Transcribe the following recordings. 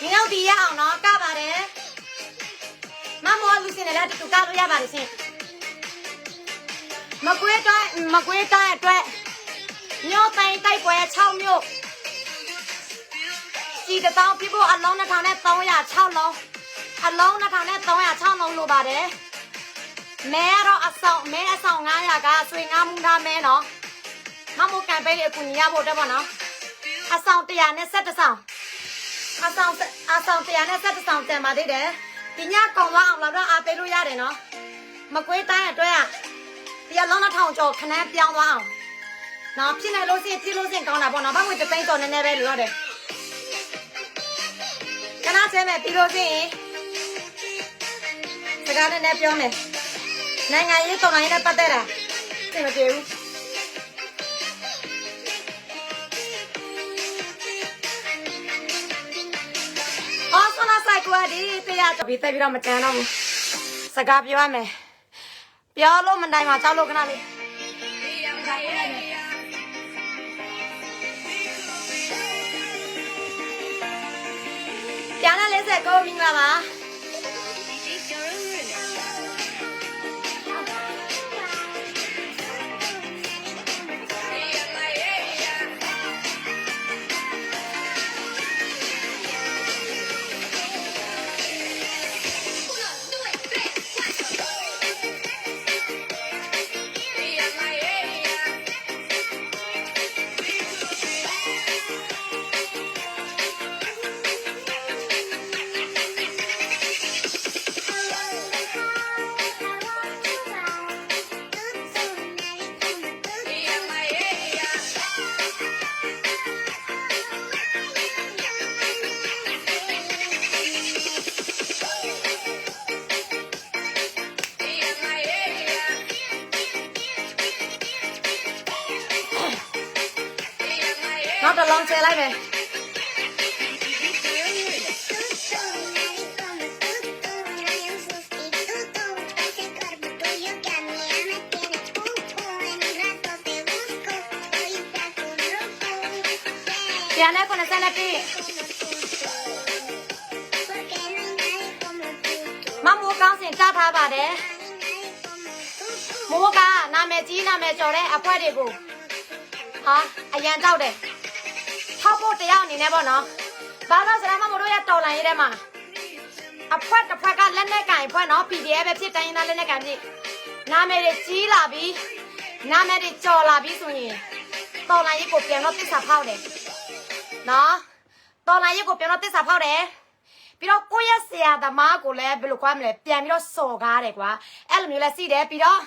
မြောက်တီရအောင်နော်ကပါတယ်မမောလူစင်လည်းတူကလို့ရပါတယ်ရှင်မကွေးတိုင်းအတွက်မြို့တိုင်းတိုက်ပွဲ6မြို့စီတတောင်းပြဖို့အလုံး2306လုံးအလုံး2306လုံးလိုပါတယ်မဲတော့အဆောင်900ကဆွေငါမှုထားမဲနော်မမိုးကန်ပေးလေအကူညီရဖို့တက်ပါနော်အဆောင်117ဆောင်အဆောင်117ဆောင်တန်ပါသေးတယ်ဒီညကောင်သွားအောင်တော့အားပေးလို့ရတယ်နော်မကွေးတိုင်းအတွက်ဒီအလုံး1000ကျော်ခဏပြောင်းသွားအောင်နော်ဖြစ်နေလို့ရှိရင်ပြလို့ရှိရင်ကောင်းတာပေါ့နော်ဘာမှတသိန်းကျော်နည်းနည်းပဲလိုရတယ်ခဏချင်းပဲပြီးလို့ရှိရင်စကားနည်းနည်းပြောမယ်နိုင်ငံရေးတော်လိုင်းနဲ့ပတ်သက်တာသိမပြေဘူးအော်ဆနာဆိုင်ကွာဒီတရားကြော်ပြီးတက်ပြီးတော့မတန်တော့ဘူးစကားပြောရမယ်ပြောလို့မနိုင်မှာကြောက်လို့ခဏလေးပြန်လာလေးစက်ကိုမင်္ဂလာပါနောက်တစ်လုံးချဲလိုက်မယ်ပြန်လဲ90နဲ့ပြည့်မမိုးကောင်းစင်ကြားထားပါတယ်မိုးကနာမည်ကြီးနာမည်ကျော်တဲ့အဖွဲတွေကိုဟာအရန်တောက်တယ်ထောက်ဖို့တရားအနေနဲ့ပေါ့နော်ဘာလို့ဆိုတော့မမို့တို့ရတော်လိုင်းရဲထဲမှာအဖွက်တစ်ဖက်ကလက်နဲ့ကင်ဖွက်နော် PDF ပဲဖြစ်တိုင်းရင်လက်နဲ့ကင်ဖြစ်နာမည်တွေကြီးလာပြီးနာမည်တွေကျော်လာပြီးဆိုရင်တော်လိုင်းရဲကိုပြန်တော့တစ္ဆာဖောက်တယ်နော်တော်လိုင်းရဲကိုပြန်တော့တစ္ဆာဖောက်တယ်ပြီးတော့ကိုယ့်ရဲ့ဆရာသမားကိုလည်းဘယ်လိုခွာမလဲပြန်ပြီးတော့စော်ကားတယ်ကွာအဲ့လိုမျိုးလဲစီးတယ်ပြီးတော့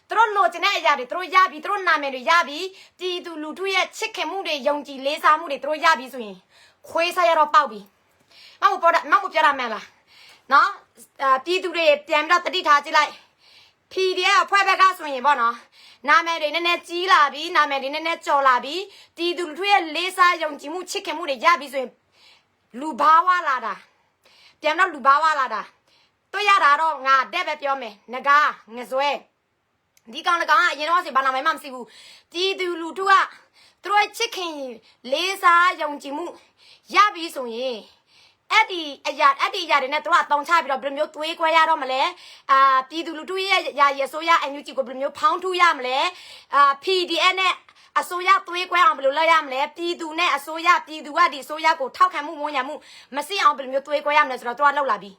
သူတို့လိုချင်တဲ့အရာတွေသူတို့ရပြီသူတို့နာမည်တွေရပြီပြည်သူလူထုရဲ့ချစ်ခင်မှုတွေယုံကြည်လေးစားမှုတွေသူတို့ရပြီဆိုရင်ခွေးစားရတော့ပေါက်ပြီမဟုတ်ပြောရမယ်လားနော်ပြည်သူတွေပြန်ပြီးတော့တတိထားကြည့်လိုက် PDF အဖွဲ့ဘက်ကဆိုရင်ပေါ့နော်နာမည်တွေနည်းနည်းကြီးလာပြီနာမည်တွေနည်းနည်းကျော်လာပြီပြည်သူလူထုရဲ့လေးစားယုံကြည်မှုချစ်ခင်မှုတွေရပြီဆိုရင်လူဘာဝလာတာပြန်တော့လူဘာဝလာတာတွေ့ရတာတော့ငါတဲ့ပဲပြောမယ်ငကားငစွဲဒီကောင်လည်းကောင်ကအရင်တော့ဆိုဘာနာမည်မှမသိဘူးပြည်သူလူထုကသူတို့ချစ်ခင်လေးစားယုံကြည်မှုရပြီဆိုရင်အဲ့ဒီအရာတွေနဲ့သူတို့ကတောင်းချပြီးတော့ဘယ်လိုမျိုးသွေးခွဲရတော့မလဲပြည်သူလူထုရဲ့ယာရဆိုရအန်ယူဂျီကိုဘယ်လိုမျိုးဖောင်းထူးရမလဲ PDF နဲ့အစိုးရသွေးခွဲအောင်ဘယ်လိုလုပ်ရမလဲပြည်သူနဲ့အစိုးရပြည်သူကဒီအစိုးရကိုထောက်ခံမှုမွန်ညံမှုမရှိအောင်ဘယ်လိုမျိုးသွေးခွဲရမလဲဆိုတော့သူကလောက်လာပြီ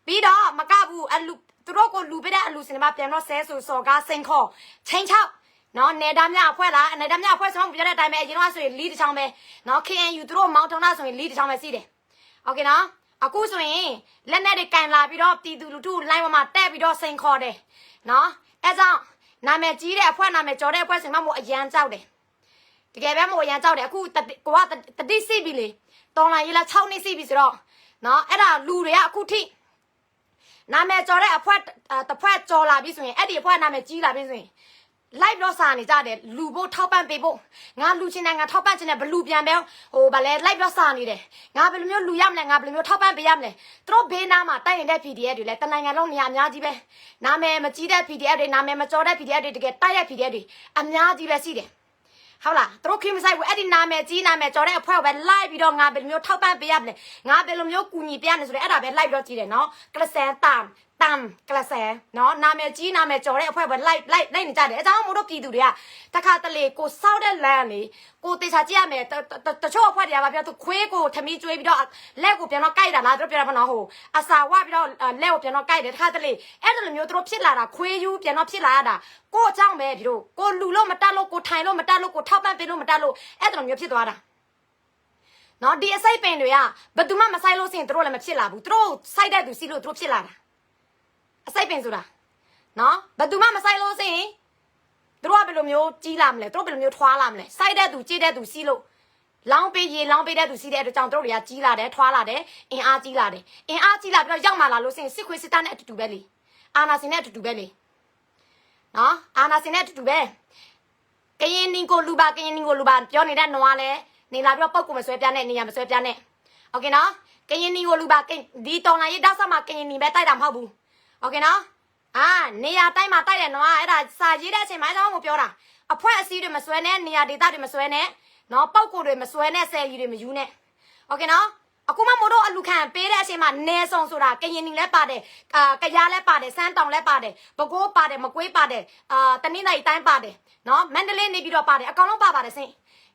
ပြီးတော့မကဘူးအလူသူတို့ကိုလူပေးတဲ့အလူစင်မပြန်တော့ဆဲဆိုစော်ကားစိန်ခေါ်ချင်းချောက်နော်နေသားများအဖွဲ့လားနေသားများအဖွဲ့ဆိုမှပြောတဲ့အတိုင်းပဲအရင်ကဆိုရင်လီးတစ်ချောင်းပဲနော် KNU သူတို့မောင်းထုံးတာဆိုရင်လီးတစ်ချောင်းပဲစီးတယ်โอเคနော်အခုဆိုရင်လက်နဲ့တွေကင်လာပြီးတော့ပြည်သူလူထုလိုင်းပေါ်မှာတက်ပြီးတော့စိန်ခေါ်တယ်နော်အဲကြောင့်နာမည်ကြီးတဲ့အဖွဲ့နာမည်ကျော်တဲ့အဖွဲ့ဆိုမှမို့အရန်ကြောက်တယ်တကယ်ပဲမို့အရန်ကြောက်တယ်အခုကိုကတတိစီပြီလေတော်လာရေးလား6နှစ်စီပြီဆိုတော့နော်အဲ့ဒါလူတွေကအခုထိနာမည်ကျော်တဲ့အဖွဲတစ်ဖွဲ့ကျော်လာပြီဆိုရင်အဲ့ဒီအဖွဲနာမည်ကြီးလာပြီဆိုရင် live တော့စာနေကြတယ်လူဖို့ထောက်ပံ့ပေးဖို့ငါလူချင်းတိုင်းငါထောက်ပံ့ချင်းနဲ့ဘလူပြန်ပဲဟိုဗာလဲ live တော့စာနေတယ်ငါဘယ်လိုမျိုးလူရမလဲငါဘယ်လိုမျိုးထောက်ပံ့ပေးရမလဲသူတို့ဘေးနားမှာတိုက်နေတဲ့ PDF တွေလည်းတနိုင်ငံလုံးနေရာအများကြီးပဲနာမည်မကြီးတဲ့ PDF တွေနာမည်မကျော်တဲ့ PDF တွေတကယ်တိုက်ရ PDF တွေအများကြီးပဲရှိတယ် ဟုတ်လားသူတို့ခင်းမဆိုင်ဘူးအဲ့ဒီနာမည်ကြီးနာမည်ကျော်တဲ့အဖွဲကိုပဲလိုက်ပြီးတော့ငါဘယ်လိုမျိုးထောက်ပံ့ပေးရမလဲငါဘယ်လိုမျိုးကူညီပေးရမလဲဆိုတော့အဲ့ဒါပဲလိုက်ပြီးတော့ကြည့်တယ်နော်ကလဆန်တမ်ကလဆန်နော်နာမည်ကြီးနာမည်ကျော်တဲ့အဖွဲပဲလိုက်နေကြတယ်အကြောင်းမို့တို့ပြည်သူတွေကတခါတလေကိုစောက်တဲ့လမ်းလေကိုတေချာကြည့်ရမယ်တချို့အဖွဲတွေကပါပြောသူခွေးကိုထမီးကျွေးပြီးတော့လက်ကိုပြန်တော့ကိုက်တာလားတို့ပြောတာမနော်ဟိုအစာဝပြီးတော့လက်ကိုပြန်တော့ကိုက်တယ်တခါတလေအဲ့လိုမျိုးတို့ဖြစ်လာတာခွေးယူပြန်တော့ဖြစ်လာရတာကိုအကြောင်းပဲဒီတို့ကိုလူလို့မတက်လို့ကိုထိုင်လို့မတက်လို့ကိုထောက်ပံ့ပေးလို့မတက်လို့အဲ့လိုမျိုးဖြစ်သွားတာနော်ဒီအစိတ်ပင်တွေကဘယ်သူမှမဆိုင်လို့စရင်တို့လည်းမဖြစ်လာဘူးတို့စိုက်တဲ့သူစီလို့တို့ဖြစ်လာတာအစိတ်ပင်ဆိုတာနော်ဘယ်သူမှမဆိုင်လို့စရင်တို့ကဘယ်လိုမျိုးကြီးလာမလဲတို့ဘယ်လိုမျိုးထွားလာမလဲစိုက်တဲ့သူကြီးတဲ့သူစီလို့လောင်းပေးရေလောင်းပေးတဲ့သူစီတဲ့အတွက်ကြောင့်တို့တွေကကြီးလာတယ်ထွားလာတယ်အင်အားကြီးလာတယ်အင်အားကြီးလာပြီးတော့ရောက်မှလာလို့စရင်စစ်ခွေးစစ်သားနဲ့အတူတူပဲလေအာနာစင်နဲ့အတူတူပဲလေနော်အာနာစင်နဲ့အတူတူပဲကရင်နင်ကိုလူပါကရင်နင်ကိုလူပါပြောနေတဲ့နွားလဲနေလာပြီးတော့ပုတ်ကိုမဆွဲပြနဲ့နေရမဆွဲပြနဲ့โอเคနော်ကရင်နင်ကိုလူပါဒီတော်လာရေးတောက်ဆက်မှာကရင်နင်ပဲတိုက်တာမဟုတ်ဘူးโอเคနော်နေရာတိုင်းမှာတိုက်တယ်နွားအဲ့ဒါစာရေးတဲ့အချိန်မှာအကြောင်းကိုပြောတာအဖွဲအစည်းတွေမဆွဲနဲ့နေရာဒေသတွေမဆွဲနဲ့နော်ပုတ်ကိုတွေမဆွဲနဲ့ဆယ်ရီတွေမယူနဲ့โอเคနော်အခုမှမို့တို့အလူခံပေးတဲ့အချိန်မှာနေဆောင်ဆိုတာကရင်နင်လည်းပါတယ်ကရားလည်းပါတယ်စမ်းတောင်လည်းပါတယ်ပဲခူးပါတယ်မကွေးပါတယ်တနင်္သာရီတိုင်းပါတယ်နော်မန္တလေးနေပြီးတော့ပါတယ်အကောင်လုံးပါပါတယ်စင်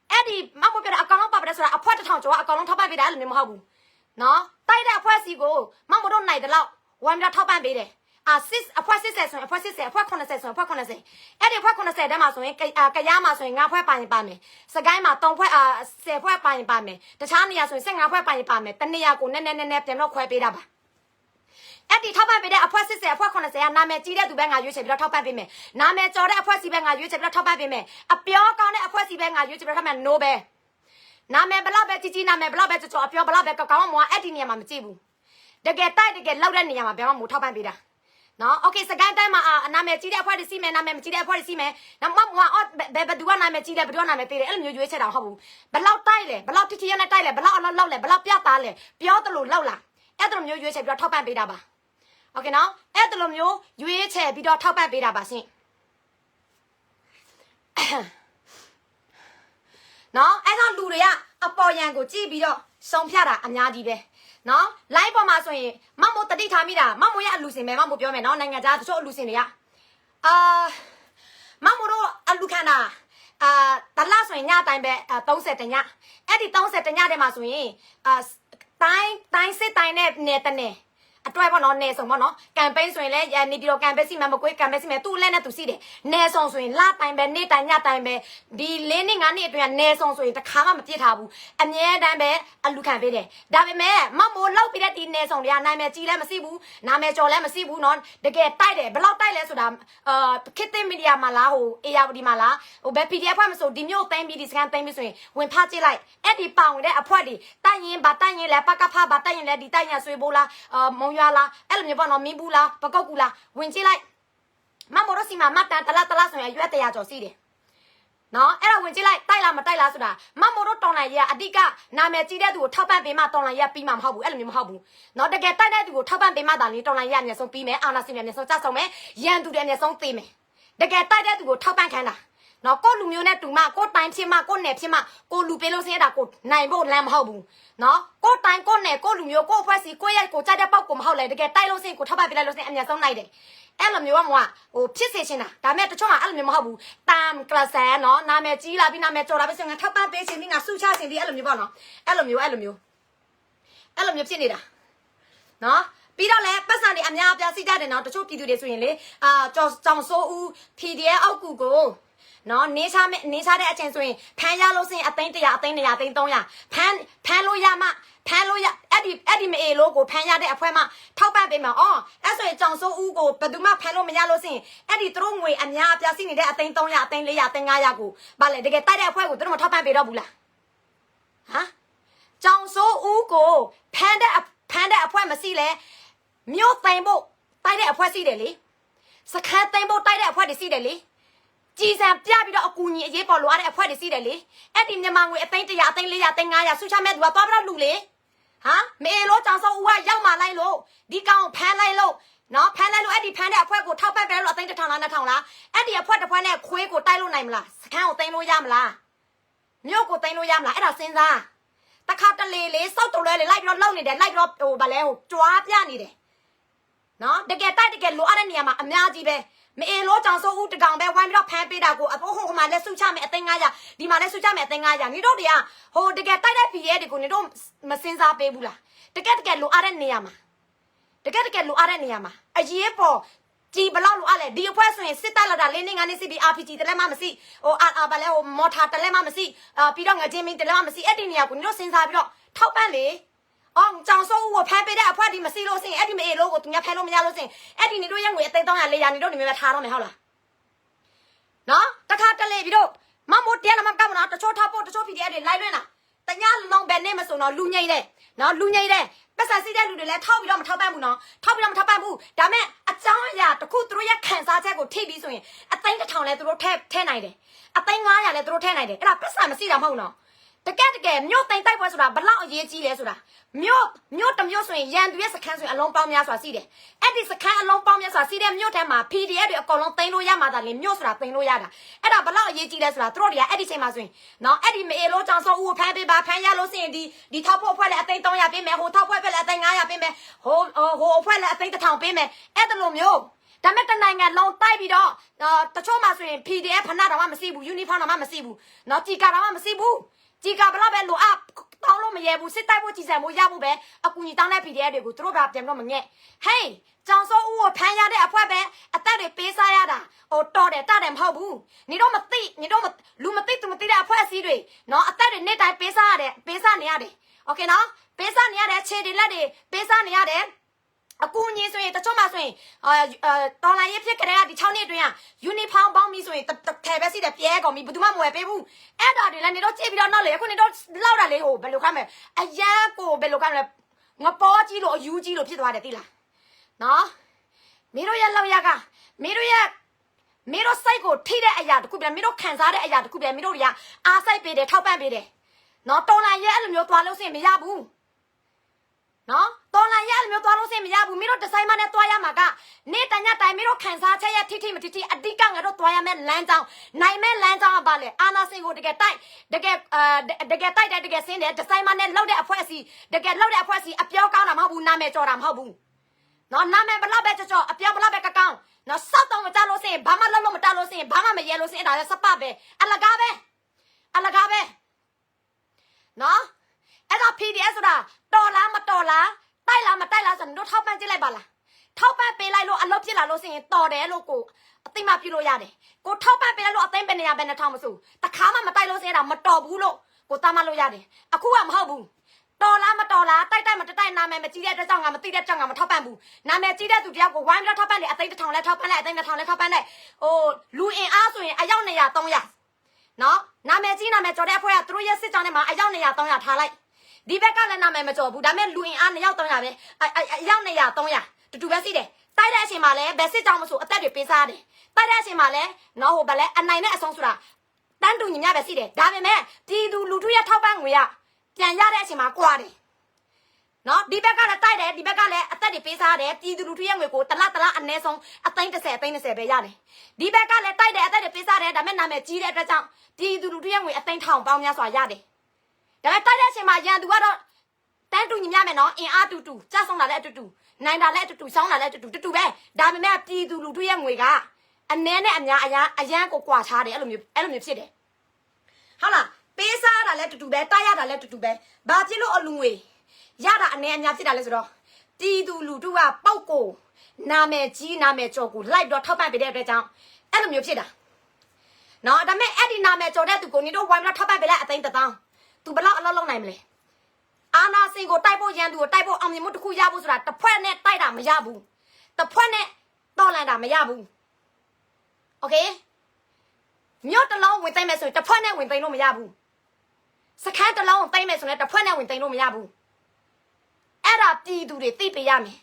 အဲ့ဒီမမပြောတဲ့အကောင်လုံးပါပါတယ်ဆိုတာအဖွဲ1000ကျော်အကောင်လုံးထောက်ပံ့ပေးတာအဲ့လိုမျိုးမဟုတ်ဘူးနော်တိုက်တဲ့အဖွဲစီကိုမမတို့နိုင်တယ်လို့ဝမ်ပြီးတော့ထောက်ပံ့ပေးတယ်အဖွဲ80ဆိုရင်အဖွဲ80အဖွဲ80ဆိုရင်အဖွဲ80အဲ့ဒီအဖွဲ80တဲမှာဆိုရင်ကရားမှာဆိုရင်9ဖွဲပါရင်ပါမယ်စကိုင်းမှာ3ဖွဲ10ဖွဲပါရင်ပါမယ်တခြားနေရာဆိုရင်15ဖွဲပါရင်ပါမယ်တနေရာကိုနည်းပြန်တော့ခွဲပေးတာပါအဲ့ဒီထောက်ပံ့ပေးတဲ့အဖွဲ80အဖွဲ80ကနာမည်ကြီးတဲ့သူပဲငါရွေးချယ်ပြီးတော့ထောက်ပံ့ပေးမယ်နာမည်ကျော်တဲ့အဖွဲစီပဲငါရွေးချယ်ပြီးတော့ထောက်ပံ့ပေးမယ်အပြောကောင်းတဲ့အဖွဲစီပဲငါရွေးချယ်ပြီးတော့ထောက်ပံ့ no ပဲနာမည်ဘလောက်ပဲကြီးနာမည်ဘလောက်ပဲကျော်အပြောဘလောက်ပဲကောင်းမောအဲ့ဒီနေရာမှာမကြည့်ဘူးတကယ်တိုက်တကယ်လောက်တဲ့နေရာမှာဘယ်မှမထောက်ပံ့ပေးတာနော်โอเคစကိုင်းတိုင်းမှာနာမည်ကြီးတဲ့အဖွဲတွေစီးမယ်နာမည်မကြီးတဲ့အဖွဲတွေစီးမယ်နောက်မှဘယ်သူကနာမည်ကြီးတယ်ဘယ်သူကနာမည်သေးတယ်အဲ့လိုမျိုးရွေးချယ်တာဟုတ်ဘူးဘလောက်တိုက်လဲဘလောက်တိတိရနဲ့တိုက်လဲဘလောက်အလောက်လောက်လဲဘလောက်ပြသားလဲပြောသလိုလောက်လားအဲ့လိုမျိုးရွေးချယ်ပြီးတော့ထောက်ပံ့ပေးတာပါโอเคနော်အဲ့လိုမျိုးရွေးချယ်ပြီးတော့ထောက်ပံ့ပေးတာပါရှင်နော်အဲ့တော့လူတွေကအပေါ်ယံကိုကြည့်ပြီးတော့စုံဖြတ်တာအများကြီးပဲနော် live ပေါ်မှာဆိုရင်မမို့တတိထားမိတာမမို့ရအလူစင်ပဲမမို့ပြောမယ်နော်နိုင်ငံသားတချို့အလူစင်တွေကမမို့တော့အလူခန္ဓာတလားဆိုရင်ညတိုင်းပဲ30တညအဲ့ဒီ30တညထဲမှာဆိုရင်တိုင်းစစ်တိုင်းနဲ့နယ်တနယ်အတွဲပေါ့နော်နယ်ဆောင်ပေါ့နော်ကမ်ပိန်းဆိုရင်လည်းနေပြီးတော့ကမ်ပိန်းစီမကွေးကမ်ပိန်းစီမသူ့လက်နဲ့သူစီးတယ်နယ်ဆောင်ဆိုရင်လတိုင်းပဲနေ့တိုင်းညတိုင်းပဲဒီ၄နှစ်၅နှစ်အတွင်းနယ်ဆောင်ဆိုရင်တခါမှမပြစ်ထားဘူးအမြဲတမ်းပဲအလူခံပေးတယ်ဒါပေမဲ့မမိုးလောက်ပြီးတဲ့ဒီနယ်ဆောင်တွေကနာမည်ကြီးလည်းမရှိဘူးနာမည်ကျော်လည်းမရှိဘူးနော်တကယ်တိုက်တယ်ဘယ်လောက်တိုက်လဲဆိုတာခေတ်သစ်မီဒီယာမှာလားဟို ARD မှာလားဟိုဘယ် PDF ဖွဲ့မဆိုဒီမျိုးသိမ်းပြီးဒီစကန်သိမ်းပြီးဆိုရင်ဝင်ဖားကြည့်လိုက်အဲ့ဒီပါဝင်တဲ့အဖွဲတွေတိုက်ရင်ဗာတိုက်ရင်လည်းပကဖဗာတိုက်ရင်လည်းဒီတိုက်ရဆွေးပိုးလားမုံရွာလားအဲ့လိုမျိုးပေါ့နော်မင်းဘူးလားပကုတ်ကူလားဝင်ကြည့်လိုက်မမိုးတို့စီမှာမတ်တန်တလားဆိုရင်ရွက်100ကျော်စီးတယ်နော်အဲ့ဒါဝင်ကြည့်လိုက်တိုက်လားမတိုက်လားဆိုတာမမိုးတို့တော်လိုက်ရအတိကနာမည်ကြီးတဲ့သူကိုထောက်ပံ့ပေးမှတော်လိုက်ရပြီးမှမဟုတ်ဘူးအဲ့လိုမျိုးမဟုတ်ဘူးနော်တကယ်တိုက်တဲ့သူကိုထောက်ပံ့ပေးမှဒါလေးတော်လိုက်ရအမြဲဆုံးပြီးမယ်အာနာစင်အမြဲဆုံးကြဆုံးမယ်ရန်သူတွေအမြဲဆုံးသိမယ်တကယ်တိုက်တဲ့သူကိုထောက်ပံ့ခိုင်းတာနော်ကိုလူမျိုးနဲ့တူမကိုတိုင်းဖြစ်မကိုနယ်ဖြစ်မကိုလူပေးလို့စင်းရတာကိုနိုင်ဖို့လမ်းမဟုတ်ဘူးနော်ကိုတိုင်းကိုနယ်ကိုလူမျိုးကိုအဖွဲ့စီကိုရိုက်ကိုကြတဲ့ပေါက်ကိုမဟုတ်လေတကယ်တိုက်လို့စင်းကိုထောက်ပံ့ပေးလိုက်လို့စင်းအမြဲဆုံးနိုင်တယ်အဲ့လိုမျိုးကဟိုဖြစ်စေချင်တာဒါမဲ့တချို့ကအဲ့လိုမျိုးမဟုတ်ဘူးတမ်ကလဆန်နော်နာမည်ကြီးလာပြီးနာမည်ကျော်လာပြီးဆိုရင်ထောက်ပံ့ပေးချင်ပြီးငါစုချချင်ပြီးအဲ့လိုမျိုးပေါ့နော်အဲ့လိုမျိုးဖြစ်နေတာနော်ပြီးတော့လည်းပတ်စံတွေအများအပြားစီးကြတယ်နော်တချို့ပြည်သူတွေဆိုရင်လေကြောင်စိုးဦး PDF အောက်ကူကိုနော်နေချတဲ့အချိန်ဆိုရင်ဖမ်းရလို့စင်အသိန်း100အသိန်း200အသိန်း300ဖမ်းလို့ရမှဖမ်းလို့ရအဲ့ဒီမအေလို့ကိုဖမ်းရတဲ့အဖွဲမှထောက်ပံ့ပေးမှာအဲ့ဆိုရင်ကြောင်စိုးဦးကိုဘယ်သူမှဖမ်းလို့မရလို့စင်အဲ့ဒီသူတို့ငွေအများအပြားစီးနေတဲ့အသိန်း300အသိန်း400အသိန်း500ကိုဗာလေတကယ်တိုက်တဲ့အဖွဲကိုသူတို့မထောက်ပံ့ပေးတော့ဘူးလားဟာကြောင်စိုးဦးကိုဖမ်းတဲ့အဖွဲမစီလဲမြို့သိမ်းဖို့တိုက်တဲ့အဖွဲစီတယ်လေစခန်းသိမ်းဖို့တိုက်တဲ့အဖွဲတွေစီတယ်လေကြည်စံပြပြီးတော့အကူညီအရေးပေါ်လိုအပ်တဲ့အဖွဲတွေစီတယ်လေအဲ့ဒီမြန်မာငွေအသိန်း100အသိန်း400အသိန်း500ဆုချမဲ့သူကသွားပြီးတော့လူလေဟာမေလို့ကြောင်စောဦးကရောက်มาလိုက်လို့ဒီကောင်ဖမ်းလိုက်လို့နော်ဖမ်းလိုက်လို့အဲ့ဒီဖမ်းတဲ့အဖွဲကိုထောက်ပံ့ပေးလို့အသိန်း1000လား2000လားအဲ့ဒီအဖွဲတစ်ဖွဲနဲ့ခွေးကိုတိုက်လို့နိုင်မလားစခန်းကိုသိမ်းလို့ရမလားဟ မြို့ကိုတိန်လို့ရမလားအဲ့ဒါစဉ်းစားတခါတလေလေစောက်တုံးလဲလေလိုက်ပြီးတော့လှုပ်နေတယ်လိုက်ပြီးတော့ဟိုဗလဲဟိုကြွားပြနေတယ်နော်တကယ်တိုက်တကယ်လိုအပ်တဲ့နေရာမှာအများကြီးပဲမအေလို့ကြောင်စိုးဦးတကောင်ပဲဝိုင်းပြီးတော့ဖမ်းပေးတာကိုအဖိုးဟိုမှာလက်စုချမယ်အသိန်း900ဒီမှာလက်စုချမယ်အသိန်း900နေတို့တွေကဟိုတကယ်တိုက်တဲ့ PA တွေကိုနေတို့မစင်စားပေးဘူးလားတကယ်လိုအပ်တဲ့နေရာမှာတကယ်လိုအပ်တဲ့နေရာမှာအရေးပေါ်ကြည်ဘလောက်လိုအပ်လဲဒီအဖွဲဆိုရင်စစ်တပ်လာတာ၄နေ5နေစီပြီး RPG တလဲမှမရှိဟိုဗလဲဟိုမော်တာတလဲမှမရှိပြီးတော့ငချင်းမင်းတလဲမှမရှိအဲ့ဒီနေရာကိုနေတို့စင်စားပြီးတော့ထောက်ပံ့လေအောင်ကြောင်စိုးဦးကိုဖမ်းပေးတဲ့အဖွဲဒီမရှိလို့စင်အဲ့ဒီမအေလို့ကိုသူများဖမ်းလို့မရလို့စင်အဲ့ဒီနေတို့ရဲ့ငွေအသိန်း300 400နေတို့နေမြဲထားတော့မယ်ဟုတ်လားနော်တခါတလေပြီးတော့မမိုးတဲလမကမနာတချို့ထောက်ဖို့တချို့ PDF တွေလိုက်လွှင့်တာတ냐လုံးပဲနေမစုံတော့လူငိမ့်တဲ့နော်လူငိမ့်တဲ့ပတ်စံစီးတဲ့လူတွေလည်းထောက်ပြီးတော့မထောက်ပံ့ဘူးနော်ထောက်ပြီးတော့မထောက်ပံ့ဘူးဒါမဲ့အကြောင်းအရာတစ်ခုသူတို့ရဲ့ခံစားချက်ကိုထိပြီးဆိုရင်အသိန်း1000လဲသူတို့ထဲနိုင်တယ်အသိန်း900လဲသူတို့ထဲနိုင်တယ်အဲ့ဒါပတ်စံမရှိတာမဟုတ်နော်တကယ်မြို့သိမ်းတိုက်ပွဲဆိုတာဘလောက်အရေးကြီးလဲဆိုတာမြို့တစ်မြို့ဆိုရင်ရန်သူရဲ့စခန်းဆိုရင်အလုံးပေါင်းများစွာရှိတယ်အဲ့ဒီစခန်းအလုံးပေါင်းများစွာရှိတဲ့မြို့ထဲမှာ PDF တွေအကုန်လုံးသိမ်းလို့ရမှာဒါလေမြို့ဆိုတာသိမ်းလို့ရတာအဲ့ဒါဘလောက်အရေးကြီးလဲဆိုတာသူတို့တွေကအဲ့ဒီချိန်မှာဆိုရင်နော်အဲ့ဒီမအေလို့ကြောင်စောဦးကိုဖမ်းပေးပါဖမ်းရလို့ဆိုရင်ဒီထောက်ဖို့အဖွဲ့လည်းအသိန်း300ပေးမယ်ဟိုထောက်ဖွဲ့ပဲလည်းအသိန်း900ပေးမယ်ဟိုအဖွဲ့လည်းအသိန်း1000ပေးမယ်အဲ့ဒါလိုမျိုးဒါမဲ့တနိုင်ငံလုံးတိုက်ပြီးတော့တချို့မှာဆိုရင် PDF ဖဏတော်မှမရှိဘူး uniform တော်မှမရှိဘူးနော်ជីကာတော်မှမရှိဘူးជីကာဘလောက်ပဲလိုအပ်တောင်းလို့မရဘူးစစ်တိုက်ဖို့ကြီးစံဖို့ရဖို့ပဲအကူကြီးတောင်းတဲ့ PDF တွေကိုသူတို့ကပြန်တော့မငဲ့ဟေးကြောင်စိုးဦးကိုဖမ်းရတဲ့အဖွဲပဲအသက်တွေပေးစားရတာဟိုတော်တယ်တတယ်မဟုတ်ဘူးနေတော့မသိနေတော့လူမသိသူမသိတဲ့အဖွဲအစည်းတွေနော်အသက်တွေနေ့တိုင်းပေးစားရတယ်ပေးစားနေရတယ်โอเคနော်ပေးစားနေရတဲ့ခြေတွေလက်တွေပေးစားနေရတယ်အကူကြီးဆိုရင်တချို့မှဆိုရင်တော်လိုင်းရေးဖြစ်ကြတဲ့ဒီ6နှစ်အတွင်းကယူနီဖောင်းပေါင်းပြီးဆိုရင်ထဲပဲစီးတယ်ပြဲကုန်ပြီဘယ်သူမှမဝယ်ပေးဘူးအဲ့ဒါတွေလည်းနေတော့ကြည့်ပြီးတော့နောက်လေအခုနေတော့လောက်တာလေးဟိုဘယ်လိုခိုင်းမလဲအရန်ကိုဘယ်လိုခိုင်းမလဲငပေါ်ကြီးလို့အယူကြီးလို့ဖြစ်သွားတယ်သိလားနော်မင်းတို့ရဲ့လောက်ရကမင်းတို့စိတ်ကိုထိတဲ့အရာတခုပြန်မင်းတို့ခံစားတဲ့အရာတခုပြန်မင်းတို့တွေကအားစိတ်ပေးတယ်ထောက်ပံ့ပေးတယ်နော်တော်လိုင်းရဲ့အဲ့လိုမျိုးသွားလို့စင်မရဘူးနော်တော်လိုင်းရအဲ့လိုမျိုးသွားလို့စင်မရဘူးမင်းတို့ဒီဇိုင်းမနဲ့သွားရမှာကနေ့တညတိုင်းမင်းတို့ခံစားချက်ရထိမထိအဓိကငါတို့သွားရမယ့်လမ်းကြောင်းနိုင်မဲ့လမ်းကြောင်းကပါလေအာနာစင်ကိုတကယ်တိုက်တကယ်တိုက်တယ်တကယ်ဆင်းတယ်ဒီဇိုင်းမနဲ့လောက်တဲ့အဖွဲအစီတကယ်လောက်တဲ့အဖွဲအစီအပြောကောင်းတာမဟုတ်ဘူးနာမည်ကြော်တာမဟုတ်ဘူးနော်နာမည်ဘလောက်ပဲကြော်အပြောဘလောက်ပဲကကောင်းနော်စောက်တော့မကြလို့စင်ဘာမှလုံးလုံးမတလို့စင်ဘာမှမရဲလို့စင်ဒါလည်းစပပဲအလကားပဲနော်အဲ့တော့ PDF ဆိုတာတော်လားမတော်လားတိုက်လားမတိုက်လားဆိုတော့တို့ထောက်ပံ့ကြည့်လိုက်ပါလားထောက်ပံ့ပေးလိုက်လို့အလုပ်ဖြစ်လာလို့ဆိုရင်တော်တယ်လို့ကိုအသိမှပြုလို့ရတယ်ကိုထောက်ပံ့ပေးလိုက်လို့အသိပဲနေရပဲနဲ့ထောက်မစိုးတခါမှမတိုက်လို့ဆိုရင်ဒါမတော်ဘူးလို့ကိုတမ်းမလို့ရတယ်အခုကမဟုတ်ဘူးတော်လားမတော်လားတိုက်မတိုက်နာမည်မကြီးတဲ့အတွက်ကြောင့်ငါမသိတဲ့ကြောင့်ငါမထောက်ပံ့ဘူးနာမည်ကြီးတဲ့သူတယောက်ကိုဝိုင်းပြီးတော့ထောက်ပံ့တယ်အသိ1000လဲထောက်ပံ့လိုက်အသိ2000လဲထောက်ပံ့လိုက်ဟိုလူအင်အားဆိုရင်အယောက်200 300နော်နာမည်ကြီးနာမည်ကျော်တဲ့အဖွဲ့ကသူတို့ရဲ့စစ်ကြောင်းထဲမှာအယောက်200 300ထားလိုက်ဒီဘက်ကလည်းနာမည်မကျော်ဘူးဒါပေမဲ့လူအင်အား2ယောက်300ပဲအယောက်200 300တူပဲစီးတယ်တိုက်တဲ့အချိန်မှာလည်းဘယ်စစ်ကြောင်းမဆိုအသက်တွေပေးစားရတယ်တိုက်တဲ့အချိန်မှာလည်းနော်ဟိုဗလဲအနိုင်နဲ့အဆုံးဆိုတာတန်းတူညီမျှပဲစီးတယ်ဒါပေမဲ့ပြည်သူလူထုရဲ့ထောက်ပံ့ငွေကပြန်ရတဲ့အချိန်မှာကွာတယ်နော်ဒီဘက်ကလည်းတိုက်တယ်ဒီဘက်ကလည်းအသက်တွေပေးစားရတယ်ပြည်သူလူထုရဲ့ငွေကိုတလားအနည်းဆုံးအသိန်း30ပဲရတယ်ဒီဘက်ကလည်းတိုက်တယ်အသက်တွေပေးစားတယ်ဒါပေမဲ့နာမည်ကြီးတဲ့အတွက်ကြောင့်ပြည်သူလူထုရဲ့ငွေအသိန်း1000ပေါင်းများစွာရတယ်ဒါပေမဲ့တိုက်တဲ့အချိန်မှာရန်သူကတော့တန်းတူညီမျှမယ်နော်အင်အားတူကြဆုံးတာလည်းအတူနိုင်တာလည်းအတူဆောင်းတာလည်းအတူပဲဒါပေမဲ့ပြည်သူလူထုရဲ့ငွေကအနည်းနဲ့အများအရန်ကိုကွာခြားတယ်အဲ့လိုမျိုးဖြစ်တယ်ဟုတ်လားပေးစားတာလည်းတူပဲတိုက်ရတာလည်းတူပဲဘာဖြစ်လို့အလူငွေရတာအနည်းအများဖြစ်တာလဲဆိုတော့ပြည်သူလူထုကပောက်ကိုနာမည်ကြီးနာမည်ကျော်ကိုလိုက်တော့ထောက်ပံ့ပေးတဲ့အတွက်ကြောင့်အဲ့လိုမျိုးဖြစ်တာနော်ဒါပေမဲ့အဲ့ဒီနာမည်ကျော်တဲ့သူကိုနေတော့ဝိုင်းတော့ထောက်ပံ့ပေးလိုက်အသိန်း1000သူဘလောက်အလုပ်လုပ်နိုင်မလဲအာနာစင်ကိုတိုက်ဖို့ရန်သူကိုတိုက်ဖို့အောင်မြင်မှုတစ်ခုရဖို့ဆိုတာတစ်ဖွဲ့နဲ့တိုက်တာမရဘူးတစ်ဖွဲ့နဲ့တော်လန်တာမရဘူးโอเคမြို့တစ်လုံးဝင်သိမ်းမယ်ဆိုရင်တစ်ဖွဲ့နဲ့ဝင်သိမ်းလို့မရဘူးစခန်းတစ်လုံးသိမ်းမယ်ဆိုရင်တစ်ဖွဲ့နဲ့ဝင်သိမ်းလို့မရဘူးအဲ့ဒါပြည်သူတွေသိပေးရမယ်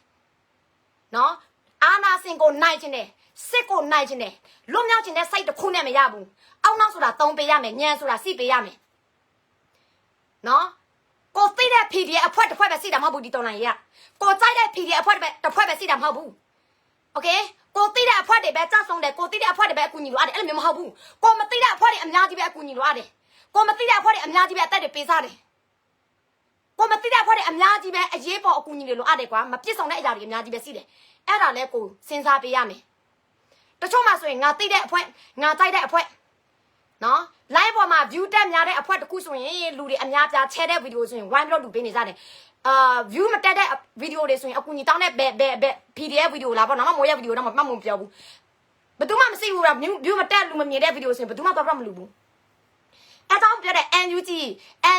နော်အာနာစင်ကိုနိုင်ခြင်းနဲ့စစ်ကိုနိုင်ခြင်းနဲ့လွတ်မြောက်ခြင်းနဲ့စိတ်တစ်ခုနဲ့မရဘူးအောက်နောက်ဆိုတာသုံးပေးရမယ်ညံဆိုတာစိပေးရမယ်နော်ကိုသိတဲ့ PDF အဖွဲတစ်ဖွဲပဲစီးတာမဟုတ်ဘူးဒီတော်လိုင်းကြီးကကိုကြိုက်တဲ့ PDF အဖွဲတစ်ဖွဲပဲစီးတာမဟုတ်ဘူးโอเคကိုသိတဲ့အဖွဲတွေပဲကြောက်ဆုံးတယ်ကိုသိတဲ့အဖွဲတွေပဲအကူညီလိုရတယ်အဲ့လိုမျိုးမဟုတ်ဘူးကိုမသိတဲ့အဖွဲတွေအများကြီးပဲအကူညီလိုရတယ် ကိုမသိတဲ့အဖွဲတွေအများကြီးပဲအသက်တွေပေးစားတယ်ကိုမသိတဲ့အဖွဲတွေအများကြီးပဲအရေးပေါ်အကူအညီတွေလိုအပ်တယ်ကွာမပြည့်စုံတဲ့အရာတွေအများကြီးပဲရှိတယ်အဲ့ဒါလဲကိုစဉ်းစားပေးရမယ်တချို့မှဆိုရင်ငါသိတဲ့အဖွဲငါကြိုက်တဲ့အဖွဲနော် live ပေါ်မှာ view တက်များတဲ့အဖွဲတစ်ခုဆိုရင်လူတွေအများပြား share တဲ့ video ဆိုရင် one block လူပေးနေကြတယ်view မတက်တဲ့ video တွေဆိုရင်အကူအညီတောင်းတဲ့ဘယ် PDF video လားပေါ့နော်မမိုးရဲ့ video တော့မှမပြောဘူးဘယ်သူမှမသိဘူးလား view မတက်လူမမြင်တဲ့ video ဆိုရင်ဘယ်သူမှတော့မလူဘူးအဲ့တော့ပြောတဲ့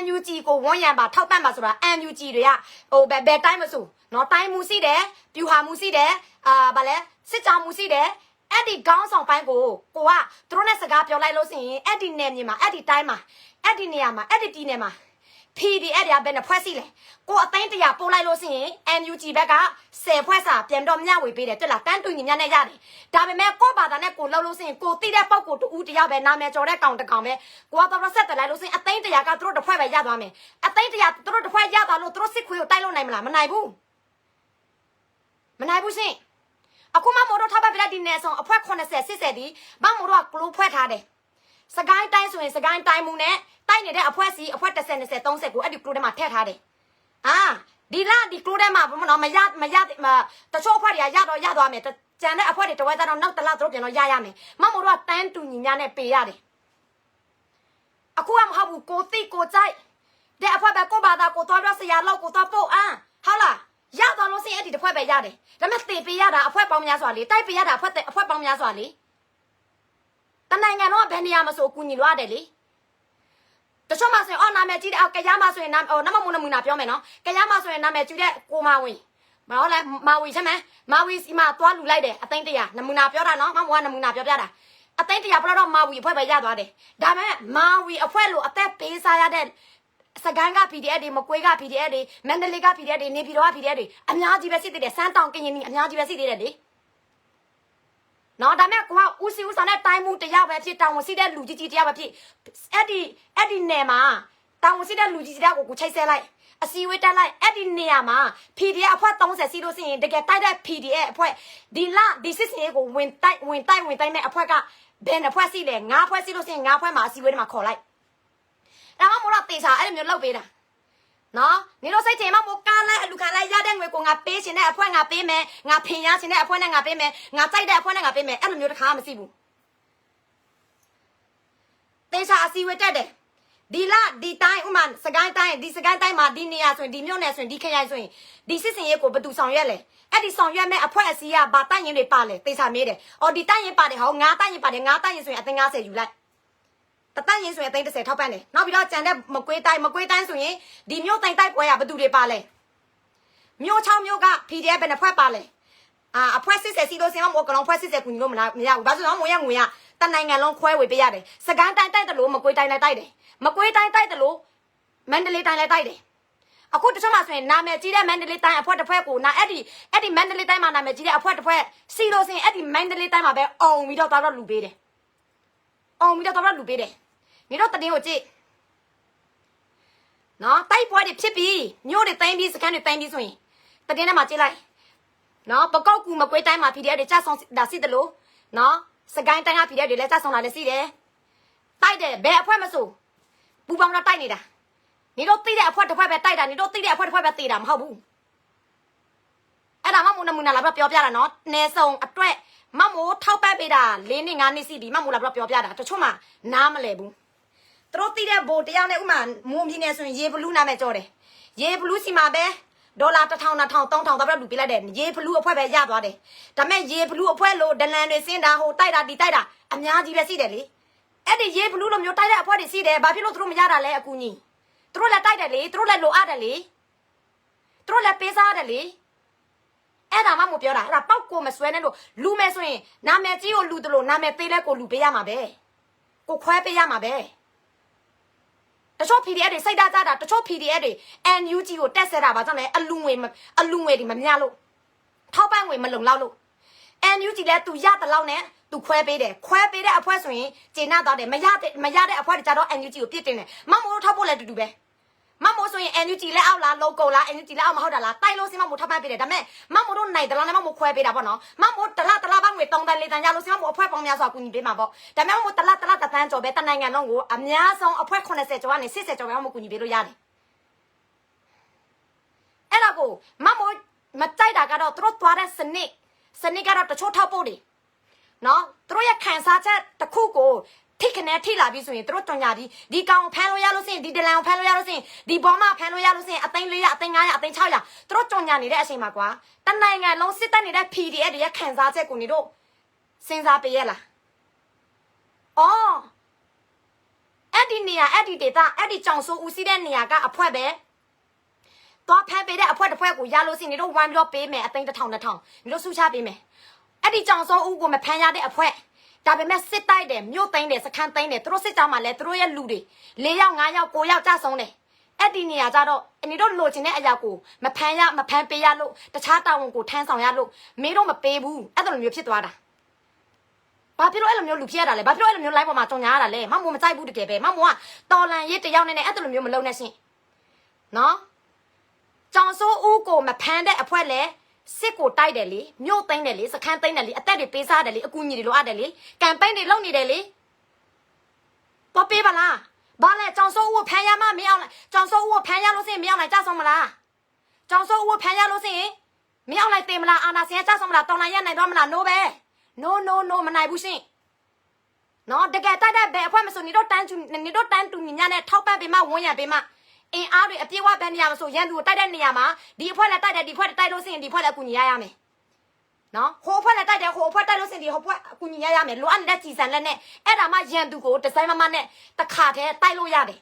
NUG ကိုဝန်းရံပါထောက်ပံ့ပါဆိုတာ NUG တွေကဟိုဘယ်တိုင်းမဆိုနော်တိုင်းမှုရှိတယ်ပြူဟာမှုရှိတယ်ဗာလဲစစ်ကြောင်မှုရှိတယ်အဲ့ဒီခေါင်းဆောင်ပိုင်းကိုကသူတို့နဲ့စကားပြောလိုက်လို့ဆိုရင်အဲ့ဒီနယ်မြေမှာအဲ့ဒီတိုင်းမှာအဲ့ဒီနေရာမှာအဲ့ဒီတီနယ်မှာ PDF တွေကဘယ်နှဖွဲ့စီလဲကိုအသိန်းတရာပို့လိုက်လို့ဆိုရင် NUG ဘက်က10ဖွဲ့စာပြန်တော့မျှဝေပေးတယ်တွေ့လားတန်းတူညီမျှနဲ့ရတယ်ဒါပေမဲ့ကိုဘာသာနဲ့ကိုလှုပ်လို့ဆိုရင်ကိုတိတဲ့ပုံကိုတူတယောက်ပဲနာမည်ကျော်တဲ့ကောင်တစ်ကောင်ပဲကိုကတော့ဆက်တက်လိုက်လို့ဆိုရင်အသိန်းတရာကသူတို့တစ်ဖွဲ့ပဲရသွားမယ်အသိန်းတရာသူတို့တစ်ဖွဲ့ရသွားလို့သူတို့စစ်ခွေးကိုတိုက်လို့နိုင်မလားမနိုင်ဘူးရှင်အခုမှမို့တော့ထားပါပြလိုက်ဒီနယ်ဆောင်အဖွဲ80 80ဒီမမို့တော့ကလိုဖွဲ့ထားတယ်စကိုင်းတိုင်းဆိုရင်စကိုင်းတိုင်းမှုနဲ့တိုက်နေတဲ့အဖွဲစီအဖွဲ10 20 30ကိုအဲ့ဒီကလိုထဲမှာထည့်ထားတယ်ဒီကလိုထဲမှာမရတချို့အဖွဲတွေကရသွားမယ်ကျန်တဲ့အဖွဲတွေတဝဲသားတော့နောက်တစ်လသူတို့ပြန်တော့ရမယ်မမို့တော့တန်းတူညီများနဲ့ပေးရတယ်အခုကမဟုတ်ဘူးကိုတိကိုကြိုက်တဲ့အဖွဲပဲကိုဘာသာကိုသွားပြဆရာလောက်ကိုသွားပို့ဟုတ်လားရသွားလို့စရင်အဲ့ဒီတစ်ဖွဲပဲရတယ်ဒါပေမဲ့တေပေးရတာအဖွဲပေါင်းများစွာလေတိုက်ပေးရတာအဖွဲပေါင်းများစွာလေတနိုင်ငံတော့ဘယ်နေရာမှာဆိုအကူညီလွှားတယ်လေတချို့မှဆိုရင်နာမည်ကြီးတဲ့ကရမ်းမှဆိုရင်နမမုံနမူနာပြောမယ်နော်ကရမ်းမှဆိုရင်နာမည်ကြီးတဲ့ကိုမာဝင်မဟုတ်လဲမာဝီใช่ไหมမာဝီစီမှာသွားလူလိုက်တယ်အသိန်းတရာနမူနာပြောတာနော်မမကနမူနာပြောပြတာအသိန်းတရာပြတော့မာဝီအဖွဲပဲရသွားတယ်ဒါပေမဲ့မာဝီအဖွဲလို့အသက်ပေးစားရတဲ့စကိုင်းက PDF တွေမကွေးက PDF တွေမန္တလေးက PDF တွေနေပြည်တော်က PDF တွေအများကြီးပဲရှိသေးတယ်စမ်းတောင်ကရင်နီအများကြီးပဲရှိသေးတယ်လေနော်ဒါမဲ့ကိုကဦးစီဦးဆောင်တဲ့တိုင်းမှုတရားပဲဖြစ်တောင်ဝင်စီတဲ့လူကြီးတရားပဲဖြစ်အဲ့ဒီနယ်မှာတောင်ဝင်စီတဲ့လူကြီးတရားကိုချိတ်ဆဲလိုက်အစီဝေးတက်လိုက်အဲ့ဒီနေရာမှာ PDF အဖွဲ့30စီလို့ရှိရင်တကယ်တိုက်တဲ့ PDF အဖွဲ့ဒီစစ်စင်ရေးကိုဝင်တိုက်မဲ့အဖွဲ့ကဘယ်နှဖွဲ့စီလဲ9ဖွဲ့စီလို့ရှိရင်9ဖွဲ့မှာအစီဝေးတွေမှာခေါ်လိုက်ဒါမှမဟုတ်တော့တေချာအဲ့လိုမျိုးလုပ်ပေးတာနော်နေတော့စိတ်ချင်မှမို့ကားလိုက်အလူခံလိုက်ရတဲ့ငွေကိုငါပေးရှင်တဲ့အဖွဲငါပေးမယ်ငါဖင်ရရှင်တဲ့အဖွဲနဲ့ငါပေးမယ်ငါကြိုက်တဲ့အဖွဲနဲ့ငါပေးမယ်အဲ့လိုမျိုးတစ်ခါမှမရှိဘူးတေချာအစီဝေတက်တယ်ဒီတိုင်းဥမာစကိုင်းတိုင်းဒီစကိုင်းတိုင်းမှာဒီနေရာဆိုရင်ဒီမြို့နယ်ဆိုရင်ဒီခရိုင်ဆိုရင်ဒီစစ်စင်ရေးကိုဘယ်သူဆောင်ရွက်လဲအဲ့ဒီဆောင်ရွက်မဲ့အဖွဲအစည်းကဗာတိုက်ရင်တွေပါလဲတေချာမေးတယ်အော်ဒီတိုက်ရင်ပါတယ်ဟောငါတိုက်ရင်ပါတယ်ငါတိုက်ရင်ဆိုရင်အသိန်း90ယူလိုက်တတန့်ရင်ဆိုရင်အသိန်း30ထောက်ပံ့တယ်နောက်ပြီးတော့ကြံတဲ့မကွေးတိုင်းဆိုရင်ဒီမျိုးတိုင်တိုက်ပွဲရဘယ်သူတွေပါလဲမျိုး6မျိုးက PDF ဘယ်နှဖွဲ့ပါလဲအဖွဲ80စီလို့စင်မကလောင်ဖွဲ80ကူညီလို့မရဘူးဘာလို့လဲငွေရတနိုင်ငံလုံးခွဲဝေပေးရတယ်စကိုင်းတိုင်းတိုက်တယ်လို့မကွေးတိုင်းလည်းတိုက်တယ်မကွေးတိုင်းတိုက်တယ်လို့မန္တလေးတိုင်းလည်းတိုက်တယ်အခုတချို့မှဆိုရင်နာမည်ကြီးတဲ့မန္တလေးတိုင်းအဖွဲတစ်ဖွဲ့ကိုအဲ့ဒီမန္တလေးတိုင်းမှာနာမည်ကြီးတဲ့အဖွဲတစ်ဖွဲ့စီလို့စင်အဲ့ဒီမန္တလေးတိုင်းမှာပဲအောင်ပြီးတော့လူပေးတယ်အောင်ပြီးတော့လူပေးတယ်နေတော့တတင်းကိုကြည့်နော်တိုက်ပွဲတွေဖြစ်ပြီးမြို့တွေတိုင်းပြီးစကန်တွေတိုင်းပြီးဆိုရင်တတင်းထဲမှာကြည့်လိုက်နော်ပကောက်ကူမကွေးတိုင်းမှာ PDF တွေကြဆောင်တာရှိတယ်လို့နော်စကိုင်းတိုင်းက PDF တွေလည်းကြဆောင်တာလည်းရှိတယ်တိုက်တယ်ဘယ်အဖွဲ့မဆိုပူပေါင်းတော့တိုက်နေတာနေတော့သိတဲ့အဖွဲ့တစ်ဖွဲ့ပဲတိုက်တာနေတော့သိတဲ့အဖွဲ့တစ်ဖွဲ့ပဲတေးတာမဟုတ်ဘူးအဲ့ဒါမှမနမူနာလာပြောပြတာနော်နေဆောင်အတွက်မမိုးထောက်ပတ်ပေးတာ4နှစ်5နှစ်ရှိပြီမမိုးလာပြောပြတာတချို့မှနားမလဲဘူးသူတို့သိတဲ့ဘိုတရားနဲ့ဥမာမွန်ပြည်နယ်ဆိုရင်ရေဘလူးနာမဲ့ကြောတယ်ရေဘလူးစီမှာပဲဒေါ်လာ1000 2000 3000တော့လူပေးလိုက်တယ်ရေဘလူးအဖွဲ့ပဲရသွားတယ်ဒါပေမဲ့ရေဘလူးအဖွဲ့လို့ဒလန်တွေစင်းတာဟိုတိုက်တာဒီတိုက်တာအများကြီးပဲရှိတယ်လေအဲ့ဒီရေဘလူးလိုမျိုးတိုက်တဲ့အဖွဲ့တွေရှိတယ်ဘာဖြစ်လို့သူတို့မရတာလဲအကူကြီးသူတို့လည်းတိုက်တယ်လေသူတို့လည်းလိုအပ်တယ်လေသူတို့လည်းပေးစားတယ်လေအဲ့ဒါမှမပြောတာအဲ့ဒါပောက်ကိုမဆွဲနဲ့လို့လူမယ်ဆိုရင်နာမည်ကြီးကိုလူတလို့နာမည်သေးလဲကိုလူပေးရမှာပဲကိုခွဲပေးရမှာပဲတချို့ PDF တွေစိတ်ဓာတ်ကြတာတချို့ PDF တွေ NUG ကိုတက်ဆက်တာပါကြောင့်လဲအလူငွေတွေမမျှလို့ထောက်ပံ့ငွေမလုံလောက်လို့ NUG လဲသူရတဲ့လောက်နဲ့သူခွဲပေးတယ်ခွဲပေးတဲ့အဖွဲဆိုရင်ကျေနပ်သွားတယ်မရတဲ့အဖွဲတွေကြတော့ NUG ကိုပြစ်တင်တယ်မမို့ထောက်ဖို့လဲတူတူပဲ မမို့ဆိုရင် NUG လက်အောက်လား logo လား NUG လက်အောက်မဟုတ်တာလားတိုက်လို့စင်မမို့ထပ်ပန်းပေးတယ်ဒါပေမဲ့မမို့တို့နိုင်တလားနဲ့မမို့ခွဲပေးတာပေါ့နော်မမို့တလားပေါင်းငွေ3တန်း4တန်းရလို့စင်မမို့အဖွဲပေါင်းများစွာကူညီပေးမှာပေါ့ဒါပေမဲ့မမို့တလားတန်းကျော်ပဲတနိုင်ငံလုံးကိုအများဆုံးအဖွဲ80ကျော်ကနေ80ကျော်ပဲမမို့ကူညီပေးလို့ရတယ်အဲ့ဒါကိုမမို့မတိုက်တာကတော့သူတို့သွားတဲ့စနစ်ကတော့တချို့ထောက်ဖို့တယ်နော်သူတို့ရဲ့ခံစားချက်တစ်ခုကိုထိခနဲ့ထိလာပြီဆိုရင်တို့ကြောင်ညာဒီကောင်ဖမ်းလို့ရလို့စင်ဒီဒလန်ကိုဖမ်းလို့ရလို့စင်ဒီဘောမဖမ်းလို့ရလို့စင်အသိန်း400အသိန်း900အသိန်း600တို့ကြောင်ညာနေတဲ့အချိန်မှာကွာတနိုင်ငံလုံးစစ်တပ်နေတဲ့ PDF တွေရဲ့ခံစားချက်ကိုနေတို့စဉ်းစားပေးရလားအော်အဲ့ဒီနေရာအဲ့ဒီဒေတာအဲ့ဒီကြောင်ဆိုးဦးစီးတဲ့နေရာကအဖွဲပဲတော့ဖမ်းပေးတဲ့အဖွဲတစ်ဖွဲကိုရလို့စင်နေတို့ဝိုင်းပြီးတော့ပေးမယ်အသိန်း1000 2000နေတို့စုချပေးမယ်အဲ့ဒီကြောင်ဆိုးဦးကိုမဖမ်းရတဲ့အဖွဲဒါပေမဲ့စစ်တိုက်တယ်မြို့သိမ်းတယ်စခန်းသိမ်းတယ်သူတို့စစ်ကြောင်းမှာလဲသူတို့ရဲ့လူတွေ4ယောက်5ယောက်9ယောက်ကြဆုံးတယ်အဲ့ဒီနေရာကြတော့အနီတို့လိုချင်တဲ့အရာကိုမဖမ်းပေးရလို့တခြားတာဝန်ကိုထမ်းဆောင်ရလို့မင်းတို့မပေးဘူးအဲ့လိုမျိုးဖြစ်သွားတာဘာဖြစ်လို့အဲ့လိုမျိုးလူဖြစ်ရတာလဲဘာဖြစ်လို့အဲ့လိုမျိုး live ပေါ်မှာကြောင်ညာရတာလဲမမို့မကြိုက်ဘူးတကယ်ပဲမမို့ကတော်လန်ရေးတယောက်နဲ့အဲ့လိုမျိုးမလုပ်နဲ့ရှင်နော်ကြောင်စိုးဦးကိုမဖမ်းတဲ့အဖွဲလဲစစ်ကိုတိုက်တယ်လေမြို့သိမ်းတယ်လေစခန်းသိမ်းတယ်လေအသက်တွေပေးစားတယ်လေအကူအညီတွေလိုအပ်တယ်လေကမ်ပိန်းတွေလုပ်နေတယ်လေတော့ပေးပါလားဘာလဲကြောင်စိုးဦးကိုဖမ်းရမှမအောင်လားကြောင်စိုးဦးကိုဖမ်းရလို့စင်မအောင်လားကြဆုံးမလားကြောင်စိုးဦးကိုဖမ်းရလို့စင်မအောင်လိုက်တင်မလားအာနာစင်ကြဆုံးမလားတော်နိုင်ရနိုင်တော့မလား no ပဲ no မနိုင်ဘူးရှင်နော်တကယ်တိုက်တဲ့ဘယ်အဖွဲမဆိုနေတော့တန်းတူညီညာနဲ့ထောက်ပံ့ပေးမှဝန်းရံပေးမှအင်းအားတွေအပြည့်ဝပဲနေရမဆိုရန်သူကိုတိုက်တဲ့နေရာမှာဒီအဖွဲလည်းတိုက်တယ်ဒီအဖွဲတိုက်လို့စင်ဒီအဖွဲလည်းအကူညီရရမယ်နော်ဟိုအဖွဲလည်းတိုက်တယ်ဟိုအဖွဲတိုက်လို့စင်ဒီဟိုအဖွဲအကူညီရရမယ်လိုအပ်နေတဲ့ကြည်စံလက်နဲ့အဲ့ဒါမှရန်သူကိုဒီဇိုင်းမမနဲ့တခါတည်းတိုက်လို့ရတယ်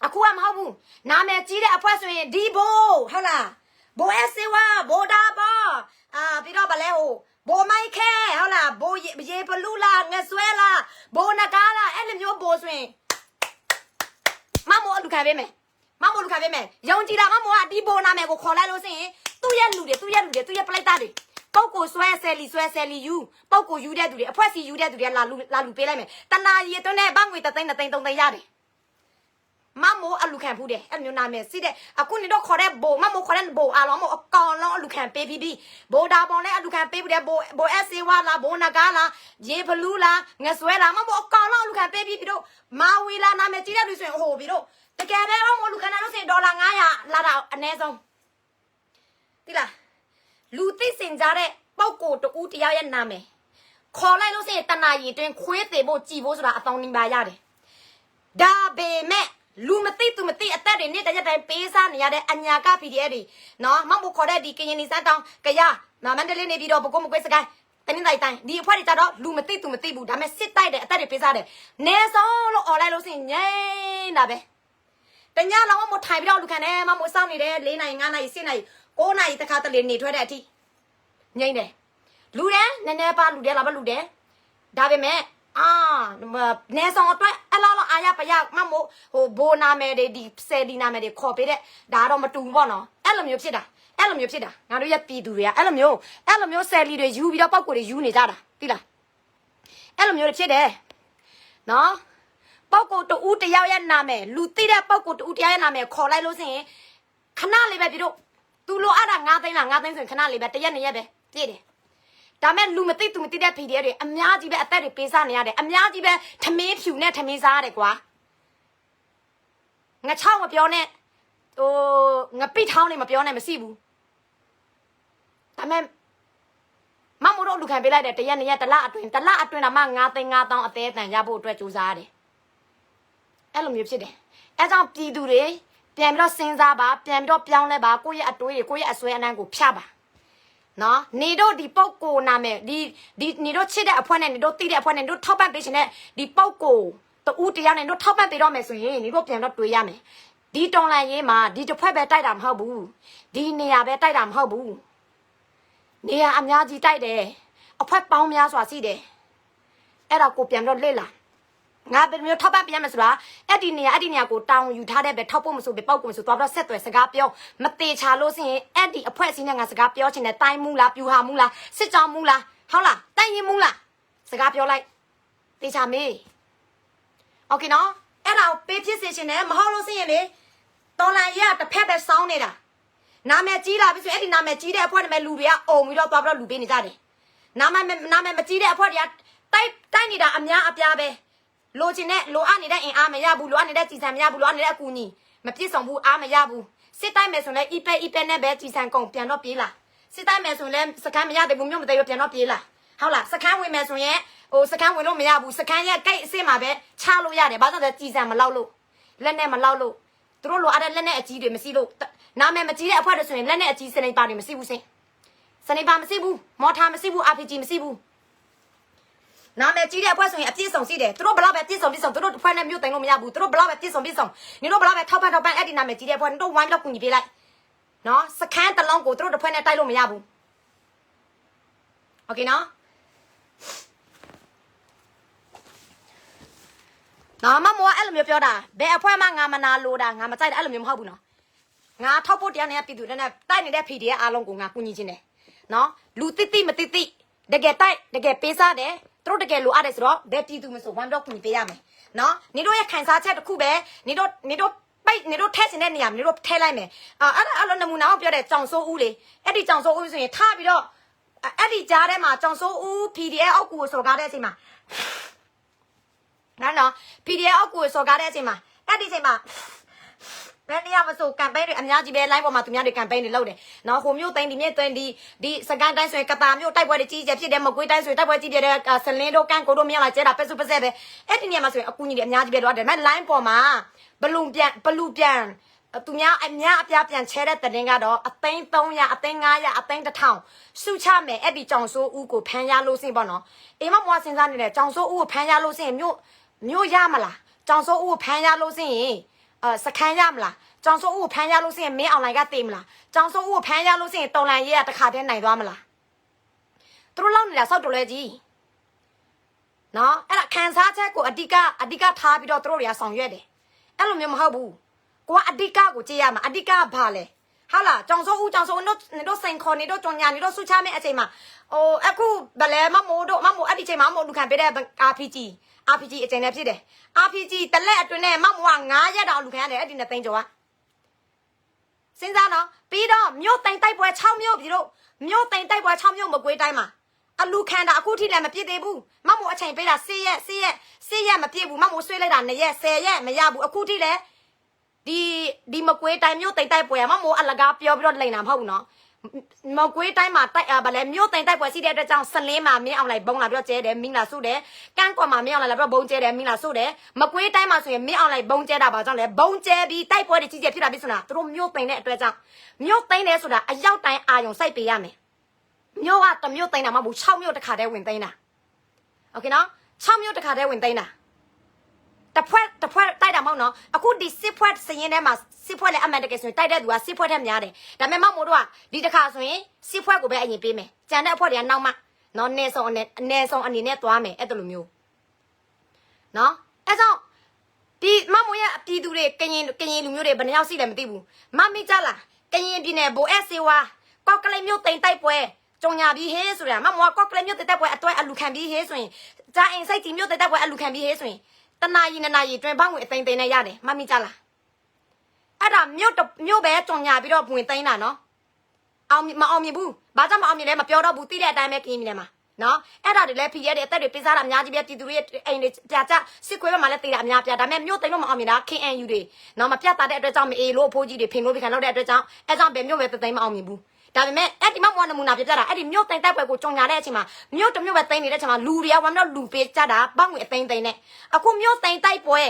အခုကမဟုတ်ဘူးနာမည်ကြီးတဲ့အဖွဲဆိုရင်ဒီဘိုးဟုတ်လားဘိုးအစေဝါဘိုးဒါဘောပြီးတော့ဗလဲဟိုဘိုးမိုက်ခဲဟုတ်လားဘိုးရေဘလူးလားငဆွဲလားဘိုးနကားလားအဲ့လိုမျိုးဘိုးဆိုရင်မမို့လူခံပေးမယ်မမို့လူခံပေးမယ်ယုံကြည်တာမမို့ကဒီဘိုးနာမည်ကိုခေါ်လိုက်လို့စရင်သူ့ရဲ့လူတွေသူ့ရဲ့ပလိုက်သားတွေပုတ်ကိုဆွဲဆယ်လီယူပုတ်ကိုယူတဲ့သူတွေအဖွဲစီယူတဲ့သူတွေလာလူပေးလိုက်မယ်တနာရီအတွင်းနဲ့ဘငွေ3သိန်း3သိန်းရတယ်မမို့အလူခံဖူးတယ်အဲ့လိုမျိုးနာမည်စီးတဲ့အခုနေတော့ခေါ်တဲ့ဘိုးမမို့ခေါ်တဲ့ဘိုးအားလုံးမို့အကောင်လုံးအလူခံပေးပြီးဘိုးဒါပေါ်နဲ့အလူခံပေးပြီးတဲ့ဘိုးအစေဝါလားဘိုးနဂါလားရေဘလူးလားငဆွဲလားမမို့အကောင်လုံးအလူခံပေးပြီးတော့မာဝီလာနာမည်ကြီးတဲ့လူဆိုရင်ဟိုပြီးတော့တကယ်ပဲမမို့လူခံတယ်လို့ဆိုရင်ဒေါ်လာ900လာတာအနည်းဆုံးတိလားလူသိစင်ကြတဲ့ပုတ်ကိုတူတယောက်ရဲ့နာမည်ခေါ်လိုက်လို့ဆိုရင်တနာရီတွင်ခွေးသေးဖို့ကြည်ဖို့ဆိုတာအတောင်းနေပါရတယ်ဒါပေမဲ့လူမသိသူမသိအသက်တွေနေ့တရက်တိုင်းပေးစားနေရတဲ့အညာက PDF တွေနော်မမို့ခေါ်တဲ့ဒီကရင်နီစမ်းတောင်းကြရမန္တလေးနေပြီးတော့ဘကုတ်မကွေးစကိုင်းတနင်္လာတိုင်းဒီအဖွဲတွေကြတော့လူမသိသူမသိဘူးဒါပေမဲ့စစ်တိုက်တယ်အသက်တွေပေးစားတယ်နေဆုံးလို့អော်လိုက်လို့ဆိုရင်ငိမ့်တာပဲတညလုံးမမို့ထိုင်ပြီးတော့လူခံတယ်မမို့စောင့်နေတယ်4နိုင်5နိုင်10နိုင်9နိုင်တခါတလေနေထွက်တဲ့အထိငိမ့်တယ်လူတယ်နည်းနည်းပါလူတယ်လားမလူတယ်ဒါပေမဲ့နေဆောင်အတွက်အလားလားအာရပရမမို့ဟိုဘိုးနာမယ်တွေဒီဆယ်ဒီနာမယ်တွေခေါ်ပေးတဲ့ဒါတော့မတူဘူးပေါ့နော်အဲ့လိုမျိုးဖြစ်တာငါတို့ရဲ့ပြည်သူတွေကအဲ့လိုမျိုးဆယ်လီတွေယူပြီးတော့ပောက်ကိုတွေယူနေကြတာသိလားအဲ့လိုမျိုးတွေဖြစ်တယ်နော်ပောက်ကိုတူတယောက်ရဲ့နာမယ်လူသိတဲ့ပောက်ကိုတူတယောက်ရဲ့နာမယ်ခေါ်လိုက်လို့ဆိုရင်ခဏလေးပဲပြီးတော့သူလိုအဲ့ဒါ9သိန်းလား9သိန်းဆိုရင်ခဏလေးပဲတရက်2ရက်ပဲပြည့်တယ်ဒါမဲ့လူမသိသူမသိတဲ့ PDF တွေအများကြီးပဲအသက်တွေပေးစားနေရတယ်အများကြီးပဲထမင်းဖြူနဲ့ထမင်းစားရတယ်ကွာငါချောင်းမပြောနဲ့ဟိုငါပိထောင်းနေမပြောနဲ့မရှိဘူးဒါမဲ့မမို့တော့လူခံပေးလိုက်တဲ့တရက်2ရက်တလအတွင်းတော့မှ9သိန်း5000အသေးအတန်ရဖို့အတွက်ကြိုးစားရတယ်အဲ့လိုမျိုးဖြစ်တယ်အဲကြောင့်ပြည်သူတွေပြန်ပြီးတော့စဉ်းစားပါပြန်ပြီးတော့ပြောင်းလဲပါကိုယ့်ရဲ့အတွေးတွေကိုယ့်ရဲ့အစွဲအနှံကိုဖြတ်ပါနော်နေတို့ဒီပုတ်ကိုနာမယ်ဒီနေတို့ချစ်တဲ့အဖွဲနဲ့နေတို့တိတဲ့အဖွဲနဲ့နေတို့ထောက်ပံ့ပေးရှင်တဲ့ဒီပုတ်ကိုတူတရားနဲ့နေတို့ထောက်ပံ့ပေးတော့မယ်ဆိုရင်နေတို့ပြန်တော့တွေးရမယ်ဒီတော်လန်ရေးမှာဒီတစ်ဖွဲ့ပဲတိုက်တာမဟုတ်ဘူးဒီနေရာပဲတိုက်တာမဟုတ်ဘူးနေရာအများကြီးတိုက်တယ်အဖွဲပေါင်းများစွာရှိတယ်အဲ့ဒါကိုပြန်တော့လေ့လာငါဘယ်လိုမျိုးထောက်ပံ့ပြရမလဲဆိုတာအဲ့ဒီနေရာကိုတောင်းယူထားတဲ့ပဲထောက်ဖို့မဆိုပဲပောက်ကိုမဆိုသွားတော့ဆက်သွယ်စကားပြောမတေချာလို့ဆိုရင်အဲ့ဒီအဖွဲအစည်းနဲ့ငါစကားပြောချင်တယ်တိုင်းမှုလားပြူဟာမှုလားစစ်ကြောင်မှုလားဟုတ်လားတိုင်းရင်မှုလားစကားပြောလိုက်တေချာမေးโอเคနော်အဲ့ဒါကိုပေးဖြစ်စေချင်တယ်မဟုတ်လို့ဆိုရင်လေ တော်လန်ရဲ့တစ်ဖက်ပဲစောင်းနေတာနာမည်ကြီးလာပြီဆိုရင်အဲ့ဒီနာမည်ကြီးတဲ့အဖွဲတွေမဲ့လူတွေကအုံပြီးတော့သွားပြီးတော့လူပေးနေကြတယ်နာမည်မကြီးတဲ့အဖွဲတွေကတိုက်နေတာအများအပြားပဲလိုချင်တဲ့လိုအပ်နေတဲ့အင်အားမရဘူးလိုအပ်နေတဲ့ကြည်စံမရဘူးလိုအပ်နေတဲ့အကူအညီမပြည့်စုံဘူးအားမရဘူးစစ်တိုင်းမယ်ဆိုရင်လည်းအီပဲနဲ့ပဲကြည်စံကုန်ပြန်တော့ပြေးလာစစ်တိုင်းမယ်ဆိုရင်လည်းစကမ်းမရတဲ့ဘူးမျိုးမသေးဘူးပြန်တော့ပြေးလာဟုတ်လားစကမ်းဝင်မယ်ဆိုရင်ဟိုစကမ်းဝင်လို့မရဘူးစကမ်းရဲ့ကိတ်အစ်စ်မှာပဲချလို့ရတယ်ဘာလို့လဲကြည်စံမလောက်လို့လက်နဲ့မလောက်လို့သူတို့လိုအပ်တဲ့လက်နဲ့အကြီးတွေမရှိလို့နာမည်မကြီးတဲ့အဖွဲတွေဆိုရင်လက်နဲ့အကြီးစနေပါတွေမရှိဘူးစင်စနေပါမရှိဘူးမော်ထာမရှိဘူး RPG မရှိဘူးနာမည်ကြီးတဲ့အဖွဲဆိုရင်အပြည့်စုံရှိတယ်သူတို့ဘလောက်ပဲပြည့်စုံသူတို့ဖွဲနဲ့မြို့တိုင်လို့မရဘူးသူတို့ဘလောက်ပဲပြည့်စုံနင်တို့ဘလောက်ပဲထောက်ပံ့အဲ့ဒီနာမည်ကြီးတဲ့အဖွဲနင်တို့ဝိုင်းလောက်ကူညီပေးလိုက်နော်စခန်းတလုံးကိုသူတို့တစ်ဖွဲနဲ့တိုက်လို့မရဘူးโอเคနော်နော်မမောအဲ့လိုမျိုးပြောတာဘယ်အဖွဲမှငါမနာလို့တာငါမကြိုက်တာအဲ့လိုမျိုးမဟုတ်ဘူးနော်ငါထောက်ဖို့တရားနဲ့ပြည်သူနဲ့တိုက်နေတဲ့ PDF အားလုံးကိုငါကူညီခြင်းတယ်နော်လူတိမတိတကယ်တိုက်တကယ်ပေးစားတယ်သူတို့တကယ်လိုအပ်တယ်ဆိုတော့ဘယ်ပြည်သူမဆိုဝမ်းတော့ကူညီပေးရမယ်နော်နေတို့ရဲ့ခံစားချက်တစ်ခုပဲနေတို့ပိတ်နေတို့ထဲစင်တဲ့နေရာနေတို့ထဲလိုက်မယ်အဲ့လိုနမူနာကိုပြောတဲ့ကြောင်စိုးဦးလေအဲ့ဒီကြောင်စိုးဦးဆိုရင်ထားပြီးတော့အဲ့ဒီကြားထဲမှာကြောင်စိုးဦး PDF အောက်ကူကိုစော်ကားတဲ့အချိန်မှာနော် PDF အောက်ကူကိုစော်ကားတဲ့အချိန်မှာအဲ့ဒီအချိန်မှာဘယ်နေရာမဆိုကမ်ပိန်းတွေအများကြီးပဲ line ပေါ်မှာသူများတွေကမ်ပိန်းတွေလုပ်တယ်။နော်ဟိုမျိုးတိုင်းဒီမျိုးတိုင်းဒီစကန်တိုင်းဆိုရင်ကတာမျိုးတိုက်ပွဲတွေကြီးကြီးဖြစ်တယ်မကွေးတိုင်းဆိုရင်တိုက်ပွဲကြီးတယ်ဆလင်းတို့ကန်ကိုတို့မြောက်လာကျဲတာပက်စုပစက်ပဲအဲ့ဒီနေရာမှာဆိုရင်အကူကြီးတွေအများကြီးပဲတော့တယ်။ဒါပေမဲ့ line ပေါ်မှာဘလူပြန်သူများအများအပြားပြန်ချဲတဲ့တရင်ကတော့အသိန်း300အသိန်း900အသိန်း1000စုချမယ်အဲ့ဒီကြောင်စိုးဦးကိုဖမ်းရလို့စင်ပေါ့နော်။အိမ်မမွားစဉ်းစားနေတဲ့ကြောင်စိုးဦးကိုဖမ်းရလို့စင်မြို့ရမလားကြောင်စိုးဦးကိုဖမ်းရလို့စင်စခန်းရမလားကြောင်စိုးဦးကိုဖမ်းရလို့စင်မင်းအွန်လိုင်းကတေးမလားကြောင်စိုးဦးကိုဖမ်းရလို့စင်တော်လန်ရေးကတခါတည်းနိုင်သွားမလားသူတို့လောက်နေတာစောက်တော်လဲကြီးနော်အဲ့ဒါခံစားချက်ကိုအဓိကထားပြီးတော့သူတို့တွေကဆောင်ရွက်တယ်အဲ့လိုမျိုးမဟုတ်ဘူးကိုကအဓိကကိုကြည့်ရမှာအဓိကဘာလဲဟာလားကြောင်စိုးဦးတို့စိန်ခေါ်နေတို့ကြောင်ညာနေတို့ဆုချမဲ့အချိန်မှာဟိုအခုဗလဲမမိုးအဲ့ဒီချိန်မှာမမိုးလူခံပေးတဲ့ RPG အချိန်နဲ့ဖြစ်တယ် RPG တလက်အတွင်းနဲ့မမိုးက9ရက်တောင်လူခံရတယ်အဲ့ဒီနဲ့သိန်းကျော်ကစဉ်းစားနော်ပြီးတော့မြို့တိန်တိုက်ပွဲ6မြို့ပြီတို့မြို့တိန်တိုက်ပွဲ6မြို့မကွေးတိုင်းမှာအလူခံတာအခုထိလည်းမပြည့်သေးဘူးမမိုးအချိန်ပေးတာ10ရက်မပြည့်ဘူးမမိုးဆွေးလိုက်တာ2ရက်10ရက်မရဘူးအခုထိလည်းဒီမကွေးတိုင်းမြို့တိန်တိုက်ပွဲမမိုးအလကားပြောပြီးတော့လိန်တာမဟုတ်ဘူးနော်မကွေးတိုင်းမှာတိုက်ဗလဲမြို့တိန်တိုက်ပွဲရှိတဲ့အတွက်ကြောင့်စလင်းမှာမင်းအောင်လိုက်ဘုံလာပြီးတော့ကျဲတယ်မင်းလာဆုတယ်ကန်းကွာမှာမင်းအောင်လိုက်ပြီးတော့ဘုံကျဲတယ်မင်းလာဆုတယ်မကွေးတိုင်းမှာဆိုရင်မင်းအောင်လိုက်ဘုံကျဲတာပါကြောင့်လဲဘုံကျဲပြီးတိုက်ပွဲတွေကြီးကျယ်ဖြစ်တာပြီဆိုတာသူတို့မြို့တိန်တဲ့အတွက်ကြောင့်မြို့တိန်တယ်ဆိုတာအရောက်တိုင်းအာယုံစိုက်ပေးရမယ်မြို့ကတမြို့တိန်တာမဟုတ်ဘူး6မြို့တစ်ခါတည်းဝင်သိမ်းတာโอเคနော်6မြို့တစ်ခါတည်းဝင်သိမ်းတာတဖွဲ့တိုက်တာမဟုတ်နော်အခုဒီစစ်ဖွဲ့စရင်ထဲမှာစစ်ဖွဲ့လည်းအမှန်တကယ်ဆိုရင်တိုက်တဲ့သူကစစ်ဖွဲ့ထက်များတယ်ဒါပေမဲ့မမို့တို့ကဒီတစ်ခါဆိုရင်စစ်ဖွဲ့ကိုပဲအရင်ပေးမယ်ကြံတဲ့အဖွဲ့တွေကနောက်မှနော်နေဆုံးအနေနဲ့သွားမယ်အဲ့လိုမျိုးနော်အဲ့ကြောင့်ဒီမမို့ရဲ့ပြည်သူတွေကရင်လူမျိုးတွေဘယ်နှယောက်ရှိလဲမသိဘူးမမိကြလားကရင်ပြည်နယ်ဘိုအက်ဆေဝါကောက်ကလေးမျိုးတိန်တိုက်ပွဲကြုံညာပြီးဟေးဆိုတာမမို့ကောက်ကလေးမျိုးတိန်တိုက်ပွဲအတွဲအလူခံပြီးဟေးဆိုရင်ဂျာအင်စိတ်တီမျိုးတိန်တိုက်ပွဲအလူခံပြီးဟေးဆိုရင်တနာရီနှစ်နာရီတွင်ဘောင်းဝင်အသိသိနဲ့ရတယ်မမိကြလားအဲ့ဒါမြို့ပဲကြုံညာပြီးတော့ဝင်သိမ်းတာနော်မအောင်မြင်ဘူးဘာကြောင့်မအောင်မြင်လဲမပြောတော့ဘူးတိတဲ့အတိုင်းပဲကင်းနေတယ်မှာနော်အဲ့ဒါတွေလည်းဖီရဲတဲ့အသက်တွေပေးစားတာအများကြီးပဲပြည်သူတွေအိမ်တွေပြကြစစ်ခွေးဘက်မှာလည်းတေးတာအများပြဒါပေမဲ့မြို့သိမ်းလို့မအောင်မြင်တာ KNU တွေနော်မပြတ်တာတဲ့အတွက်ကြောင့်မအေလို့အဖိုးကြီးတွေဖင်လို့ဖင်လောက်တဲ့အတွက်ကြောင့်အဲ့ကြောင့်ပဲမြို့ပဲသိမ်းမအောင်မြင်ဘူးဒါပေမဲ့အဲ့ဒီမမွားနမူနာပြပြတာအဲ့ဒီမြို့တိန်တိုက်ပွဲကိုကြုံညာတဲ့အချိန်မှာမြို့တစ်မြို့ပဲတိန်နေတဲ့အချိန်မှာလူတွေကဝမ်းတော့လူပေးကြတာပေါင်းဝင်အသိသိနဲ့အခုမြို့တိန်တိုက်ပွဲ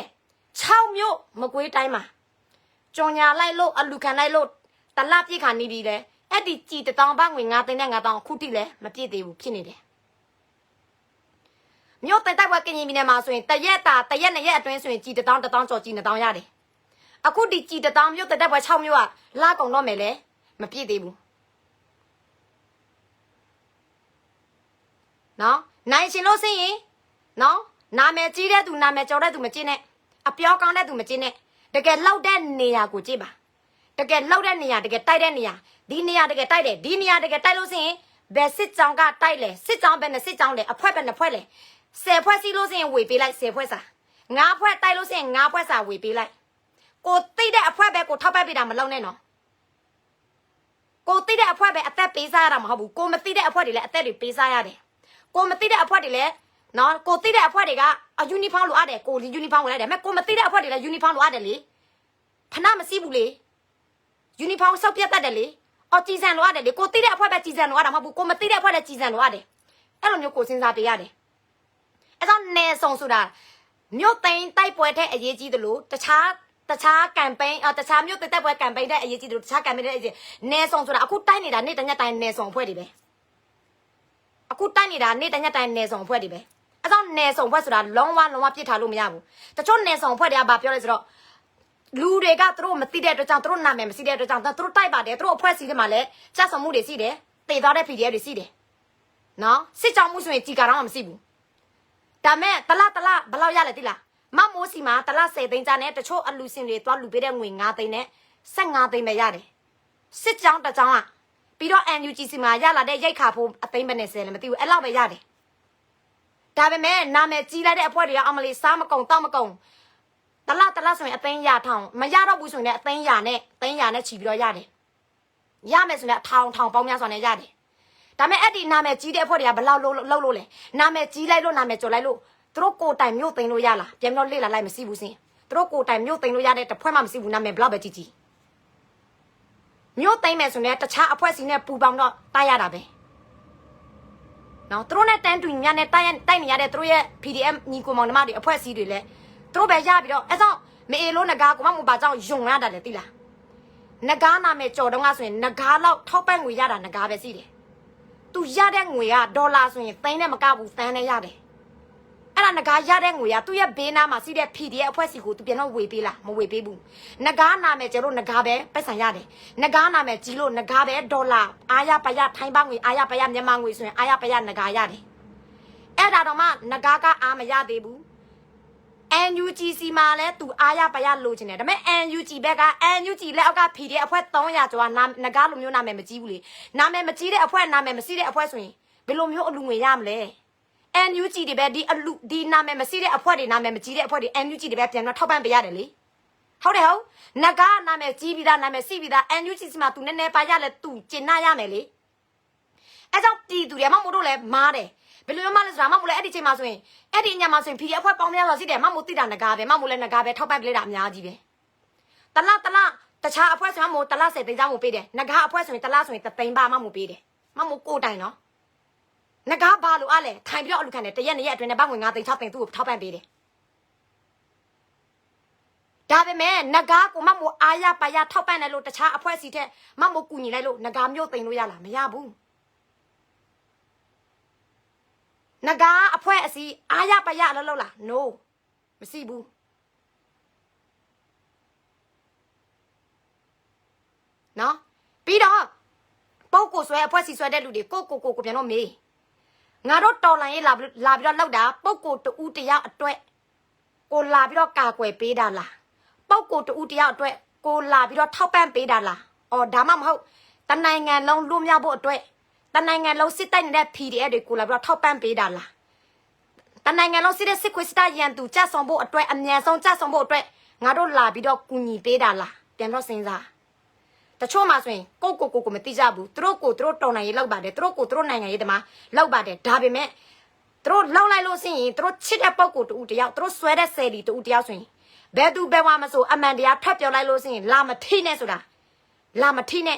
6မြို့မကွေးတိုင်းမှာကြုံညာလိုက်လို့အလူခံလိုက်လို့တလပြည့်ခါနေပြီလေအဲ့ဒီကြည်တောင်ပေါင်းဝင်9သိန်းနဲ့9တောင်အခုတိလည်းမပြည့်သေးဘူးဖြစ်နေတယ်မြို့တိန်တိုက်ပွဲကရင်ပြည်နယ်မှာဆိုရင်တရက်2ရက်အတွင်းဆိုရင်ကြည်တောင်ကျော်ကြည်2တောင်ရတယ်အခုဒီကြည်တောင်မြို့တိန်တိုက်ပွဲ6မြို့ကလာကုန်တော့မယ်လေမပြည့်သေးဘူးနော်နိုင်ရှင်လို့စင်ရင်နော်နာမည်ကြီးတဲ့သူနာမည်ကျော်တဲ့သူမကြည့်နဲ့အပြောကောင်းတဲ့သူမကြည့်နဲ့တကယ်လောက်တဲ့နေရာကိုကြည့်ပါတကယ်လောက်တဲ့နေရာတကယ်တိုက်တဲ့နေရာဒီနေရာတကယ်တိုက်တယ်ဒီနေရာတကယ်တိုက်လို့စင်ဘယ်စစ်ကြောင်ကတိုက်လဲစစ်ကြောင်ပဲနဲ့စစ်ကြောင်လဲအဖွဲပဲနဲ့ဖွဲလဲ10ဖွဲ့စီလို့စင်ဝေပေးလိုက်10ဖွဲ့စာ9ဖွဲ့တိုက်လို့စင်9ဖွဲ့စာဝေပေးလိုက် ကိုသိတဲ့အဖွဲပဲကိုထောက်ပံ့ပေးတာမလုပ်နဲ့နော်ကိုသိတဲ့အဖွဲပဲအသက်ပေးစားရတာမဟုတ်ဘူးကိုမသိတဲ့အဖွဲတွေလည်းအသက်တွေပေးစားရတယ်ကိုမသိတဲ့အဖွဲတွေလည်းနော်ကိုသိတဲ့အဖွဲတွေကယူနီဖောင်းလိုအပ်တယ်ကိုယူနီဖောင်းဝင်လိုက်တယ်မဲ့ကိုမသိတဲ့အဖွဲတွေလည်းယူနီဖောင်းလိုအပ်တယ်လေဖနာမရှိဘူးလေယူနီဖောင်းစောက်ပြတ်တတ်တယ်လေအော်ကြည်စံလိုအပ်တယ်လေကိုသိတဲ့အဖွဲပဲကြည်စံလိုအပ်တာမဟုတ်ဘူးကိုမသိတဲ့အဖွဲလည်းကြည်စံလိုအပ်တယ်အဲ့လိုမျိုးကိုစဉ်းစားပေးရတယ်အဲ့တော့နေဆောင်ဆိုတာမြို့သိမ်းတိုက်ပွဲတဲ့အရေးကြီးတယ်လို့တခြားကမ်ပိန်းတခြားမြို့သိမ်းတိုက်ပွဲကမ်ပိန်းတဲ့အရေးကြီးတယ်လို့တခြားကမ်ပိန်းတဲ့အရေးနေဆောင်ဆိုတာအခုတိုက်နေတာနေ့တညက်တိုင်းနေဆောင်ဖွဲ့တွေပဲအခုတိုက်နေတာနေ့တညက်တိုင်းနေဆောင်ဖွဲ့တွေပဲအဲ့တော့နေဆောင်ဖွဲ့ဆိုတာလုံးဝပြစ်ထားလို့မရဘူးတချို့နေဆောင်ဖွဲ့တွေကဘာပြောလဲဆိုတော့လူတွေကသူတို့မသိတဲ့အတွက်ကြောင့်သူတို့နာမည်မရှိတဲ့အတွက်ကြောင့်သူတို့တိုက်ပါတယ်သူတို့အဖွဲ့အစည်းတွေမှာလည်းကြားဆောင်မှုတွေရှိတယ်တည်သွားတဲ့ PDF တွေရှိတယ်နော်စစ်ကြောင်းမှုဆိုရင်ကြီးကတော့မရှိဘူးဒါမဲ့တလားဘယ်လောက်ရလဲသိလားမမိုးစီမှာတလား10သိန်းကြားနဲ့တချို့အလူစင်တွေသွားလူပေးတဲ့ငွေ9သိန်းနဲ့15သိန်းပဲရတယ်စစ်ကြောင်းတစ်ကြောင်းကပြီးတော့ NUGC မှာရလာတဲ့ရိတ်ခါဖို့အသိန်းပဲနဲ့10လည်းမသိဘူးအဲ့လောက်ပဲရတယ်ဒါပေမဲ့နာမည်ကြီးလိုက်တဲ့အဖွဲ့တွေကအမလီစားမကုန်တောက်မကုန်တလားဆိုရင်အသိန်းရထောင်မရတော့ဘူးဆိုရင်လည်းအသိန်းရနဲ့ချီပြီးတော့ရတယ်ရမယ်ဆိုရင်ထောင်ပေါင်းများစွာနဲ့ရတယ်ဒါမဲ့အဲ့ဒီနာမည်ကြီးတဲ့အဖွဲ့တွေကဘယ်လောက်လှုပ်လို့လဲနာမည်ကြီးလိုက်လို့နာမည်ကျော်လိုက်လို့သူတို့ကိုတိုင်မြို့သိမ်းလို့ရလားပြန်ပြီးတော့လေ့လာလိုက်မရှိဘူးစင်သူတို့ကိုတိုင်မြို့သိမ်းလို့ရတဲ့တစ်ဖွဲ့မှမရှိဘူးနာမည်ဘလောက်ပဲကြီးမြို့သိမ်းမယ်ဆိုရင်တခြားအဖွဲ့အစည်းနဲ့ပူပေါင်းတော့တိုက်ရတာပဲနော်သူတို့နဲ့တန်းတူညနဲ့တိုက်နေရတဲ့သူတို့ရဲ့ PDF ညီကိုမောင်နှမတွေအဖွဲ့အစည်းတွေလည်းသူတို့ပဲရပြီးတော့အဲ့တော့မေအေလို့ငကားကိုမဘာကြောင့်ယုံရတာလဲသိလားငကားနာမည်ကျော်တော့ကဆိုရင်ငကားလောက်ထောက်ပံ့ငွေရတာငကားပဲရှိတယ်သူရတဲ့ငွေကဒေါ်လာဆိုရင်သိန်းနဲ့မကဘူးသန်းနဲ့ရတယ်အဲ့ဒါငကားရတဲ့ငွေကသူ့ရဲ့ဘေးနားမှာရှိတဲ့ PDF အဖွဲ့စီကိုသူပြန်တော့ဝေပေးလားမဝေပေးဘူးငကားနာမည်ကျတော့ငကားပဲပတ်စံရတယ်ငကားနာမည်ကြီးလို့ငကားပဲဒေါ်လာအားရပရထိုင်းပေါင်းငွေအားရပရမြန်မာငွေဆိုရင်အားရပရငကားရတယ်အဲ့ဒါတော့မှငကားကအားမရသေးဘူး NUGC မှာလဲသူအားရပရလိုချင်တယ်ဒါပေမဲ့ NUG ဘက်က NUG လက်အောက်က PDF အဖွဲ့300ကျော်ကငကားလိုမျိုးနာမည်မကြီးဘူးလေနာမည်မကြီးတဲ့အဖွဲ့နာမည်မရှိတဲ့အဖွဲ့ဆိုရင်ဘယ်လိုမျိုးအလူငွေရမလဲ NUG တွေပဲဒီနာမည်မရှိတဲ့အဖွဲ့တွေနာမည်မကြီးတဲ့အဖွဲ့တွေ NUG တွေပဲပြန်တော့ထောက်ပံ့ပေးရတယ်လေဟုတ်တယ်ဟုတ်ငကားနာမည်ကြီးပြီးသားနာမည်ရှိပြီးသား NUG မှာသူနည်းနည်းပါရလဲသူကျင်နာရမယ်လေအဲကြောင့်ပြည်သူတွေမမို့တို့လဲမားတယ်ဘယ်လိုမှလဲဆိုတာမမို့လဲအဲ့ဒီချိန်မှာဆိုရင်အဲ့ဒီညမှာဆိုရင် PDF အဖွဲ့ပေါင်းများစွာရှိတယ်မမို့တိတာငကားပဲမမို့လဲငကားပဲထောက်ပံ့ပေးတာအများကြီးပဲတလားတခြားအဖွဲ့ဆိုရင်မမို့တလား10သိန်းကျောင်းမို့ပေးတယ်ငကားအဖွဲ့ဆိုရင်တလားဆိုရင်3သိန်းပါမမို့ပေးတယ်မမို့ကိုတိုင်နော်ငကားဘာလို့အားလဲထိုင်ပြီးတော့အလူခံတယ်တရက်2ရက်အတွင်းနဲ့ပတ်ငွေ9သိန်း6သိန်းသူ့ကိုထောက်ပံ့ပေးတယ်ဒါပေမဲ့ငကားကိုမမို့အားရပါရထောက်ပံ့တယ်လို့တခြားအဖွဲ့စီတဲ့မမို့ကူညီလိုက်လို့ငကားမျိုးသိန်းလို့ရလားမရဘူးငကားအဖွဲ့အစည်းအားရပါရလို့လား no မရှိဘူးနော်ပြီးတော့ပုတ်ကိုဆွဲအဖွဲ့စီဆွဲတဲ့လူတွေကိုပြန်တော့မေးငါတို့တော်လန်ရေးလာပြီးတော့လောက်တာပုတ်ကိုတူတယောက်အတွက်ကိုလာပြီးတော့ကာကွယ်ပေးတာလားပုတ်ကိုတူတယောက်အတွက်ကိုလာပြီးတော့ထောက်ပံ့ပေးတာလားအော်ဒါမှမဟုတ်တနိုင်ငံလုံးလွတ်မြောက်ဖို့အတွက်တနိုင်ငံလုံးစစ်တိုက်နေတဲ့ PDF တွေကိုလာပြီးတော့ထောက်ပံ့ပေးတာလားတနိုင်ငံလုံးစစ်တဲ့စစ်ခွေးစစ်တပ်ရန်သူကြဆောင်ဖို့အတွက်အမြန်ဆုံးကြဆောင်ဖို့အတွက်ငါတို့လာပြီးတော့ကူညီပေးတာလားပြန်တော့စဉ်းစားတချို့မှဆိုရင်ကိုမသိကြဘူးသူတို့တော်နိုင်ရေးလောက်ပါတယ်သူတို့နိုင်ငံရေးတမလောက်ပါတယ်ဒါပေမဲ့သူတို့လောက်လိုက်လို့ရှိရင်သူတို့ချစ်တဲ့ပုံကိုတူတယောက်သူတို့ဆွဲတဲ့ဆယ်လီတူတယောက်ဆိုရင်ဘယ်သူဘယ်ဝါမဆိုအမှန်တရားဖတ်ပြောလိုက်လို့ရှိရင်လာမထိနဲ့ဆိုတာလာမထိနဲ့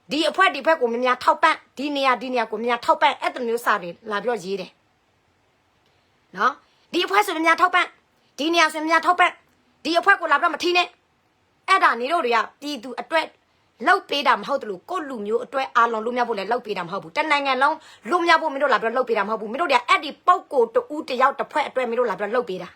ဒီအဖွဲဒီဘက်ကိုများထောက်ပံ့ဒီနေရာကိုများထောက်ပံ့အဲ့တမျိုးစာတွေလာပြီးတော့ရေးတယ်နော်ဒီအဖွဲဆိုများထောက်ပံ့ဒီနေရာဆိုများထောက်ပံ့ဒီအဖွဲကိုလာပြီးတော့မထိနဲ့အဲ့ဒါနေတို့တွေကပြည်သူအတွက်လောက်ပေးတာမဟုတ်ဘူးကိုလူမျိုးအတွက်အားလုံးလူမျိုးဖို့လည်းလောက်ပေးတာမဟုတ်ဘူးတနိုင်ငံလုံးလူမျိုးဖို့မင်းတို့လာပြီးတော့လောက်ပေးတာမဟုတ်ဘူးမင်းတို့တွေကအဲ့ဒီပုတ်ကိုတူတယောက်တစ်ဖွဲ့အတွက်မင်းတို့လာပြီးတော့လောက်ပေးတာ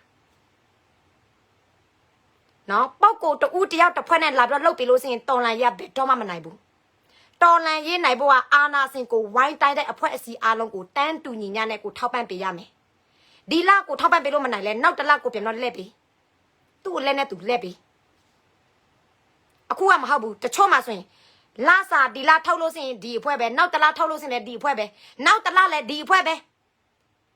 နော်ပုတ်ကိုတူတယောက်တစ်ဖွဲ့နဲ့လာပြီးတော့လောက်ပေးလို့ဆိုရင်တော်လန်ရဘယ်တော့မှမနိုင်ဘူးတော်လန်ရေးနိုင်ဖို့ကအာနာစင်ကိုဝိုင်းတိုင်းတဲ့အဖွဲ့အစည်းအားလုံးကိုတန်းတူညီညာနဲ့ကိုထောက်ပံ့ပေးရမယ်ဒီလကိုထောက်ပံ့ပေးလို့မနိုင်လဲနောက်တစ်လကိုပြန်တော့လက်ပေးသူ့လက်နဲ့သူလက်ပေးအခုကမဟုတ်ဘူးတချို့မှဆိုရင်လာစာဒီလာထောက်လို့ဆိုရင်ဒီအဖွဲ့ပဲနောက်တလားထောက်လို့ဆိုရင်ဒီအဖွဲ့ပဲနောက်တလားလည်းဒီအဖွဲ့ပဲ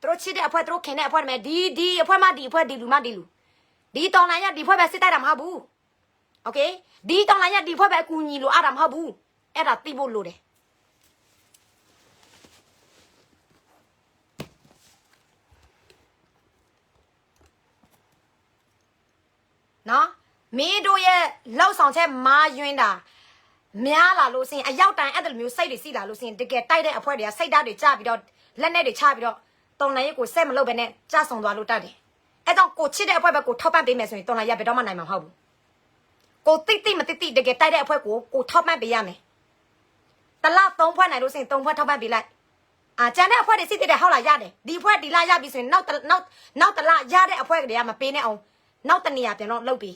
သူတို့ချစ်တဲ့အဖွဲ့သူတို့ခင်တဲ့အဖွဲ့ပဲဒီအဖွဲ့မှဒီအဖွဲ့ဒီလူမှဒီလူဒီတော်နိုင်ရဒီအဖွဲ့ပဲစစ်တိုက်တာမဟုတ်ဘူး OK ဒီတောင်းလိုက်ရဒီဖွဲ့ပဲအကူညီလို့အဲ့ဒါမဟုတ်ဘူးအဲ့ဒါသိဖို့လိုတယ်နော်မင်းတို့ရဲ့လောက်ဆောင်ချက်မာယွင်းတာများလာလို့စင်အရောက်တိုင်းအဲ့လိုမျိုးစိတ်တွေစီလာလို့စင်တကယ်တိုက်တဲ့အဖွဲတွေကစိတ်ဓာတ်တွေကျပြီးတော့လက်နဲ့တွေချပြီးတော့တုံလိုက်ရကိုဆက်မလုပ်ပဲနဲ့ကြဆုံသွားလို့တတ်တယ်အဲ့ကြောင့်ကိုချစ်တဲ့အဖွဲပဲကိုထောက်ပံ့ပေးမယ်ဆိုရင်တုံလိုက်ရဘယ်တော့မှနိုင်မှာမဟုတ်ဘူးကိုတိမတိတကယ်တိုက်တဲ့အဖွဲကိုထောက်ပံ့ပေးရမယ်တလား3ဖွဲနိုင်လို့စင်3ဖွဲထောက်ပံ့ပေးလိုက်ကျန်တဲ့အဖွဲတွေစစ်တဲ့ဟုတ်လားရတယ်ဒီဖွဲဒီလားရပြီဆိုရင်နောက်တလားရတဲ့အဖွဲတွေကမပေးနဲ့အောင်နောက်တနေရာပြန်တော့လှုပ်ပြီး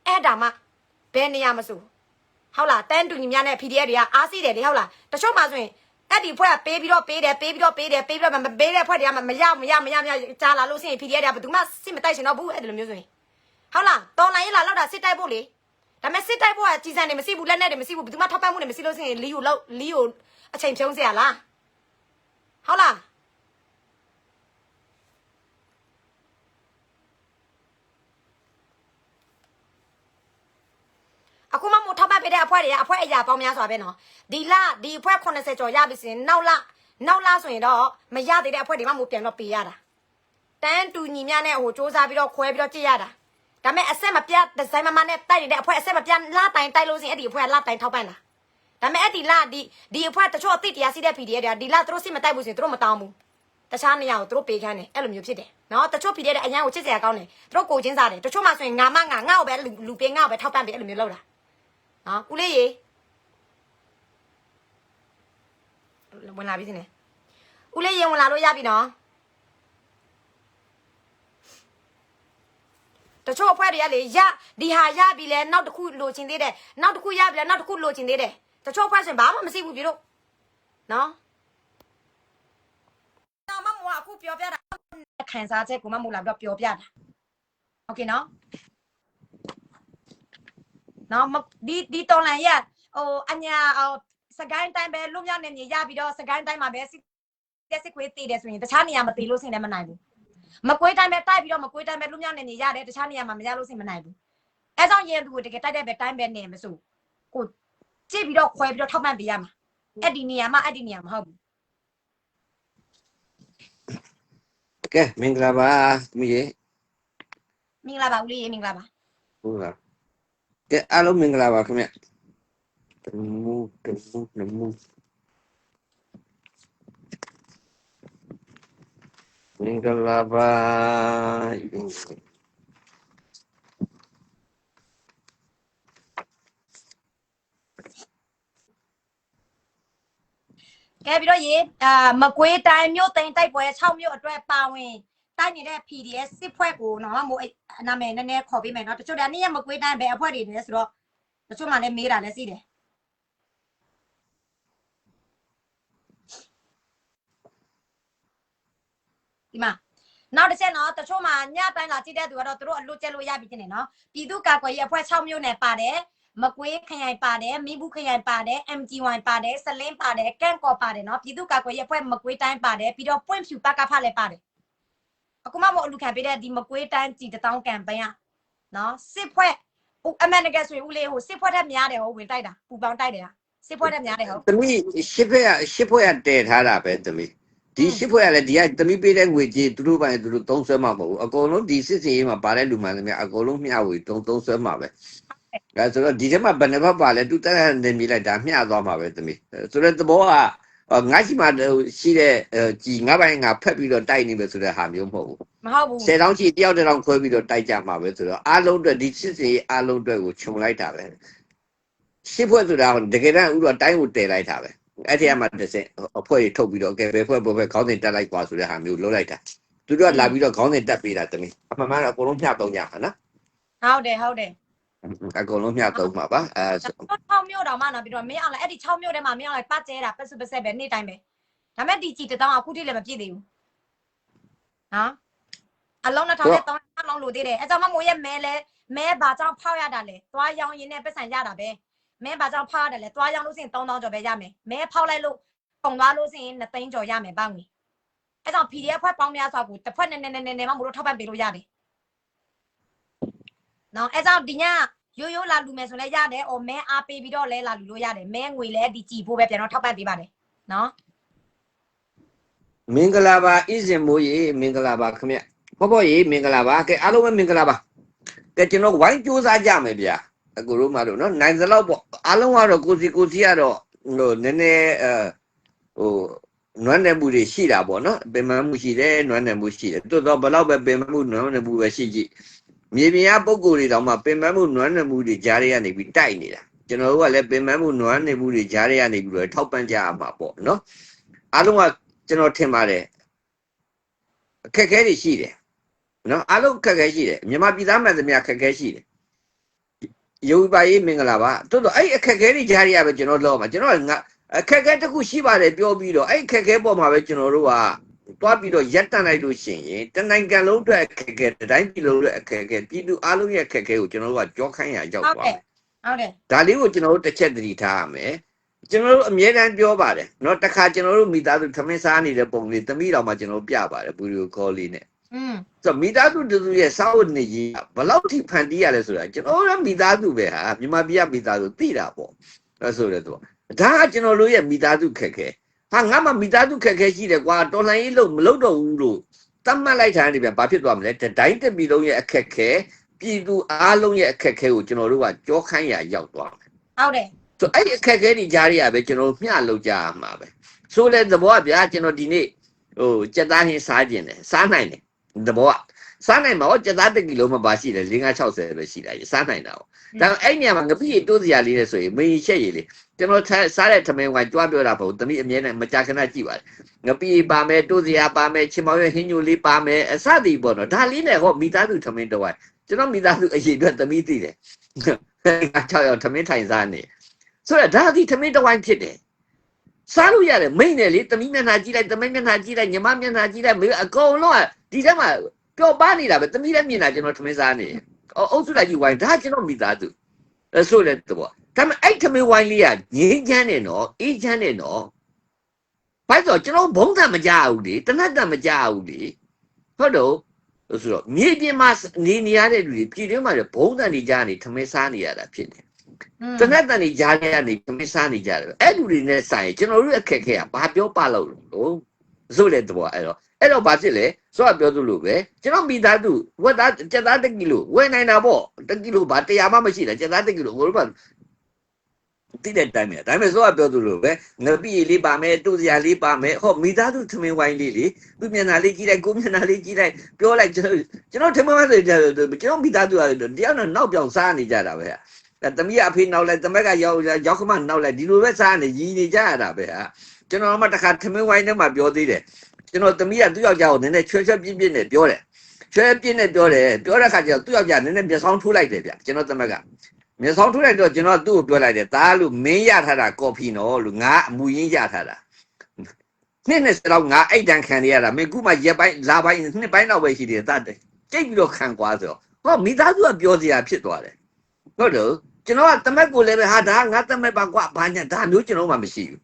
အဲ့ဒါမှဘယ်နေရာမဆိုဟုတ်လားတန်းတူညီများနဲ့ PDF တွေကအားစီးတယ်လေဟုတ်လားတချို့မှဆိုရင်အဲ့ဒီဖွဲ့ကပေးပြီးတော့ပေးတယ်မပေးတဲ့ဖွဲ့တွေကမရကြားလာလို့ရှိရင် PDF တွေကဘယ်သူမှစစ်မတိုက်ရှင်တော့ဘူးအဲ့ဒီလိုမျိုးဆိုရင်ဟုတ်လားတော်လိုင်းလာလောက်တာစစ်တိုက်ဖို့လေဒါပေမဲ့စစ်တိုက်ဖို့ကကြီးစံနေမရှိဘူးလက်နဲ့တွေမရှိဘူးဘယ်သူမှထောက်ပံ့မှုတွေမရှိလို့ရှိရင်လီကိုအချိန်ဖြုံးเสียလားဟုတ်လားအခုမှမို့ထောက်ပံ့ပေးတဲ့အဖွဲတွေကအဖွဲအရာပေါင်းများစွာပဲနော်ဒီအဖွဲ80ကျော်ရပြီဆိုရင်နောက်လဆိုရင်တော့မရသေးတဲ့အဖွဲတွေမှမို့ပြန်တော့ပေးရတာတန်းတူညီများနဲ့ဟိုစူးစမ်းပြီးတော့ခွဲပြီးတော့ကြည့်ရတာဒါပေမဲ့အဆက်မပြတ်ဒီဇိုင်းမမနဲ့တိုက်နေတဲ့အဖွဲအဆက်မပြတ်လာတိုင်တိုက်လို့ရှိရင်အဲ့ဒီအဖွဲကလာတိုင်ထောက်ပံ့တာဒါပေမဲ့အဲ့ဒီအဖွဲတချို့အသိတရားစီးတဲ့ PDF တွေကဒီသူတို့စစ်မတိုက်ဘူးဆိုရင်သူတို့မတောင်းဘူးတခြားနေရာကိုသူတို့ပေးခန်းတယ်အဲ့လိုမျိုးဖြစ်တယ်နော်တချို့ PDF တွေအရန်ကိုချစ်စရာကောင်းတယ်သူတို့ကိုချင်းစားတယ်တချို့မှဆိုရင်ငါ့ကိုပဲလူပေးငါ့ကိုပဲထောက်ပံ့ပေးအဲ့လိုမျိုးလုပ်တာနော်ဦးလေးရေဝင်လာပြီစနေဦးလေးရေဝင်လာလို့ရပြီနော်တချို့အဖွဲ့တွေကလေဒီဟာရပြီလဲနောက်တစ်ခုလိုချင်သေးတယ်နောက်တစ်ခုရပြီလဲနောက်တစ်ခုလိုချင်သေးတယ်တချို့အဖွဲ့ဆိုဘာမှမရှိဘူးပြီတို့နော်မမအခုပြောပြတာခံစားချက်ကိုမမလာပြီးတော့ပြောပြတာโอเคနော်နော်ဒီတော်လန်ရဟိုအညာစကိုင်းတိုင်းပဲလွတ်မြောက်နေရပြီးတော့စကိုင်းတိုင်းမှာပဲစစ်ခွေးတည်တယ်ဆိုရင်တခြားနေရာမတည်လို့စင်လည်းမနိုင်ဘူးမကွေးတိုင်းပဲတိုက်ပြီးတော့မကွေးတိုင်းပဲလွတ်မြောက်နေရတယ်တခြားနေရာမှာမရလို့စင်မနိုင်ဘူးအဲကြောင့်ရင်သူကိုတကယ်တိုက်တဲ့ပဲတိုင်းပဲနေမစို့ကိုကြည့်ပြီးတော့ခွဲပြီးတော့ထောက်ပံ့ပေးရမှာအဲ့ဒီနေရာမှာမဟုတ်ဘူးကဲမင်္ဂလာပါသမီးရေမင်္ဂလာပါဦးလေးရေမင်္ဂလာပါဟုတ်လားကဲအားလုံးမင်္ဂလာပါခင်ဗျတမူမင်္ဂလာပါကဲပြီးတော့ရေမကွေးတိုင်းမြို့သိမ်းတိုက်ပွဲ6မြို့အတွက်ပါဝင်တိုက်နေတဲ့ PDF စစ်ဖွဲ့ကိုနော်မို့နာမည်နည်းနည်းခေါ်ပေးမယ်နော်တချို့တနေ့မကွေးတိုင်းပဲအဖွဲ့တွေနေဆိုတော့တချို့မှလည်းမေးတာလည်းရှိတယ်ဒီမှာနောက်တစ်ချက်နော်တချို့မှညတိုင်းလာကြည့်တဲ့သူကတော့သူတို့အလွတ်ကျက်လို့ရပြီတင်တယ်နော်ပြည်သူ့ကာကွယ်ရေးအဖွဲ့6မြို့နယ်ပါတယ်မကွေးခရိုင်ပါတယ်မိဘူးခရိုင်ပါတယ် MG1 ပါတယ်စလင်းပါတယ်ကန့်ကော်ပါတယ်နော်ပြည်သူ့ကာကွယ်ရေးအဖွဲ့မကွေးတိုင်းပါတယ်ပြီးတော့ပွင့်ဖြူပကဖလည်းပါတယ်အခုမှမအလူခံပေးတဲ့ဒီမကွေးတိုင်းကြည်တောင်းကမ်ပိန်းอ่ะနော်စစ်ဖွဲ့အမှန်တကယ်ဆိုရင်ဦးလေးဟိုစစ်ဖွဲ့ထက်များတယ်ဟိုဝင်တိုက်တာပူပေါင်းတိုက်တယ်ဟာစစ်ဖွဲ့ထက်များတယ်ဟုတ်သမီးရှစ်ဖွဲ့ကတည်ထားတာပဲသမီးဒီရှစ်ဖွဲ့ကလည်းဒီကသမီးပေးတဲ့ငွေကြေးသူတို့ပိုင်းသူတို့သုံးဆွဲမှာမဟုတ်ဘူးအကုန်လုံးဒီစစ်စင်ရေးမှာပါတဲ့လူမှန်သမျှအကုန်လုံးမျှဝေသုံးဆွဲမှာပဲအဲဆိုတော့ဒီထဲမှာဘယ်နှဘက်ပါလဲသူတက်နေမိလိုက်တာမျှသွားမှာပဲသမီးဆိုတော့သဘောကငါ့ရှိမှရှိတဲ့ကြည်ငါပိုင်းငါဖက်ပြီးတော့တိုက်နေပဲဆိုတဲ့ဟာမျိုးမဟုတ်ဘူးမဟုတ်ဘူး10တောင်းရှိတယောက်တောင်ခွဲပြီးတော့တိုက်ကြမှာပဲဆိုတော့အားလုံးအတွက်ဒီစစ်စင်ရေးအားလုံးအတွက်ကိုခြုံလိုက်တာပဲရှစ်ဖွဲ့ဆိုတာတကယ်တမ်းဥတော့တိုင်းကိုတည်လိုက်တာပဲအဲ့ဒီမှာတစ်စက်အဖွဲ့တွေထုတ်ပြီးတော့ကဲဘယ်ဖွဲ့ဘယ်ခေါင်းစဉ်တက်လိုက်กว่าဆိုတဲ့ဟာမျိုးလုပ်လိုက်တာသူတို့ကလာပြီးတော့ခေါင်းစဉ်တက်ပေးတာတမီးအမှန်မှန်တော့အကုန်လုံးမျှသုံးကြမှာနော်ဟုတ်တယ်အကုန်လုံးမျှသုံးမှာပါ6မြို့တောင်မှနော်ပြီးတော့မင်းအောင်လိုက်အဲ့ဒီ6မြို့ထဲမှာမင်းအောင်လိုက်ပတ်ကျဲတာပတ်စုပတ်ဆက်ပဲနေ့တိုင်းပဲဒါမဲ့ဒီကြည်တောင်းအခုထိလည်းမပြည့်သေးဘူးနော်အလုံး2000နဲ့3000လုံးလို့သေးတယ်အဲကြောင့်မမိုးရဲ့မဲဘာကြောင့်ဖောက်ရတာလဲသွားရောင်းရင်းနဲ့ပတ်စံရတာပဲမဲဘာကြောင့်ဖောက်ရတယ်လဲသွားရောင်းလို့ရှိရင်3000ကျော်ပဲရမယ်မဲဖောက်လိုက်လို့ပုံသွားလို့ရှိရင်2သိန်းကျော်ရမယ်ပေါ့ငွေအဲကြောင့် PDF ဖွဲ့ပေါင်းများစွာကိုတစ်ဖက်နဲ့မှမို့လို့ထောက်ပံ့ပေးလို့ရတယ်နော်အဲကြောင့်ဒီည ရိုးရိုးလာလူမယ်ဆိုလဲရတယ်။အော်မဲအားပေးပြီးတော့လဲလာလူလို့ရတယ်။မဲငွေလဲဒီကြည်ဖို့ပဲပြန်တော့ထောက်ပံ့ပေးပါတယ်။နော် မင်္ဂလာပါဣဇင်မိုးရေမင်္ဂလာပါခင်ဗျဖောဖောရေမင်္ဂလာပါကဲအားလုံးပဲမင်္ဂလာပါကဲကျွန်တော်ဝိုင်းကြိုးစားကြမယ်ဗျာအခုတို့မှတော့နော်နိုင်သလောက်ပေါ့အားလုံးကတော့ကိုစီကတော့ဟိုနည်းနည်းဟိုနွမ်းနယ်မှုတွေရှိတာပေါ့နော်ပင်မမှုရှိတယ်နွမ်းနယ်မှုရှိတယ်တိုးတော့ဘလောက်ပဲပင်မမှုနွမ်းနယ်မှုပဲရှိကြည့်မြေပြင်ကပုံကိုယ်တွေတောင်မှပင်မမှုနွမ်းနယ်မှုတွေကြားရကနေပြီးတိုက်နေတာကျွန်တော်တို့ကလည်းပင်မမှုနွမ်းနယ်မှုတွေကြားရကနေပြီးတော့ထောက်ပံ့ကြရမှာပေါ့နော်အားလုံးကကျွန်တော်ထင်ပါတယ်အခက်အခဲတွေရှိတယ်နော်အားလုံးအခက်အခဲရှိတယ်မြန်မာပြည်သားမှန်သမျှအခက်အခဲရှိတယ်ရုပ်ပါရေးမင်္ဂလာပါတိုးတော့အဲ့အခက်အခဲတွေကြားရပဲကျွန်တော်လောက်မှာကျွန်တော်ငါအခက်အခဲတစ်ခုရှိပါတယ်ပြောပြီးတော့အဲ့အခက်အခဲပေါ်မှာပဲကျွန်တော်တို့ကတွားပြီးတော့ရက်တန့်လိုက်လို့ရှိရင်တနိုင်ငံလုံးအတွက်အခက်အခဲတိုင်းပြည်လုံးအတွက်အခက်အခဲပြည်သူအားလုံးရဲ့အခက်အခဲကိုကျွန်တော်တို့ကကြောခိုင်းရရောက်သွားတယ်ဟုတ်တယ်ဒါလေးကိုကျွန်တော်တို့တစ်ချက်သတိထားရမယ်ကျွန်တော်တို့အမြဲတမ်းပြောပါတယ်เนาะတခါကျွန်တော်တို့မိသားစုထမင်းစားနေတဲ့ပုံလေးသမီးတော်မှကျွန်တော်ပြပါတယ်ဗီဒီယိုကောလေးနဲ့ဆိုတော့မိသားစုတူရဲ့စာအုပ်နေကြီးဘယ်လောက်ထိဖန်တီးရလဲဆိုတာကျွန်တော်တို့မိသားစုပဲဟာမြန်မာပြည်မိသားစုသိတာပေါ့အဲဆိုတော့ဒါကကျွန်တော်တို့ရဲ့မိသားစုခက်ခဲဟာငါမှမိသားစုခက်ခဲရှိတယ်ကွာတော်လှန်ရေးလို့မလုပ်တော့ဘူးလို့တတ်မှတ်လိုက်တာနေပြန်ဘာဖြစ်သွားမလဲတိုင်းတစ်ပြည်လုံးရဲ့အခက်ခဲပြည်သူအားလုံးရဲ့အခက်ခဲကိုကျွန်တော်တို့ကကြောခိုင်းရရောက်သွားမယ်ဟုတ်တယ်ဆိုအဲ့ဒီအခက်အခဲတွေကြားရပဲကျွန်တော်မျှလောက်ကြရမှာပဲဆိုလဲသဘောကဗျာကျွန်တော်ဒီနေ့ဟိုစက်သားဟင်းစားခြင်းတယ်စားနိုင်တယ်သဘောကစားနိုင်မှာဟောစက်သား1ကီလိုမှပါရှိတယ်560ပဲရှိတာစားနိုင်တာဟောဒါအဲ့နေရာမှာငပိတိုးစရာလေးနဲ့ဆိုရင်မင်းရှက်ရည်လေးကျွန်တော်စားတဲ့ထမင်းဝိုင်းကြွားပြောတာပေါ့သမီးအမြဲတမ်းမကြာခဏကြည့်ပါတယ်ငပိပါမယ်တိုးစရာပါမယ်ချင်မောင်ရဲ့ဟင်းညိုလေးပါမယ်အစသည်ပေါ့နော်ဒါလေးနဲ့ဟောမိသားစုထမင်းတော့ဝိုင်းကျွန်တော်မိသားစုအရေးအတွက်သမီးသိတယ်6ယောက်ထမင်းထိုင်စားနေဆိုတော့ဒါဒီထမင်းတဝိုင်းဖြစ်တယ်စားလို့ရတယ်မိတ်နဲ့လေသမီးမျက်နှာကြည့်လိုက်သမီးမျက်နှာကြည့်လိုက်ညီမမျက်နှာကြည့်လိုက်အကုန်လုံးကဒီထဲမှာပျော်ပါနေတာပဲသမီးလည်းမြင်တာကျွန်တော်ထမင်းစားနေအုပ်စုလိုက်ကြီးဝိုင်းဒါကျွန်တော်မိသားစုဆိုတဲ့တော့ဒါပေမဲ့အဲ့ထမင်းဝိုင်းလေးကငင်းချမ်းနေတော့အေးချမ်းနေတော့ဘာလို့ကျွန်တော်ဘုံတန်မကြဘူးလေတနတ်တန်မကြဘူးလေဟုတ်တော့ဆိုတော့မြေပြင်မှာနေရတဲ့လူတွေပြည်တွင်းမှာဘုံတန်တွေကြားနေထမင်းစားနေရတာဖြစ်တယ်တနက်တန်တွေကြားနေရနေထမင်းစားနေကြတယ်အဲ့လူတွေနဲ့ဆိုင်ကျွန်တော်တို့အခက်ခဲကဘာပြောပါလို့လို့ဆိုတဲ့တော့အဲ့တော့ဘာဖြစ်လဲဆိုတော့ပြောသလိုပဲကျွန်တော်မိသားစုဝက်သားစက်သား1ကီလိုဝယ်နိုင်တာပေါ့1ကီလိုဘာ100မှမရှိတာစက်သား1ကီလိုဘို့ဘာတိတဲ့တိုင်းပဲဒါပေမဲ့ဆိုတော့ပြောသလိုပဲငပိလေးပါမယ်တူစရာလေးပါမယ်ဟောမိသားစုထမင်းဝိုင်းလေးလေသူမျက်နှာလေးကြည့်လိုက်ကိုမျက်နှာလေးကြည့်လိုက်ပြောလိုက်ကျွန်တော်ထမင်းဝိုင်းဆိုကျွန်တော်မိသားစုကတယောက်နဲ့နောက်ပြောင်စားနေကြတာပဲသမီးအဖေနောက်လိုက်သမက်ကရောက်ခမနောက်လိုက်ဒီလိုပဲစားနေရီနေကြရတာပဲဟာကျွန်တော်မှတခါထမင်းဝိုင်းထဲမှာပြောသေးတယ်ကျွန်တော်သမီးကသူ့ယောက်ျားကိုနည်းနည်းချွဲပြင်းနဲ့ပြောတယ်ချွဲပြင်းနဲ့ပြောတဲ့ခါကျတော့သူ့ယောက်ျားနည်းနည်းမျက်စောင်းထိုးလိုက်တယ်ဗျကျွန်တော်သမက်ကမျက်စောင်းထိုးလိုက်တော့ကျွန်တော်သူ့ကိုပြောလိုက်တယ်ဒါလို့မင်းရထားတာကော်ဖီနော်လို့ငါအမူရင်းရထားတာ20လောက်ငါအိတ်တန်ခံရတာမင်းခုမှရက်ပိုင်းလာပိုင်းနှစ်ပိုင်းတော့ပဲရှိတယ်တတ်တယ်ကြိတ်ပြီးတော့ခံကွာဆိုတော့ဟောမိသားစုကပြောစရာဖြစ်သွားတယ်ဟုတ်တယ်ကျွန်တော်ကတမက်ကိုလည်းပဲဟာဒါငါတမက်ပါကွာဘာညာဒါမျိုးကျွန်တော်မှမရှိဘူး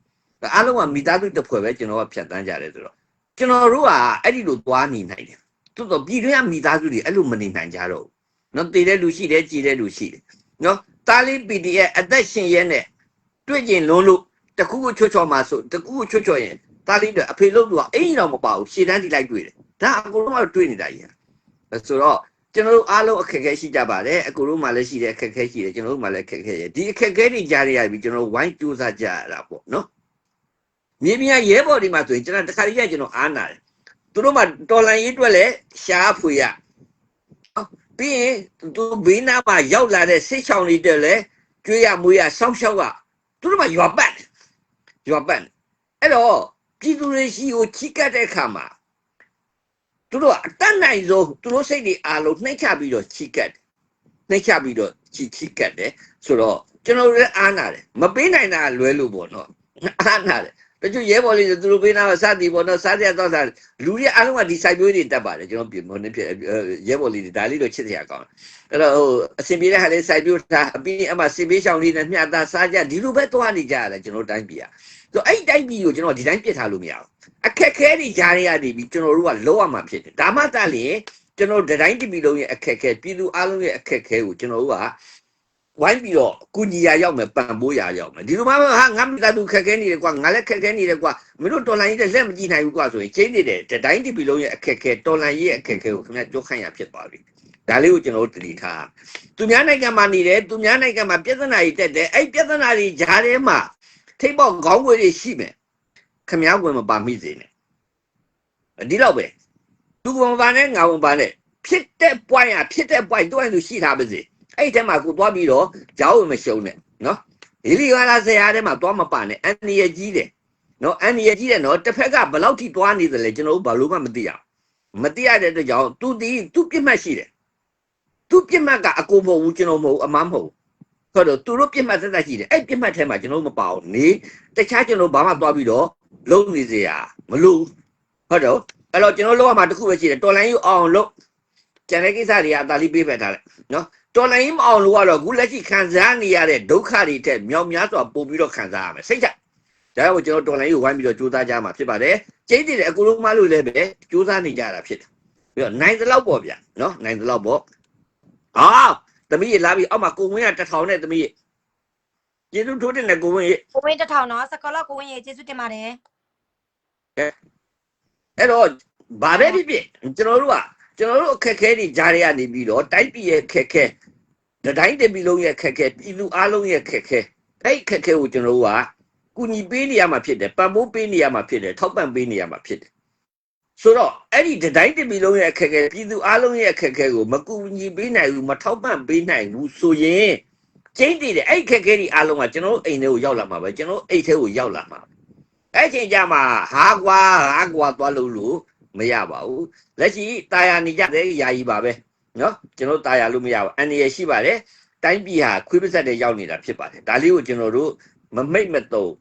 အားလုံးကမိသားစုတစ်ဖွဲ့ပဲကျွန်တော်ကဖြတ်တန်းကြတယ်ဆိုတော့ကျွန်တော်တို့ကအဲ့ဒီလိုသွားနေနိုင်တယ်တိုးတော့ပြည်တွင်းကမိသားစုတွေအဲ့လိုမနေနိုင်ကြတော့ဘူးနော်တည်တဲ့လူရှိတယ်ကြည်တဲ့လူရှိတယ်နော်တာလီ PDF အသက်ရှင်ရဲနဲ့တွေ့ကျင်လုံးလို့တကူကိုချွတ်ချော်မှာဆိုတကူကိုချွတ်ချော်ရင်တာလီတို့အဖေလို့ကအိမ်တော့မပါဘူးရှေ့တန်းထိလိုက်တွေ့တယ်ဒါအကုန်လုံးကတွေ့နေတာကြီးဆိုတော့ကျွန်တော်တို့အားလုံးအခက်အခဲရှိကြပါတယ်အကူတို့မှလည်းရှိတယ်အခက်အခဲရှိတယ်ကျွန်တော်တို့မှလည်းအခက်အခဲရဒီအခက်အခဲတွေကြားရပြီကျွန်တော်ဝိုင်းကြိုးစားကြရတာပေါ့နော်မြေပြင်ရဲဘော်ဒီမှာဆိုရင်ကျွန်တော်တခါတည်းကကျွန်တော်အားနာတယ်သူတို့မှတော်လန်ရေးအတွက်လည်းရှားဖွေရပြီးရင်သူဘေးနားမှာရောက်လာတဲ့စစ်ချောင်းတွေတက်လည်းကျွေးရမွေးရစောင်းရှောက်ကသူတို့မှရွာပတ်အဲ့တော့ပြည်သူတွေရှိကိုချိကတ်တဲ့အခါမှာသူတို့အတတ်နိုင်ဆုံးသူတို့စိတ်တွေအားလုံးနှိမ့်ချပြီးတော့ချိကတ်ချိကတ်တယ်ဆိုတော့ကျွန်တော်လည်းအားနာတယ်မပေးနိုင်တာလွဲလို့ပေါ့နော်အားနာတယ်တချို့ရဲဘော်လေးသူတို့ပေးနာစသည်ပေါ့နော်စားရတော့စားလူတွေအားလုံးကဒီစိုက်ပျိုးတွေတက်ပါတယ်ကျွန်တော်ပြင်မနေဖြစ်ရဲဘော်လေးတွေဒါလေးတော့ချစ်စရာကောင်းတယ်အဲ့တော့ဟိုအစင်ပြေတဲ့ဟာလေးစိုက်ပျိုးတာအပြီးအမှစင်ပေးရှောင်းလေးနဲ့မျှတာစားကြဒီလိုပဲသွားနေကြရတယ်ကျွန်တော်တိုင်းပြည်ကဆိုအဲ့တိုင်းပြည်ကိုကျွန်တော်ဒီတိုင်းပြစ်ထားလို့မရဘူးအခက်ခဲတွေကြားရနေပြီကျွန်တော်တို့ကလောရမှာဖြစ်တယ်ဒါမှတလည်းကျွန်တော်တိုင်းပြည်လုံးရဲ့အခက်ခဲပြည်သူအားလုံးရဲ့အခက်ခဲကိုကျွန်တော်တို့က ဝိုင်းပြီးတော့ကုညီရရောက်မယ်ပံပိုးရရောက်မယ်ဒီလိုမှဟာငါမိသားစုခက်ခဲနေတယ်ကွာငါလည်းခက်ခဲနေတယ်ကွာမင်းတို့တော်လိုင်းကြီးလက်မကြည့်နိုင်ဘူးကွာဆိုရင်ကျင်းနေတယ်တိုင်းတီပီလုံးရဲ့အခက်ခဲတော်လိုင်းရဲ့အခက်ခဲကိုခင်ဗျပြောခိုင်းရဖြစ်သွားပြီဒါလေးကိုကျွန်တော်တို့တတိထားသူများနိုင်ငံမှာနေတယ်သူများနိုင်ငံမှာပြဿနာတွေတက်တယ်အဲ့ပြဿနာတွေဂျားထဲမှာထိပ်ပေါက်ခေါင်းခွေတွေရှိမယ်ခင်ဗျဝင်မပါမိစေနဲ့ဒီတော့ပဲသူကမပါနဲ့ငါမပါနဲ့ဖြစ်တဲ့ point อ่ะဖြစ်တဲ့ point တို့အဲ့လိုရှိထားပါစေအဲ့ထဲမှာကိုသွားပြီးတော့ကြောက်မရှုံးနဲ့နော်ဒီလီလာဆရာထဲမှာသွားမပါနဲ့အန်နီရကြီးတယ်နော်အန်နီရကြီးတယ်နော်တစ်ဖက်ကဘယ်လောက်ထိသွားနေတယ်လဲကျွန်တော်တို့ဘာလို့မှမသိရမသိရတဲ့အတွက်ကြောင့်သူပြစ်မှတ်ရှိတယ်သူပြစ်မှတ်ကအကိုမဟုတ်ဘူးကျွန်တော်မဟုတ်အမမဟုတ်ဟုတ်တော့သူတို့ပြစ်မှတ်သက်သက်ရှိတယ်အဲ့ပြစ်မှတ်ထဲမှာကျွန်တော်မပါဘူးနေတခြားကျွန်တော်ဘာမှသွားပြီးတော့လုံးနေစရာမလိုဟုတ်တော့အဲ့တော့ကျွန်တော်လောက်ရမှာတစ်ခုပဲရှိတယ်တော်လိုင်းယူအောင်လို့ကျန်တဲ့ကိစ္စတွေကအသာလေးပေးဖက်ထားလိုက်နော်တော်လိုင်းမအောင်လို့ကတော့ခုလက်ရှိခံစားနေရတဲ့ဒုက္ခတွေထက်မြောက်များစွာပို့ပြီးတော့ခံစားရမယ်စိတ်ချဒါကြောင့်ကျွန်တော်တော်လိုင်းကိုဝိုင်းပြီးတော့ကြိုးစားကြမှာဖြစ်ပါတယ်ကျိတ်တယ်အကူလုံးမလို့လည်းပဲကြိုးစားနေကြတာဖြစ်တယ်ပြီးတော့နိုင်သလောက်ပေါ့ဗျာနော်နိုင်သလောက်ပေါ့သမီးရလာပြီအောက်မှာကိုဝင်းက1000နဲ့သမီးကျေးဇူးထိုးတင်တယ်ကိုဝင်း1000နော်စကောလော့ကိုဝင်းရေကျေးဇူးတင်ပါတယ်အဲ့တော့ဘာပဲဖြစ်ဖြစ်ကျွန်တော်တို့အခက်ခဲတွေကြားရနေပြီးတော့တိုက်ပြည်ရဲ့ခက်ခဲတိုင်းတပြည်လုံးရဲ့ခက်ခဲပြည်သူအားလုံးရဲ့ခက်ခဲအဲ့ခက်ခဲကိုကျွန်တော်တို့ကကူညီပေးနေရမှာဖြစ်တယ်ပံ့ပိုးပေးနေရမှာဖြစ်တယ်ထောက်ပံ့ပေးနေရမှာဖြစ်တယ်ဆိုတော့အဲ့ဒီတိုင်းတပြည်လုံးရဲ့အခက်ခဲပြည်သူအားလုံးရဲ့အခက်ခဲကိုမကူညီပေးနိုင်ဘူးမထောက်ပံ့ပေးနိုင်ဘူးဆိုရင်ကျင်းတည်တယ်အဲ့ခက်ခဲတွေအားလုံးကကျွန်တော်တို့အိမ်ထဲကိုရောက်လာမှာပဲကျွန်တော်အိတ်ထဲကိုရောက်လာမှာအဲ့ချိန်ကျမှဟာကွာသွားလို့မရပါဘူးလက်ရှိတာယာနေကြတဲ့ယာယီပါပဲနော်ကျွန်တော်တာယာလို့မရဘူးအန်ရရှိပါတယ်တိုင်းပြည်ဟာခွေးပစက်တွေရောက်နေတာဖြစ်ပါတယ်ဒါလေးကိုကျွန်တော်တို့မမိတ်မတုံ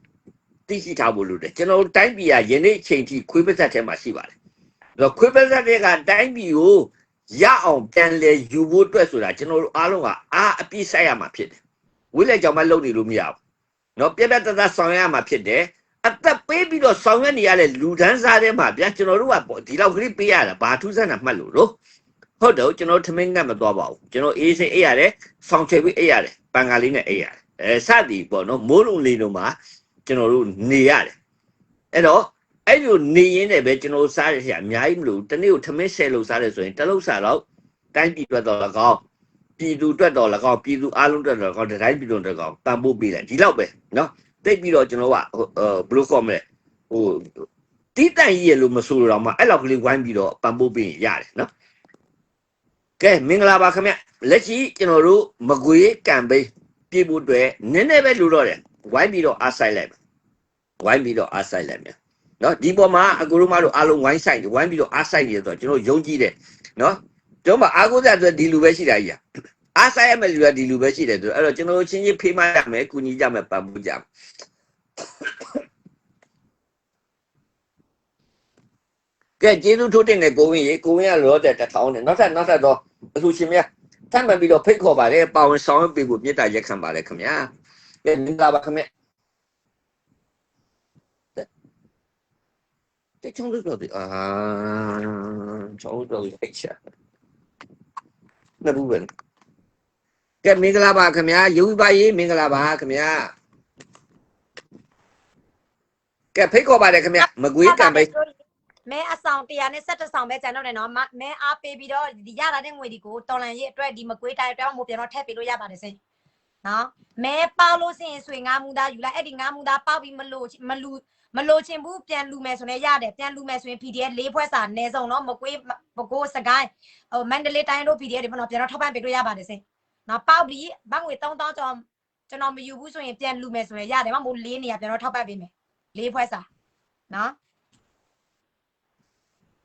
သိရှိထားဖို့လိုတယ်ကျွန်တော်တို့တိုင်းပြည်ဟာယနေ့ချိန်ထိခွေးပစက်ထဲမှာရှိပါတယ်အဲ့တော့ခွေးပစက်တွေကတိုင်းပြည်ကိုရအောင်ပြန်လဲယူဖို့အတွက်ဆိုတာကျွန်တော်တို့အားလုံးကအားအပြည့်ဆိုင်ရမှာဖြစ်တယ်ဝိလက်ကြောင့်မလုပ်နေလို့မရဘူးနော်ပြတ်တတ်ဆောင်ရမှာဖြစ်တယ်အသက်ပေးပြီးတော့ဆောင်ရွက်နေရတဲ့လူဒန်းစားထဲမှာဗျာကျွန်တော်တို့ကဒီလောက်ကလေးပေးရတာဘာထူးဆန်းတာမှတ်လို့ဟုတ်တော့ကျွန်တော်ထမင်းငတ်မသွားပါဘူးကျွန်တော်အေးစိအိပ်ရတယ်ဆောင်းချယ်ပြီးအိပ်ရတယ်ပန်ကာလေးနဲ့အိပ်ရတယ်စသည်ပေါ့နော်မိုးလုံးလေးလုံးမှာကျွန်တော်တို့နေရတယ်အဲ့တော့အဲ့လိုနေရင်းနဲ့ပဲကျွန်တော်စားရတဲ့အများကြီးမလို့တနေ့ကိုထမင်း10လို့စားတယ်ဆိုရင်တစ်လုံးစားတော့တိုင်းပြည်အတွက်တော့၎င်းပြည်သူအတွက်တော့၎င်းပြည်သူအားလုံးအတွက်တော့၎င်းတိုင်းပြည်လုံးအတွက်၎င်းပံ့ပိုးပေးတယ်ဒီလောက်ပဲနော်တိတ်ပြီးတော့ကျွန်တော်ကဘယ်လိုခေါ်မလဲတီးတန့်ကြီးရလို့မဆိုတော့မှအဲ့လောက်ကလေးဝိုင်းပြီးတော့ပံ့ပိုးပေးရတယ်နော်ကဲမင်္ဂလာပါခင်ဗျလက်ရှိကျွန်တော်တို့မကွေးကံပိန်းပြည်ဖို့အတွက်နည်းနည်းပဲလိုတော့တယ်ဝိုင်းပြီးတော့အားဆိုင်လိုက်မယ်နော်ဒီပေါ်မှာအကူတို့မတို့အားလုံးဝိုင်းဆိုင်ဝိုင်းပြီးတော့အားဆိုင်နေဆိုတော့ကျွန်တော်ယုံကြည်တယ်နော်ကျွန်တော်အားကိုးစရာဆိုဒီလူပဲရှိတာကြီးအားဆိုင်ရမယ်လူကဒီလူပဲရှိတယ်ဆိုတော့အဲ့တော့ကျွန်တော်ချင်းချင်းဖေးမရမယ်ကူညီကြမယ်ပံ့ပိုးကြမယ်ကဲကျေးဇူးထိုးတင်တဲ့ကိုဝင်းကလောတဲ့1000နဲ့နောက်ထပ်တော့အလှရှင်များထပ်မံပြီးတော့ဖိတ်ခေါ်ပါတယ်ပါဝင်ဆောင်ရွက်ပေးဖို့မြေတားရက်ခံပါတယ်ခင်ဗျာကဲမင်္ဂလာပါခင်ဗျတဲ့ချုံလို့ပြောတယ်ချုံတော့ဖိတ်ချာနဘူးပဲကဲမင်္ဂလာပါခင်ဗျာယုံပါရေးမင်္ဂလာပါခင်ဗျာကဲဖိတ်ခေါ်ပါတယ်ခင်ဗျာမကွေးကံပိန်းမဲအဆောင်117ဆောင်ပဲကျန်တော့တယ်နော်မဲအားပေးပြီးတော့ဒီရလာတဲ့ငွေဒီကိုတော်လန်ရေးအတွက်ဒီမကွေးတိုင်းအတွက်မို့ပြန်တော့ထည့်ပေးလို့ရပါတယ်စိနော်မဲပေါက်လို့စင်ဆွေငါးမူသားယူလိုက်အဲ့ဒီငါးမူသားပေါက်ပြီးမလို့ချင်ဘူးပြန်လူမယ်ဆိုရင်ရတယ်ပြန်လူမယ်ဆိုရင် PDF 4ဖွဲ့စာနေစုံနော်မကွေးပကိုးစကိုင်းမန္တလေးတိုင်းတို့ PDF တွေပေါ့နော်ပြန်တော့ထောက်ပံ့ပေးလို့ရပါတယ်စိနော်ပေါက်ပြီးဘတ်ငွေ3000ကျော်ကျွန်တော်မယူဘူးဆိုရင်ပြန်လူမယ်ဆိုရင်ရတယ်မမို့4နေရပြန်တော့ထောက်ပံ့ပေးမယ်4ဖွဲ့စာနော်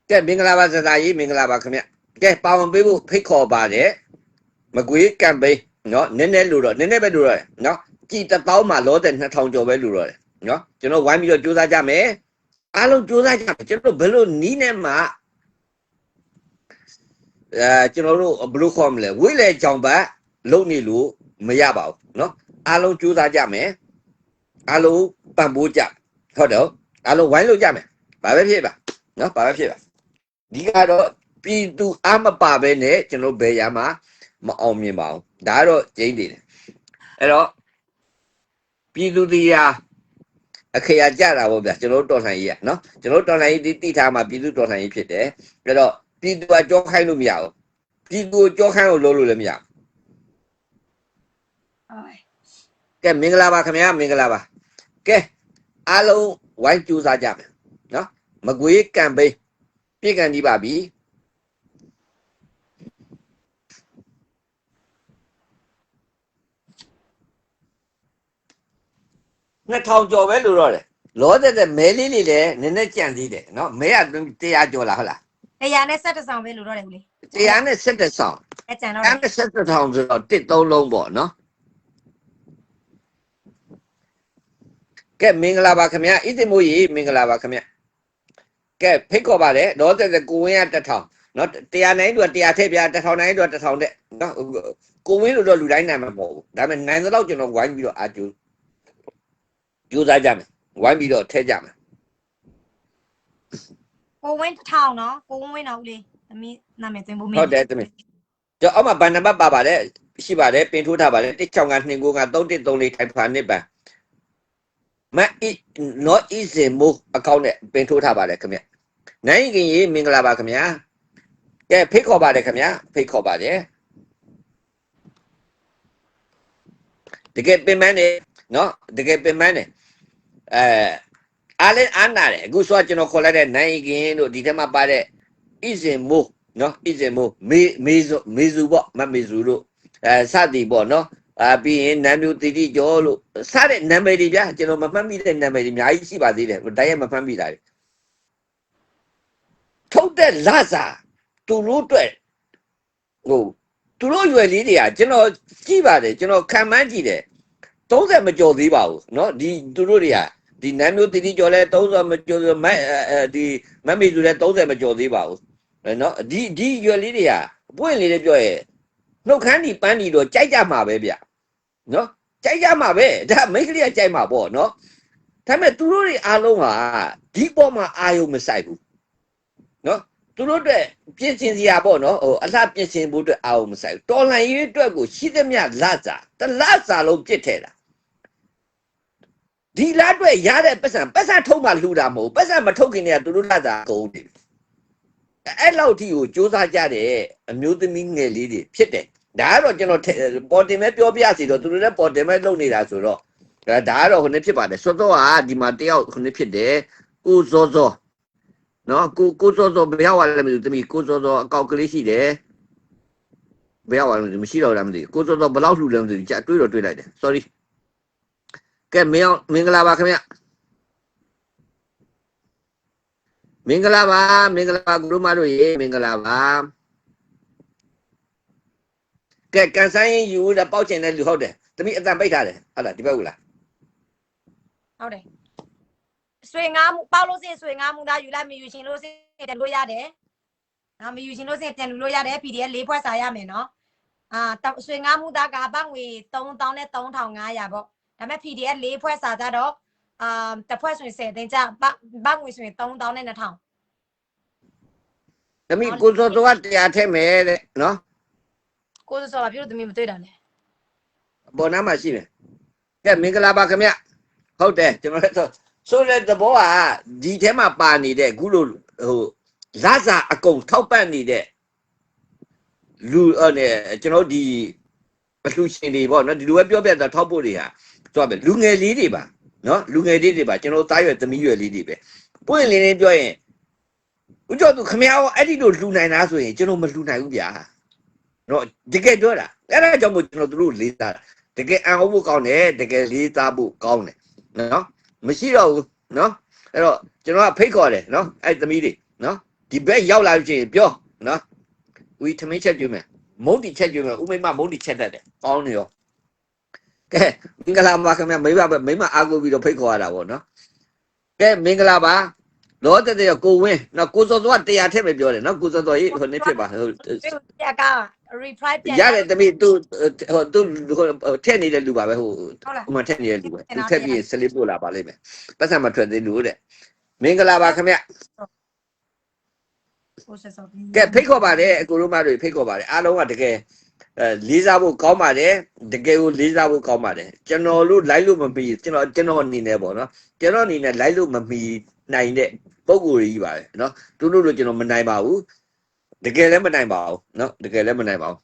ကဲမင်္ဂလာပါဇာကြီးမင်္ဂလာပါခင်ဗျကဲပါဝင်ပေးဖို့ဖိတ်ခေါ်ပါတယ်မကွေးကံပိန်းနော်နည်းနည်းပဲလိုတော့တယ်နော်ကြည်1000မှာလောတဲ့2000ကျော်ပဲလိုတော့တယ်နော်ကျွန်တော်ဝိုင်းပြီးတော့စူးစမ်းကြမယ်အားလုံးစူးစမ်းကြမယ်ကျွန်တော်ဘယ်လိုနီးနဲ့မှကျွန်တော်တို့ဘယ်လိုခေါ်မလဲဝိလေကြောင်ပတ်လုံနေလို့မရပါဘူးနော်အားလုံးစူးစမ်းကြမယ်အားလုံးပံ့ပိုးကြဟုတ်တော့အားလုံးဝိုင်းလို့ကြမယ်ဘာပဲဖြစ်ပါနော်ဘာပဲဖြစ်ပါဒီကတော့ပြည်သူအားမပါပဲနဲ့ကျွန်တော်ဘယ်ရမှာမအောင်မြင်ပါဘူးဒါကတော့ကျင်းနေတယ် အဲ့တော့ပြည်သူတရားအခရာကြတာပေါ့ဗျာကျွန်တော်တော်လှန်ရေးอ่ะเนาะကျွန်တော်တော်လှန်ရေးတိထားမှာပြည်သူတော်လှန်ရေးဖြစ်တယ်အဲ့တော့ပြည်သူကကြောခိုင်းလို့မရဘူးပြည်သူကိုကြောခိုင်းလို့လုပ်လို့လည်းမရဘူးကဲမင်္ဂလာပါခင်ဗျာမင်္ဂလာပါကဲအားလုံးဝိုင်းကြိုးစားကြမယ်เนาะမကွေးကမ်ပိန်းပြည့်ကန်ကြီးပါပြီ2000ကျော်ပဲလို့တော့တယ်လောတဲ့မဲလေးလေးလည်းနည်းနည်းကြံသေးတယ်เนาะမဲက100ကျော်လားဟုတ်လား117ဆောင်ပဲလို့တော့တယ်ဦးလေး117ဆောင်အကျန်တော့117ဆောင်ဆိုတော့1-3လုံးပေါ့เนาะကဲမင်္ဂလာပါခင်ဗျာဣတိမိုးကြီးမင်္ဂလာပါခင်ဗျာကဲဖိတ်ခေါ်ပါတယ်လောတဲ့ကိုဝင်းက1000เนาะ100နိုင်တို့100ထည့်ပြ1000နိုင်တို့1000တဲ့เนาะကိုဝင်းလို့တော့လူတိုင်းနိုင်မှာမဟုတ်ဘူးဒါပေမဲ့နိုင်တော့ကျွန်တော်ဝိုင်းပြီးတော့အာကျူကြိုးစားကြမယ်ဝိုင်းပြီးတော့ထည့်ကြမယ်ကိုဝင်း1000နော်ကိုဝင်းတော့ဦးလေးသမီးနာမည်သွင်းဖို့မင်းဟုတ်တယ်သမီးကျွန်တော်အောက်မှာဘန်နံပါတ်ပါပါတယ်ရှိပါတယ်ပင်ထိုးထားပါတယ်169293134ထိုင်ဖာနစ်ပါမအီနော်အီဇင်မိုအကောင့်နဲ့ပင်ထိုးထားပါတယ်ခင်ဗျနိုင်ခင်ရေမင်္ဂလာပါခင်ဗျာကဲဖိတ်ခေါ်ပါတယ်ခင်ဗျာဖိတ်ခေါ်ပါတယ်တကယ်ပင်မနေနော်တကယ်ပင်မနေအားလည်းအားနာတယ်အခုဆိုကျွန်တော်ခေါ်လိုက်တဲ့နိုင်ခင်တို့ဒီထဲမှာပါတဲ့ဣဇင်မိုနော်ဣဇင်မိုမေဇူပေါ့မမေဇူတို့စသည်ပေါ့နော်ပြီးရင်နမ်မျိုးတိတိကျော်လို့စတဲ့နာမည်တွေဗျာကျွန်တော်မမှတ်မိတဲ့နာမည်တွေအများကြီးရှိပါသေးတယ်တိုင်းရမမှတ်မိတာတွေထုတ်တဲ့လစာသူတို့အတွက်ဟိုသူတို့ရွယ်လေးတွေကကျွန်တော်ကြည့်ပါတယ်ကျွန်တော်ခံမှန်းကြည့်တယ်30မကျော်သေးပါဘူးเนาะဒီသူတို့တွေကဒီနမ်မျိုးတိတိကျော်လဲ30မကျော်ဒီမမေလူလဲ30မကျော်သေးပါဘူးเนาะဒီရွယ်လေးတွေကပွင့်လေးတွေပြောရဲနှုတ်ခမ်းဒီပန်းဒီတော့ကြိုက်ကြမှာပဲဗျเนาะကြိုက်ကြမှာပဲဒါမိန်းကလေးကကြိုက်မှာပေါ့เนาะဒါပေမဲ့သူတို့တွေအားလုံးကဒီပေါ်မှာအာယုံမဆိုင်ဘူးเนาะသူတို့အတွက်ပြင်ဆင်စရာပေါ့နော်ဟိုအလှပြင်ဆင်ဖို့အတွက်အာယုံမဆိုင်ဘူးတော်လှန်ရေးအတွက်ကိုရှိသမျှလစာတလစာလုံးပြစ်ထဲတာဒီလားအတွက်ရတဲ့ပတ်စံထုတ်မှလှူတာမဟုတ်ပတ်စံမထုတ်ခင်တည်းကသူတို့လစာကုန်တယ်အဲ့လောက်ထိကိုစူးစမ်းကြတဲ့အမျိုးသမီးငယ်လေးတွေဖြစ်တယ်ဒါကတော့ကျွန်တော်ပေါ်တင်မဲ့ပြောပြစီတော့သူတို့လည်းပေါ်တင်မဲ့လုပ်နေတာဆိုတော့ဒါကတော့ခုနှစ်ဖြစ်ပါတယ်စောစောကဒီမှာတယောက်ခုနှစ်ဖြစ်တယ်ကိုစောစောနော်ကိုစောစောဘယ်ရောက်လာလဲမသိဘူးတမီးကိုစောစောအကောက်ကလေးရှိတယ်ဘယ်ရောက်လာလဲမရှိတော့လားမသိဘူးကိုစောစောဘယ်လောက်လှူလဲမသိဘူးကြာတွေးတော့တွေးလိုက်တယ် sorry ကဲမင်္ဂလာပါခင်ဗျမင်္ဂလာပါဂရုမတို့ရေမင်္ဂလာပါကဲကန်ဆိုင်ယူတဲ့ပေါက်ချင်တဲ့လူဟုတ်တယ်တမီးအတန်ပိတ်ထားတယ်ဟုတ်လားဒီဘက်ဟုတ်လားဟုတ်တယ်ဆွေငါမှုပေါက်လို့စင်ဆွေငါမှုသားယူလိုက်မယူရှင်လို့စင်တက်လို့ရတယ်နော်မယူရှင်လို့စင်ပြန်လို့ရတယ် PDF ၄ဖွဲ့စာရမယ်နော်ဆွေငါမှုသားကဘတ်ငွေ3000နဲ့3500ပေါ့ဒါပေမဲ့ PDF ၄ဖွဲ့စာကြတော့တစ်ဖွဲ့ဆိုရင်10သိန်းကြဘတ်ငွေဆိုရင်3000နဲ့2000တမီးကိုစောစောကတရားထည့်မယ်တဲ့နော်ကိုစောစောကပြုလို့တမီးမတွေ့တာနဲ့ပေါ်နားမှာရှိတယ်ကဲမင်္ဂလာပါခင်ဗျဟုတ်တယ်ကျွန်တော်လည်းဆိုတဲ့သဘောကဒီထဲမှာပါနေတဲ့ခုလိုဟိုလစာအကုန်ထောက်ပံ့နေတဲ့လူနဲ့ကျွန်တော်ဒီအလှရှင်တွေပေါ့နော်ဒီလိုပဲပြောပြတာထောက်ဖို့တွေဟာဆိုတော့လူငယ်လေးတွေပါနော်လူငယ်လေးတွေပါကျွန်တော်သားရွယ်သမီးရွယ်လေးတွေပဲပွင့်လင်းလင်းပြောရင်ဦးကျော်သူခမရအောင်အဲ့ဒီလိုလှူနိုင်တာဆိုရင်ကျွန်တော်မလှူနိုင်ဘူးဗျာနော်တကယ်ပြောတာအဲ့ဒါကြောင့်မို့ကျွန်တော်တို့လေးစားတကယ်အံ့ဩဖို့ကောင်းတယ်တကယ်လေးစားဖို့ကောင်းတယ်နော်မရှိတော့ဘူးနော်အဲ့တော့ကျွန်တော်ကဖိတ်ခေါ်တယ်နော်အဲ့သမီးတွေနော်ဒီဘက်ရောက်လာလို့ရှိရင်ပြောနော်ဦးထမင်းချက်ကျွေးမယ်မုန်းတီချက်ကျွေးမယ်ဦးမိမမုန်းတီချက်တတ်တယ်ကောင်းနေရောကဲမင်္ဂလာပါခင်ဗျမိမအားကိုပြီးတော့ဖိတ်ခေါ်ရတာပေါ့နော်ကဲမင်္ဂလာပါလောတဲ့ကိုဝင်းနော်ကိုစောစောကတရားထည့်ပဲပြောတယ်နော်ကိုစောစောကြီးဟိုနေ့ဖြစ်ပါဟိုပြက reply ပြန်ရတယ်တမီးသူထည့်နေတဲ့လူပါပဲဟိုဥမာထည့်နေတဲ့လူပဲသူထည့်ပြီးစလစ်ပို့လာပါလိမ့်မယ်ပတ်စံမထွက်သေးလို့တဲ့မင်္ဂလာပါခင်ဗျကဲဖိတ်ခေါ်ပါတယ်အကိုတို့မတို့ဖိတ်ခေါ်ပါတယ်အားလုံးကတကယ် လေးစားဖို့ကောင်းပါတယ်တကယ်ကိုလေးစားဖို့ကောင်းပါတယ်ကျွန်တော်တို့လိုက်လို့မမီကျွန်တော်အနေနဲ့ပေါ့နော်ကျွန်တော်အနေနဲ့လိုက်လို့မမီနိုင်တဲ့ပုံကိုယ်ကြီးပါပဲနော်သူတို့လိုကျွန်တော်မနိုင်ပါဘူးတကယ်လည်းမနိုင်ပါဘူးနော်တကယ်လည်းမနိုင်ပါဘူး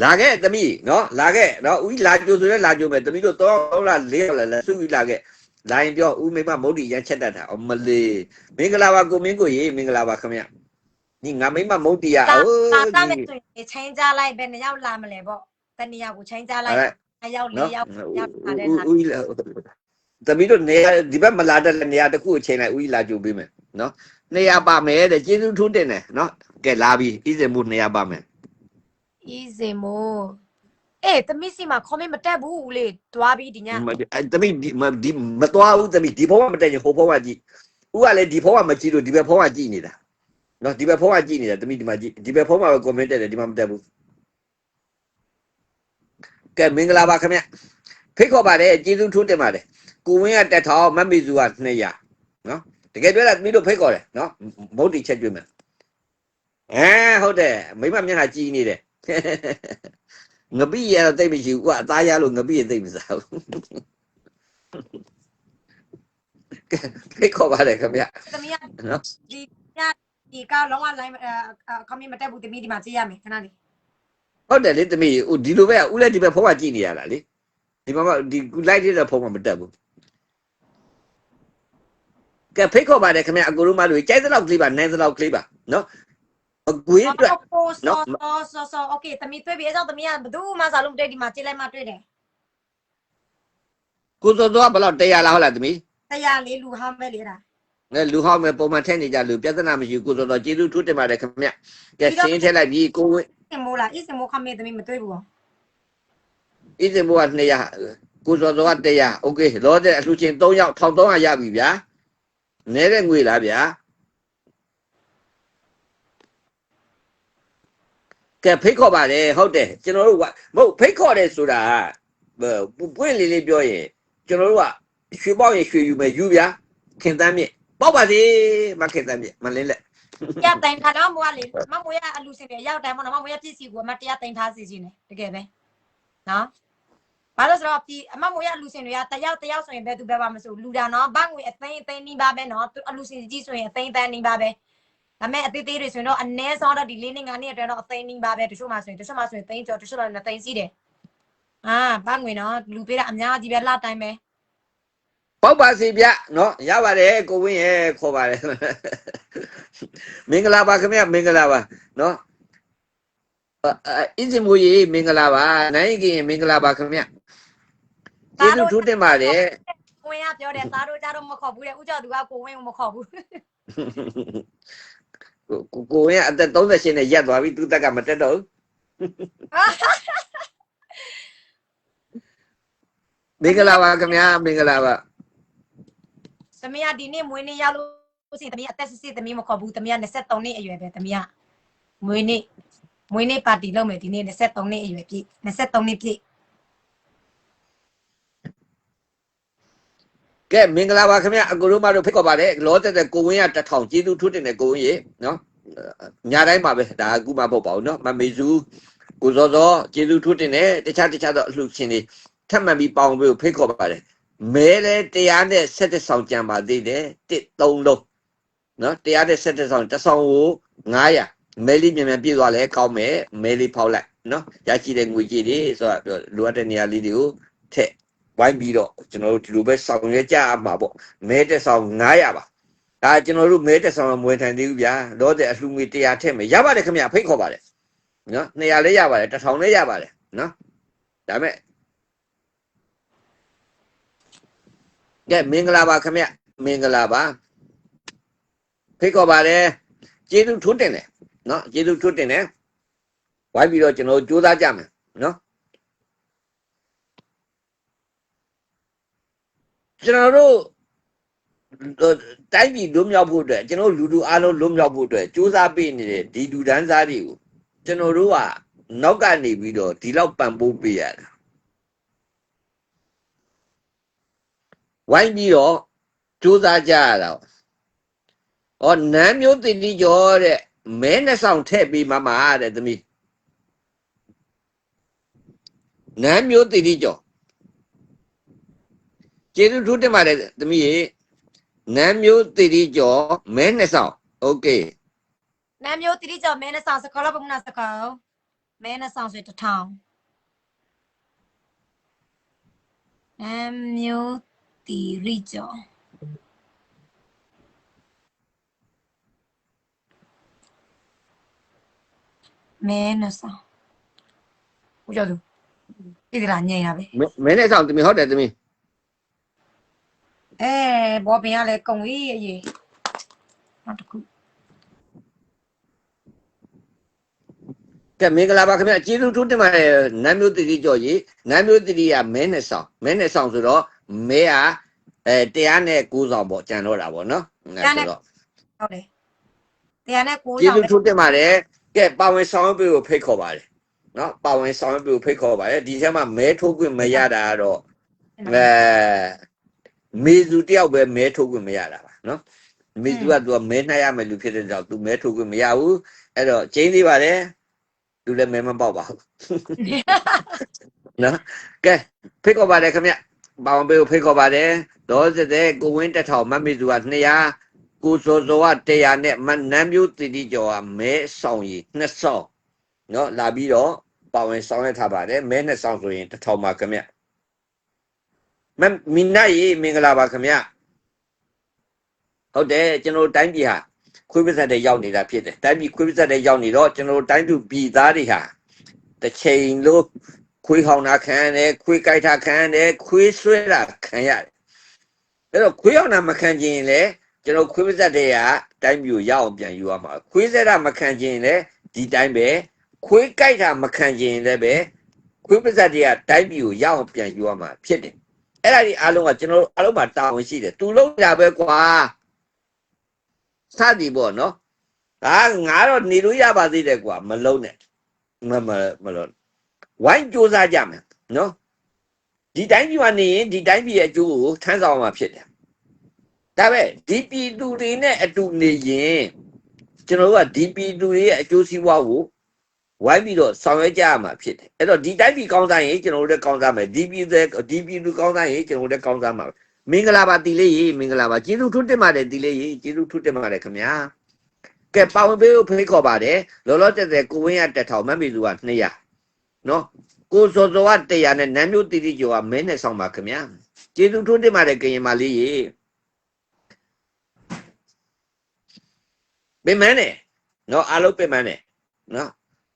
လာခဲ့သမီးနော်လာခဲ့နော်ဦးလာကြိုဆိုလဲလာကြိုမယ်သမီးတို့3လ4လလဲစုပြီးလာခဲ့လာရင်ပြောဦးမိမမုတ်တီရမ်းချက်တတ်တာအမလေးမင်္ဂလာပါကိုမင်းကိုရေမင်္ဂလာပါခင်ဗျนี่ငါမိမမုတ်တီရအိုး လာတာမဲ့ဆိုရင်ချင်းကြလိုက်ပဲနှစ်ယောက်လာမလဲပေါ့တနေရာကိုချင်းကြလိုက်2ယောက်4ယောက်ရောက်လာတဲ့ဟာ ဦးသမီးတို့နေဒီဘက်မလာတဲ့နေရာတစ်ခုအချိန်လိုက်ဦးလာကြိုပေးမယ်နော်နေရာပါမယ်တဲ့ကျေးဇူးထူးတင်တယ်နော်ကဲလာပြီဤစင်မှုနေရာပါမယ် easy mo အေးတမီးစီမှာ comment မတက်ဘူးဦးလေးတွားပြီးဒီည သမီးဒီမတော်ဘူးသမီးဒီဘုံကမတက်ရင်ဟိုဘုံကကြည့်ဦးကလည်းဒီဘုံကမကြည့်လို့ဒီဘက်ဘုံကကြည့်နေတာနော်ဒီဘက်ဘုံကကြည့်နေတာသမီးဒီမှာကြည့်ဒီဘက်ဘုံမှာပဲ comment တက်တယ်ဒီမှာမတက်ဘူးကဲမင်္ဂလာပါခင်ဗျဖိတ်ခေါ်ပါတယ်ကျေးဇူးထူးတင်ပါတယ်ကိုဝင်းကတက်ထောင်မမေစုက200နော်တကယ်ပြောတာသမီးတို့ဖိတ်ခေါ်တယ်နော်မုတ်တီချက်ကျွေးမယ်ဟုတ်တယ်မိမမျက်နှာကြည်နေတယ်ငပိရတော့တိတ်မရှိဘူးကွာအသားရလို့ငပိရတိတ်မစားဘူးဖိတ်ခေါ်ပါတယ်ခင်ဗျသမီးကနော်ဒီကလုံးဝ line comment မတက်ဘူးသမီးဒီမှာကြည့်ရမယ်ခဏလေးဟုတ်တယ်လေသမီးဒီလိုပဲဦးလည်းဒီဘက်ဖုန်းကကြည့်နေရတာလေဒီမှာဒီ live တဲ့ဖုန်းကမတက်ဘူးကဲဖိတ်ခေါ်ပါတယ်ခင်ဗျအကူတို့မလို့ကြိုက်သလောက်ကလေးပါနိုင်သလောက်ကလေးပါနော်အကွေးအတွက်နော်ဆောโอเคသမီးတွေ့ပြီအဲ့တော့သမီးကဘယ်သူမှစားလို့မတွေ့ဒီမှာကြည့်လိုက်မှတွေ့တယ်ကိုစောစောဘယ်လောက်100လားဟုတ်လားသမီး100လေးလူဟောင်းပဲလေတာလူဟောင်းပဲပုံမှန်ထည့်နေကြလူပြဿနာမရှိဘူးကိုစောစောကျေးဇူးထူးတင်ပါတယ်ခင်ဗျကဲစင်းထည့်လိုက်ပြီကိုဝင်းအင်မိုးလားအစ်စင်မိုးခမေသမီးမတွေ့ဘူးအစ်စင်မိုးက200ကိုစောစောက100โอเคလောတဲ့အလှချင်း3ယောက်1300ရပြီဗျာနဲတဲ့ငွေလားဗျာကဲဖိတ်ခေါ်ပါတယ်ဟုတ်တယ်ကျွန်တော်တို့ကမဟုတ်ဖိတ်ခေါ်တယ်ဆိုတာပွင့်လေးပြောရင်ကျွန်တော်တို့ကရွှေပေါက်ရင်ရွှေယူမယ်ယူဗျာခင်တန်းမြင့်ပေါက်ပါစေမခင်တန်းမြင့်မလင်းလက်ရတိုင်ထားတော့မွားလေမမွေးရအလူစင်တွေရောက်တိုင်းမနော်မမွေးရပြည့်စီကိုမတရားတိုင်ထားစီခြင်းနဲ့တကယ်ပဲနော်ဘာလို့ဆိုတော့ဒီအမမွေးရအလူစင်တွေကတယောက်ဆိုရင်ဘယ်သူပဲပါမဆိုလူတာနော်ဘငွေအသိနီးပါပဲနော်အလူစင်ကြီးဆိုရင်အသိနီးပါပဲဒါမဲ့အသေးသေးတွေဆိုရင်တော့အ ਨੇ ဆောင်တော့ဒီ၄နှစ်၅နှစ်အတွင်းတော့အသိနီးပါပဲတချို့မှဆိုရင်သိန်းကျော်တချို့တော့2သိန်းစီးတယ်ဘငွေနော်လူပေးတာအများကြီးပဲလှတိုင်းပဲပေါက်ပါစီဗျနော်ရပါတယ်ကိုဝင်းရဲ့ခေါ်ပါတယ်မင်္ဂလာပါခင်ဗျမင်္ဂလာပါနော်အင်းစင်မူကြီးမင်္ဂလာပါနိုင်ခင်မင်္ဂလာပါခင်ဗျကျေးဇူးထူးတင်ပါတယ်ကိုဝင်းကပြောတယ်သားတို့ကြတော့မခေါ်ဘူးတဲ့ဦးကျော်သူကကိုဝင်းကိုမခေါ်ဘူးကိုဝင်းအသက်38နဲ့ရက်သွားပြီသူတက်ကမတက်တော့ဘူးမင်္ဂလာပါခင်ဗျမင်္ဂလာပါသမီးကဒီနေ့မွေးနေ့ရောက်လို့ရှိရင်သမီးအသက်စစ်သမီးမခေါ်ဘူးသမီးက23နှစ်အရွယ်ပဲသမီးကမွေးနေ့ပါတီလုပ်မယ်ဒီနေ့23နှစ်အရွယ်ပြည့်23နှစ်ပြည့်ကဲမင်္ဂလာပါခင်ဗျအကူတို့မတို့ဖိတ်ခေါ်ပါတယ်လောတဲ့ကိုဝင်းက1000ကျေးဇူးထူးတင်တယ်ကိုဝင်းရေနော်ညတိုင်းပါပဲဒါအခုမှပေါ့ပါဦးနော်မမေစုကိုစောစောကျေးဇူးထူးတင်တယ်တခြားတော့အလှရှင်တွေထပ်မံပြီးပေါအောင်ပြီးဖိတ်ခေါ်ပါတယ်မဲလဲ117ဆောင်ကြံပါသေးတယ်13လုံးနော်117ဆောင်တစ်ဆောင်ကို900မဲလေးမြန်ပြည့်သွားလဲကောင်းမယ်မဲလေးဖောက်လိုက်နော်ရရှိတဲ့ငွေကြေးတွေဆိုတော့လိုအပ်တဲ့နေရာလေးတွေကိုထည့်ဝိုင်းပြီးတော့ကျွန်တော်တို့ဒီလိုပဲဆောင်ရွက်ကြရမှာပေါ့မဲတစ်ဆောင်900ပါဒါကျွန်တော်တို့မဲတစ်ဆောင်မွေးထိုင်သေးဘူးဗျာတော့တဲ့အလှငွေ100ထည့်မယ်ရပါတယ်ခင်ဗျဖိတ်ခေါ်ပါတယ်နော်200လည်းရပါတယ်1000လည်းရပါတယ်နော်ဒါမဲ့ကဲမင်္ဂလာပါခင်ဗျမင်္ဂလာပါဖိတ်ခေါ်ပါတယ်ကျေးဇူးထူးတင်တယ်နော်ကျေးဇူးထူးတင်တယ်ဝိုင်းပြီးတော့ကျွန်တော်ကြိုးစားကြမယ်နော်ကျွန်တော်တို့တိုင်းပြည်လွတ်မြောက်ဖို့အတွက်ကျွန်တော်လူအားလုံးလွတ်မြောက်ဖို့အတွက်ကြိုးစားပေးနေတဲ့ဒီလူဒန်းစားတွေကိုကျွန်တော်တို့ကနောက်ကနေပြီးတော့ဒီလောက်ပံ့ပိုးပေးရတာဝိုင်းပြီးတော့ကြိုးစားကြရတာနန်းမျိုးတင်ပြီးကျော်တဲ့ မဲနဲ့ဆောင်ထည့်ပြီးမှတဲ့သမီးနမ်းမျိုးတိတိကျော်ကျေးဇူးထူးတင်ပါတယ်သမီးရေနမ်းမျိုးတိတိကျော်မဲနဲ့ဆောင်โอเค နမ်းမျိုးတိတိကျော်မဲနဲ့ဆောင်စကောလောက်ပုံနာစကောမဲနဲ့ဆောင်ဆို1000နမ်းမျိုးတိတိကျော်မဲနဲ့ဆောင်ဦးကျော်သူဒီကလာညင်ရပဲ မဲနဲ့ဆောင်သမီးဟုတ်တယ်သမီး ဘောပင်ကလည်းကုံကြီးအရေးနောက်တစ်ခု ကဲမင်္ဂလာပါခင်ဗျကျေးဇူးထူးတင်ပါတယ်နမ်းမျိုးတိတိကျော်ကြီးနမ်းမျိုးတိတိကမဲနဲ့ဆောင်ဆိုတော့မဲက109ဆောင်ပေါ့ကြံတော့တာပေါ့နော်ဆိုတော့ ဟုတ်တယ်တရားနဲ့9 ကျေး ဆောင် ဇူးထူးတင်ပါတယ်ကဲပါဝင်ဆောင်ပေးကိုဖိတ်ခေါ်ပါတယ်နော်ပါဝင်ဆောင်ပေးကိုဖိတ်ခေါ်ပါတယ်ဒီထဲမှာမဲထိုးခွင့်မရတာကတော့မေစုတယောက်ပဲမဲထိုးခွင့်မရတာပါနော်မေစုကသူကမဲနှိုက်ရမယ်လူဖြစ်တဲ့ကြောင့်သူမဲထိုးခွင့်မရဘူးအဲ့တော့ကျင်းသေးပါတယ်သူလည်းမဲမပေါက်ပါဘူးနော်ကဲဖိတ်ခေါ်ပါတယ်ခင်ဗျပါဝင်ပေးကိုဖိတ်ခေါ်ပါတယ်တော့စတဲ့ကိုဝင်းတက်ထောင်မမေစုက200ကိုစောစောက100နဲ့မနမ်းမျိုးတိတိကျော်ကမဲဆောင်ရီ2ဆောင်နော်လာပြီးတော့ပါဝင်ဆောင်ရထားပါတယ်မဲ2ဆောင်ဆိုရင်1000ပါခင်ဗျမင်းနိုင်မင်္ဂလာပါခင်ဗျဟုတ်တယ်ကျွန်တော်တိုင်းပြည်ဟာခွေးပစ္စက်တွေရောက်နေတာဖြစ်တယ်တိုင်းပြည်ခွေးပစ္စက်တွေရောက်နေတော့ကျွန်တော်တိုင်းသူပြည်သားတွေဟာတစ်ချိန်လို့ခွေးဟောင်းတာခံရတယ်ခွေးကြိုက်တာခံရတယ်ခွေးဆွဲတာခံရတယ်အဲ့တော့ခွေးဟောင်းတာမခံခြင်းလေကျွန်တော်ခွေးပစ္စက်တွေကတိုင်းပြည်ကိုရအောင်ပြန်ယူရမှာခွေးစက်တာမခံခြင်းလေဒီတိုင်းပဲခွေးကြိုက်တာမခံခြင်းလည်းပဲခွေးပစ္စက်တွေကတိုင်းပြည်ကိုရအောင်ပြန်ယူရမှာဖြစ်တယ်အဲ့ဒါဒီအားလုံးကကျွန်တော်အားလုံးမှာတာဝန်ရှိတယ်သူလုံးရပဲကွာစသည်ပေါ့နော်ငါတော့နေလို့ရပါသေးတယ်ကွာမလုံးနဲ့မလုံးဝိုင်းကြိုးစားကြမယ်နော်ဒီတိုင်းပြည်မှာနေရင်ဒီတိုင်းပြည်ရဲ့အကျိုးကိုထမ်းဆောင်မှာဖြစ်တယ်ဒါပဲဒီပြည်သူတွေနဲ့အတူနေရင်ကျွန်တော်တို့ကဒီပြည်သူတွေရဲ့အကျိုးစီးပွားကိုဝိုင်းပြီးတော့ဆောင်ရွက်ကြရမှာဖြစ်တယ်အဲ့တော့ဒီတိုင်းပြည်ကောင်းစားရင်ကျွန်တော်တို့လည်းကောင်းစားမယ်ဒီပြည်သူကောင်းစားရင်ကျွန်တော်တို့လည်းကောင်းစားမှာမင်္ဂလာပါတီလေးရေမင်္ဂလာပါကျေးဇူးထူးတင်ပါတယ်တီလေးရေကျေးဇူးထူးတင်ပါတယ်ခင်ဗျာကဲပါဝင်ပေးဖို့ဖိတ်ခေါ်ပါတယ်လောလောဆယ်ကိုဝင်းရ1000မမေစုက200နော်ကိုစောစောက100နဲ့နမ်းမျိုးတီတီကျော်ကမဲနဲ့ဆောင်ပါခင်ဗျာကျေးဇူးထူးတင်ပါတယ်ကရင်မလေးရေပင်မနဲ့နော်အားလုံးပင်မနဲ့နော်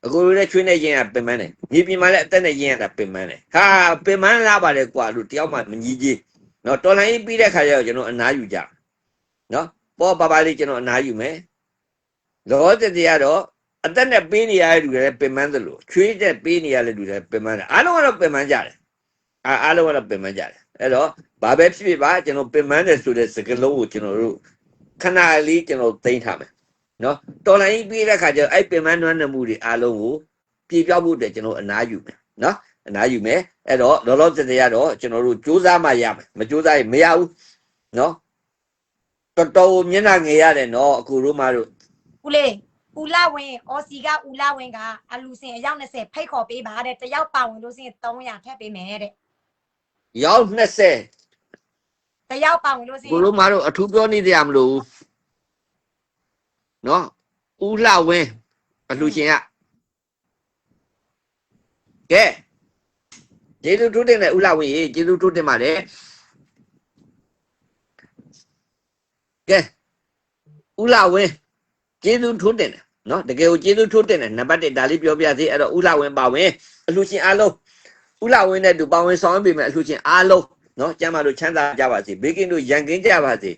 အခုလည်းချွေးနေရင်ကပင်မနဲ့မြေပြင်မှာလည်းအသက်နဲ့ရင်ရတာပင်မနဲ့ဟာပင်မလာပါလေကွာလို့တယောက်မှမကြီးကြီးနော်တော်လိုင်းပြီးတဲ့ခါကျတော့ကျွန်တော်အနားယူကြနော်ပေါ်ပါပါလေးကျွန်တော်အနားယူမယ်လောတည်းကတော့အသက်နဲ့ပေးနေရတဲ့လူတွေပင်မသလိုချွေးတဲ့ပေးနေရတဲ့လူတွေပင်မတယ်အားလုံးကတော့ပင်မကြတယ်အားလုံးကတော့ပင်မကြတယ်အဲ့တော့ဘာပဲဖြစ်ဖြစ်ပါကျွန်တော်ပင်မတယ်ဆိုတဲ့စကားလုံးကိုကျွန်တော်တို့ခဏလေးကျွန်တော်သိမ်းထားမယ်နော်တော်လိုင်းပြီးတဲ့ခါကျတော့အဲ့ပင်မနှွမ်းနှမှုတွေအားလုံးကိုပြေပြောက်ဖို့အတွက်ကျွန်တော်အနားယူမယ်နော်အနားယူမယ်အဲ့တော့လောလောဆယ်ကတော့ကျွန်တော်တို့စူးစမ်းမှရမယ်မစူးစမ်းရင်မရဘူးနော်တော်တော်မျက်နှာငယ်ရတယ်နော်အခုတို့မှတို့ဦးလေးဦးလာဝင်အော်စီကဦးလာဝင်ကအလူစင်အယောက်20ဖိတ်ခေါ်ပေးပါတဲ့တယောက်ပါဝင်လို့စင်300ထည့်ပေးမယ်တဲ့ရောက်20တယောက်ပါဝင်လို့စင်ကိုတို့မှတို့အထူးပြောနေကြမလို့နော်ဦးလှဝင်းအလှရှင်ကကဲကျေးဇူးထူးတင်တယ်ဦးလှဝင်းရေကျေးဇူးထူးတင်ပါတယ်ကဲဦးလှဝင်းကျေးဇူးထူးတင်တယ်နော်တကယ်ကိုကျေးဇူးထူးတင်တယ်နံပါတ်1ဒါလေးပြောပြသေးအဲ့တော့ဦးလှဝင်းပါဝင်အလှရှင်အားလုံးဦးလှဝင်းနဲ့တူပါဝင်ဆောင်ပေးမယ်အလှရှင်အားလုံးနော်ကျမ်းမာတို့ချမ်းသာကြပါစေဘေးကင်းတို့ရန်ကင်းကြပါစေ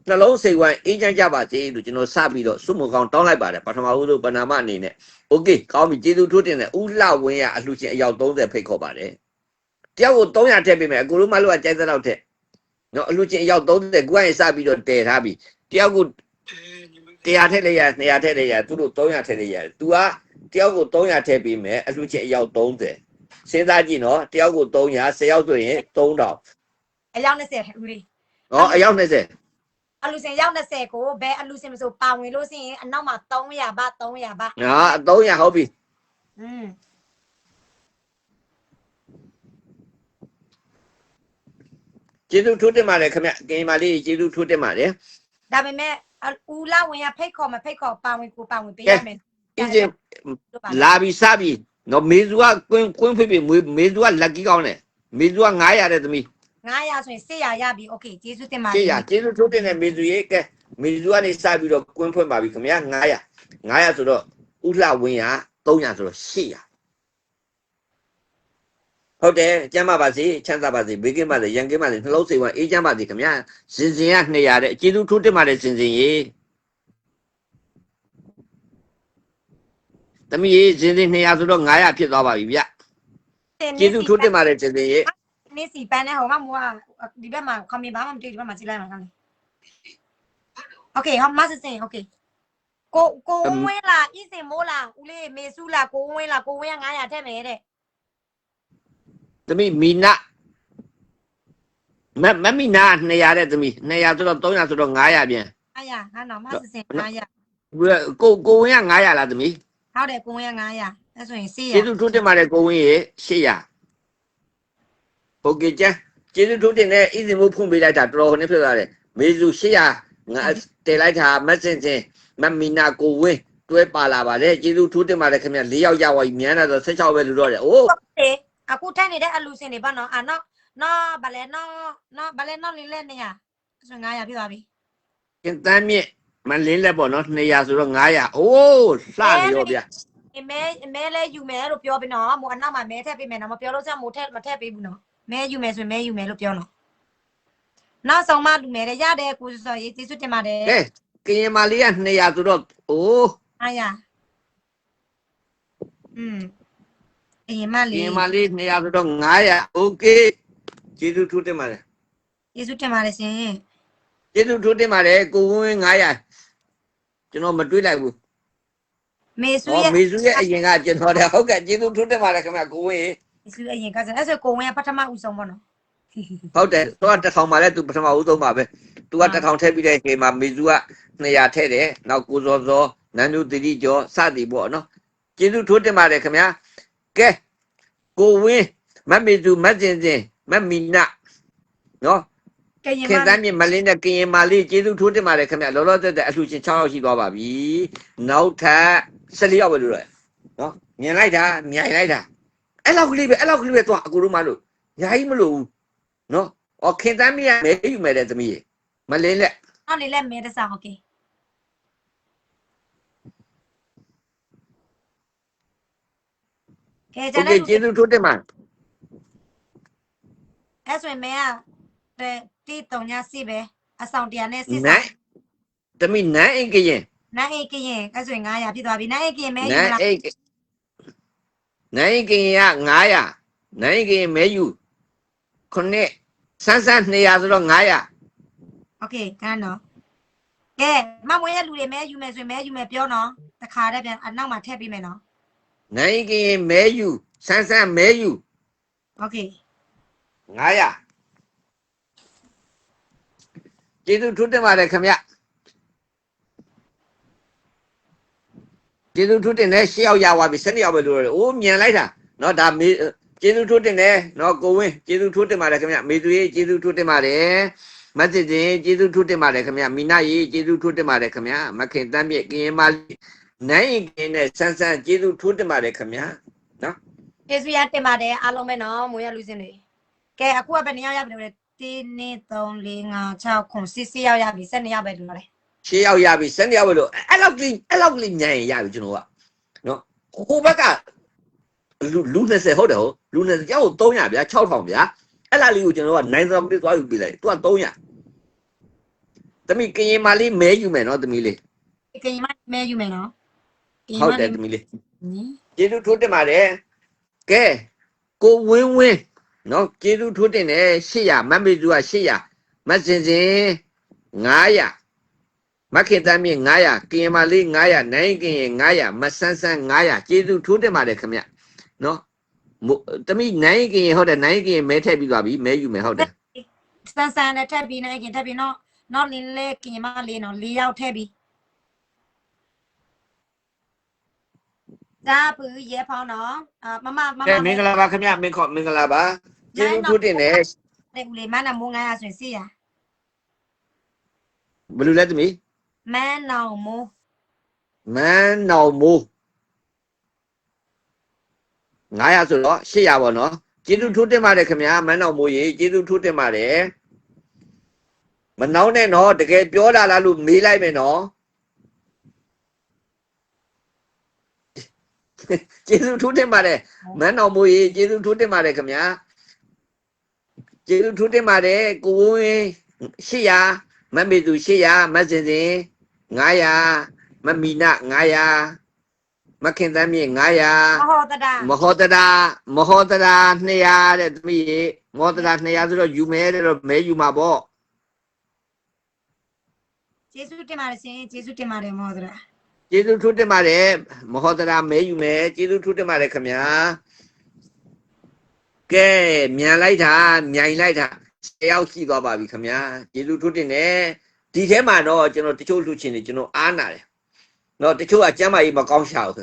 နှလုံးစိတ်ဝမ်းအေးချမ်းကြပါစေလို့ကျွန်တော်စပြီးတော့စုမကောင်းတောင်းလိုက်ပါတယ်ပထမဦးဆုံးပဏာမအနေနဲ့โอเคကောင်းပြီကျေးဇူးထူးတင်တယ်ဦးလှဝင်းရအလှရှင်အယောက်30ဖိတ်ခေါ်ပါတယ်တယောက်ကို300ထည့်ပေးမယ်အကိုတို့မလို့ကကြိုက်တဲ့လောက်ထက်နော်အလှရှင်အယောက်30ကိုယ်ကစပြီးတော့တည်ထားပြီတယောက်ကို100ထည့်လိုက်ရ200ထည့်လိုက်ရသူတို့300ထည့်လိုက်ရသူကတယောက်ကို300ထည့်ပေးမယ်အလှရှင်အယောက်30စဉ်းစားကြည့်နော်တယောက်ကို300 10ယောက်ဆိုရင်3000အယောက်20ဦးလေးဟောအယောက်20အ အလူစင်ရောက်20ကိုဘယ်အလူစင်မဆိုပါဝင်လို့ရှိရင်အနောက်မှာ300ပါ300ပါ 300ဟုတ်ပြီ ကျေးဇူးထိုးတင်ပါတယ်ခင်ဗျကင်မာလေးကျေးဇူးထိုးတင်ပါတယ် ဒါပေမဲ့ဦးလာဝင်ရဖိတ်ခေါ်မဖိတ်ခေါ်ပါဝင်ကိုပါဝင်ပေးရမယ် အင်းစင်လာပြီစပြီနော်မေဇူကကွင်းဖိပြီမေဇူကလက်ကြီးကောင်းတယ်မေဇူက900တဲ့သမီး 900ဆိုရင်100ရပြီโอเคကျေးဇူးတင်ပါတယ် 100ကျေးဇူးထိုးတင်တဲ့မေဇူရေကဲမေဇူကနေစပြီးတော့ကွင်းဖွင့်ပါပြီခင်ဗျာ900ဆိုတော့ဥလှဝင်ရ300ဆိုတော့800ဟုတ်တယ်ကျမ်းပါပါစေချမ်းသာပါစေဘေးကင်းပါစေရန်ကင်းပါစေနှလုံးစိတ်ဝမ်းအေးချမ်းပါစေခင်ဗျာစင်စင်က200တဲ့ကျေးဇူးထိုးတင်ပါတယ်စင်စင်ရေသမီးရေစင်စင်200ဆိုတော့900ဖြစ်သွားပါပြီဗျကျေးဇူးထိုးတင်ပါတယ်စင်စင်ရေ နေစီပန်းနဲ့ဟိုမှာမူကဒီဘက်မှာခမင်းဘာမှမတွေ့ဒီဘက်မှာကြည့်လိုက်မှာကောင်းလေโอเคဟောမဆစင်โอเคကိုဝင်းလားဤစင်မိုးလားဦးလေးမေစုလားကိုဝင်းလားကိုဝင်းက900ထည့်မယ်တဲ့ သမီးမီနာမမီနာ200တဲ့သမီး200ဆိုတော့300ဆိုတော့900ပြန် 900ဟာနော်မဆစင်900 ကိုဝင်းက900လားသမီး ဟုတ်တယ်ကိုဝင်းက900အဲ့ဆိုရင်400 ကျေးဇူးထိုးတင်ပါတယ်ကိုဝင်းရေ800ဟုတ်ကဲ့ကျန်ကျေးဇူးထိုးတင်တဲ့ဣဇင်မို့ဖွင့်ပေးလိုက်တာတော်တော်နှစ်ဖြစ်သွားတယ်မေစု800ငါတည်လိုက်တာမစင်စင်မမီနာကိုဝင်းတွဲပါလာပါတယ်ကျေးဇူးထိုးတင်ပါတယ်ခင်ဗျ4ယောက်ရပါပြီမြန်တာဆို16ပဲလူတော့တယ်အိုး အခုထိုင်နေတဲ့အလူစင်တွေပေါ့နော်နော်ဗလဲနော်လင်းလက်နေရဆို900ပြသွားပြီ ကျန်တမ်းမြင့်မလင်းလက်ပေါ့နော်200ဆိုတော့900အိုးလှနေရောဗျအမဲလဲယူမယ်လို့ပြောပြီးနော်မို့အနောက်မှာမဲထည့်ပေးမယ်နော်မပြောလို့ချက်မို့ထည့်မထည့်ပေးဘူးနော်မဲယူမယ်ဆိုရင်မဲယူမယ်လို့ပြောနော်နောက်ဆုံးမှလူမယ်တဲ့ရတယ်ကိုစောရေးကျေးဇူးတင်ပါတယ် ကရင်မာလေးက200ဆိုတော့အိုး900အရင်မ က လေး ရင်မာလေး200ဆိုတော့900โอเคကျေးဇူးထိုးတင်ပါတယ် ကျေးဇူးတင်ပါတယ်ရှင် ကျေးဇူးထိုးတင်ပါတယ်ကိုဝင်း900ကျွန်တော်မတွေးလိုက်ဘူး မေစု ဟော ရဲ့ မေစုရဲ့အရင်ကကျွန်တော်တယ်ဟုတ်ကဲ့ကျေးဇူးထိုးတင်ပါတယ်ခင်ဗျကိုဝင်း မေစုအရင်ကဆိုအဲ့ဆိုကိုဝင်းကပထမဦးဆုံးပေါ့နော် ဟုတ်တယ်သူက1000ပါလဲသူပထမဦးဆုံးပါပဲသူက1000ထည့်ပြီးတဲ့ချိန်မှာမေစုက200ထည့်တယ်နောက်ကိုစောစောနန်းတို့တိတိကျော်စသည်ပေါ့နော်ကျေးဇူးထိုးတင်ပါတယ်ခင်ဗျာကဲကိုဝင်းမမေစုမစင်စင်မမီနာနော် ကရင် ခင်တမ်းမြင့်မလင်းတဲ့ကရင်မာလေးကျေးဇူးထိုးတင်ပါတယ်ခင်ဗျလောလောဆယ်အလှူရှင်6ယောက်ရှိသွားပါပြီနောက်ထပ်14ယောက်ပဲလို့ရတယ်နော်မြင်လိုက်တာမြိုင်လိုက်တာအဲ့လောက်ကလေးပဲသွားအကူတို့မလို့ညာကြီးမလို့ဘူးနော်အော်ခင်တမ်းမြင့်မဲယူမယ်တဲ့သမီးမလင်းလက် နောက်နေလဲမဲတစားโอเคကဲ โอเคကျေးဇူးထိုးတင်ပါ အဲ့ဆိုရင်မဲကတီတုံညာစီပဲအဆောင်တရားနဲ့စစ် နိုင်သမီးနိုင်အင်ကရင် နိုင်အိတ်ကရင်အဲ့ဆိုရင်900ဖြစ်သွားပြီနိုင်အိတ်ကရင်မဲယူ နိုင် လား အိတ်နိုင်ကရင်က900နိုင်ကရင်မဲယူခုနှစ်ဆန်း200ဆိုတော့900 โอเคကန်းနော်ကဲမမွေးရဲ့လူတွေမဲယူမယ်ဆိုရင်မဲယူမယ်ပြောနော်တခါတည်းပြန်အနောက်မှာထည့်ပေးမယ်နော် နိုင်ကရင်မဲယူဆန်းမဲယူ โอเค 900ကျေးဇူးထူးတင်ပါတယ်ခင်ဗျကျေးဇူးထူးတင်တယ်10ယောက်ရပါပြီ12ယောက်ပဲလို့ရတယ်အိုးမြန်လိုက်တာเนาะဒါမေကျေးဇူးထူးတင်တယ်เนาะကိုဝင်းကျေးဇူးထူးတင်ပါတယ်ခင်ဗျမေသူရေးကျေးဇူးထူးတင်ပါတယ်မတ်စစ်တင်ကျေးဇူးထူးတင်ပါတယ်ခင်ဗျမီနာရေးကျေးဇူးထူးတင်ပါတယ်ခင်ဗျမခင်တမ်းမြင့်ကရင်မနိုင်ကင်းနဲ့ဆန်းကျေးဇူးထူးတင်ပါတယ်ခင်ဗျเนาะ ကျေးဇူးရတင်ပါတယ်အားလုံးပဲနော်မွေးရလူစင်တွေကဲအခုကဘယ်နှစ်ယောက်ရပြီလဲ1 2 3 4 5 6 9 10ယောက်ရပြီ12ယောက်ပဲလို့ရတယ် 6ယောက်ရပြီ12ယောက်ပဲလို့အဲ့လောက်ကလေးညံ့ရပြီကျွန်တော်ကเนาะဟိုဘက်ကလူ20ဟုတ်တယ်ဟုတ်လူ20ကျောက်300ဗျာ6000ဗျာအဲ့လားလေးကိုကျွန်တော်ကနိုင်ဆောင်ပြီးသွားယူပေးလိုက်သူက300သမီးကရင်မလေးမဲယူမယ်နော်သမီးလေး ကရင်မဲယူမယ်နော် ဟုတ်တယ်သမီးလေးကျေးဇူးထိုးတင်ပါတယ်ကဲကိုဝင်းနော်ကျေးဇူးထိုးတင်တယ်800မမေစုက800မစင်စင်900မခင်တမ်းမြင့်900ကရင်မလေး900နိုင်ကရင်900မဆန်း900ကျေးဇူးထိုးတင်ပါတယ်ခင်ဗျနော်သမီးနိုင်ကရင်ဟုတ်တယ်နိုင်ကရင်မဲထည့်ပြီးသွားပြီမဲယူမယ်ဟုတ်တယ် စန်နဲ့ထပ်ပြီးနိုင်ကင်ထပ်ပြီးနော် နော်လင်းလေကင်မလေးနော်၄ယောက်ထည့်ပြီးဒါပူရဲဖောင်းနော်မမ ကဲမင်္ဂလာပါခင်ဗျမင်္ဂလာပါကျေးဇူးထူးတင်တယ် တဲ့ဦးလေးမနမိုး900ဆိုရင်စီရ ဘယ်လိုလဲသမီး မန်းနောင်မိုး မန်းနောင်မိုး900ဆိုတော့800ပေါ့နော်ကျေးဇူးထူးတင်ပါတယ်ခင်ဗျာမန်းနောင်မိုးရေကျေးဇူးထူးတင်ပါတယ်မနှောင်းနဲ့နော်တကယ်ပြောလာလားလို့မေးလိုက်မယ်နော်ကျေးဇူးထူးတင်ပါတယ်မန်းနောင်မိုးရေကျေးဇူးထူးတင်ပါတယ်ခင်ဗျာကျေးဇူးထူးတင်ပါတယ်ကိုဝင်း800မမေသူ800မစင်စင်900မမီနာ900မခင်သမ်းမြေ900မဟောတရာ200တဲ့သမီးရေမဟောတရာ200ဆိုတော့ယူမဲတဲ့တော့မဲယူမှာပေါ့ ကျေးဇူးတင်ပါတယ်ရှင်ကျေးဇူးတင်ပါတယ်မောဒရာ ကျေးဇူးထူးတင်ပါတယ်မဟောတရာမဲယူမယ်ကျေးဇူးထူးတင်ပါတယ်ခင်ဗျာကဲမြန်လိုက်တာမြိုင်လိုက်တာ10ယောက်ရှိသွားပါပြီခင်ဗျာကျေးဇူးထူးတင်တယ်ဒီထဲမှာတော့ကျွန်တော်တချို့လူချင်းတွေကျွန်တော်အားနာတယ်နော်တချို့ကကျမ်းမာရေးမကောင်းရှာဘူး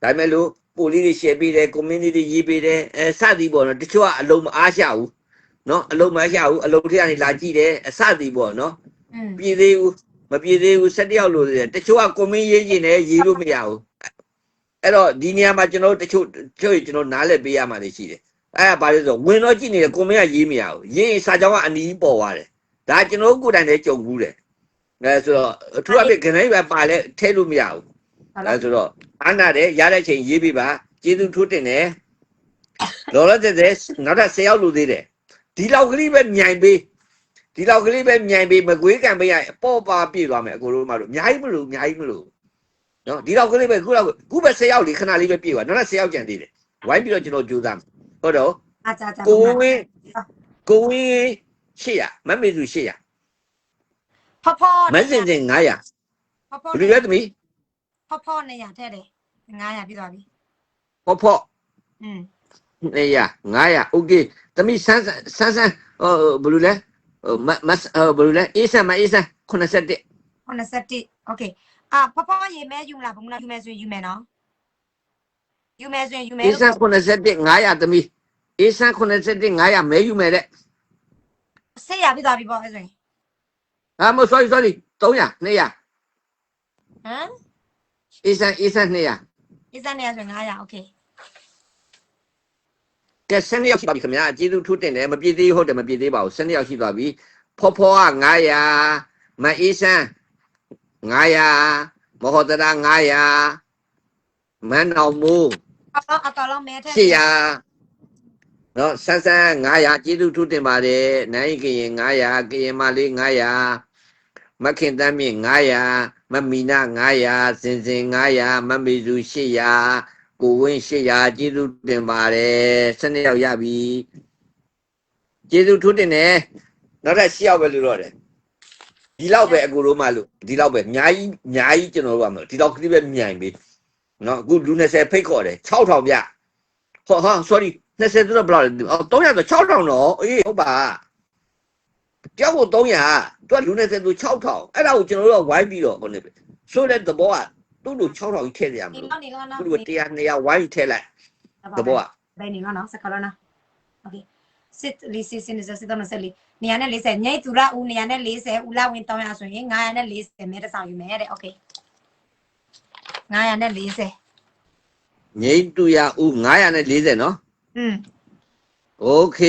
ဒါပေမဲ့လို့ပိုလီတွေရှယ်ပေးတယ် community ရေးပေးတယ်စသည်ပေါ့နော်တချို့ကအလုံးမအားရှာဘူးနော်အလုံးမအားရှာဘူးအလုံးထက်ကနေလာကြည့်တယ်စသည်ပေါ့နော်ပြည်သေးဘူးမပြည်သေးဘူး17ယောက်လို့တချို့က comment ရေးကျင်တယ်ရေးလို့မရဘူးအဲ့တော့ဒီနေရာမှာကျွန်တော်တချို့ကျွန်တော်နားလည်ပေးရမှာတွေရှိတယ်အဲ့ဒါဘာလို့ဆိုဝင်တော့ကြည့်နေတယ် comment ကရေးမရဘူးရေးရင်စာကြောင်းကအနီးပေါ်သွားတယ်ဒါကျွန်တော်ကိုယ်တိုင်လည်းကြုံဘူးတယ်အဲဆိုတော့အထူးအဖြစ်ခဏပဲပါလဲထဲလို့မရဘူးအဲဆိုတော့အားနာတယ်ရတဲ့ချိန်ရေးပေးပါကျေးဇူးထူးတင်တယ်လောလောဆယ်နောက်ထပ်10ယောက်လူသေးတယ်ဒီလောက်ကလေးပဲမြိုင်ပေးမကွေးကံပေးရပေါ့ပါပြည့်သွားမယ်အကိုတို့မှတို့အများကြီးမလို့နော်ဒီလောက်ကလေးပဲခုပဲ10ယောက်လေးခဏလေးပဲပြည့်သွားနောက်ထပ်10ယောက်ကျန်သေးတယ်ဝိုင်းပြီးတော့ကျွန်တော်ကြိုးစားမယ်ဟုတ်တော့ကိုဝင်း800မမေစု800ဖောမစင်စင်900ဘယ်လိုလဲသမီးဖော200ထည့်တယ်900ပြည့်သွားပြီဖော900โอเคသမီးဆန်းဘယ်လိုလဲဘယ်လိုလဲအေးဆန်း81โอเคဖောရေမဲယူမလားဘုံလားယူမဲဆိုရင်ယူမယ်နော်ယူမဲဆိုရင်ယူမယ်အေးဆန်း81 900သမီးအေးဆန်း81 900မဲယူမယ်တဲ့100ပြည့်သွားပြီပေါ့အဲ့ဆိုရင်မ sorry 300 200ဟမ်အေးဆန်း200အေးဆန်း200ဆို900โอเคကဲ12ယောက်ရှိပါပြီခင်ဗျာကျေးဇူးထူးတင်တယ်မပြည့်သေးဟုတ်တယ်မပြည့်သေးပါဘူး12ယောက်ရှိသွားပြီဖောက900မအေးဆန်း900မဟောတရာ900မန်းအောင်မူအတော်လုံးမဲထည့်800နော်ဆန်း900ကျေးဇူးထူးတင်ပါတယ်နိုင်ကရင်900ကရင်မလေး900မခင်တမ်းမြေ900မမီနာ900စင်စင်900မမေစု800ကိုဝင်း800ကျေးဇူးတင်ပါတယ်12ယောက်ရပြီကျေးဇူးထူးတင်တယ်နောက်ထပ်10ယောက်ပဲလို့တော့တယ်ဒီလောက်ပဲအကူတို့မှလို့ဒီလောက်ပဲအများကြီးကျွန်တော်တို့ကမလို့ဒီလောက်ကလေးပဲမြိုင်ပြီနော်အခုလူ20ဖိတ်ခေါ်တယ်6000ပြဟာ sorry 20ဆိုတော့ဘယ်လောက်လဲ300ဆို6000တော့အေးဟုတ်ပါကြောက်ဖို့300သူကလူ20ဆို6000အဲ့ဒါကိုကျွန်တော်တို့ကဝိုင်းပြီးတော့ဟိုနေဆိုတဲ့သဘောကတူတူ6000ကြီးထည့်ရမှာလို့သူတို့100 200ဝိုင်းထည့်လိုက်သဘောကဘယ်နေနော်စကလနာโอเคစစ်လီစစ်တော့20နေရာနဲ့40ညိတ်သူရဦးနေရာနဲ့40ဦးလာဝင်300ဆိုရင်940မဲတစ်ဆောင်ယူမယ်တဲ့โอเค940ငိမ့်တူရဦး940နော်โอเค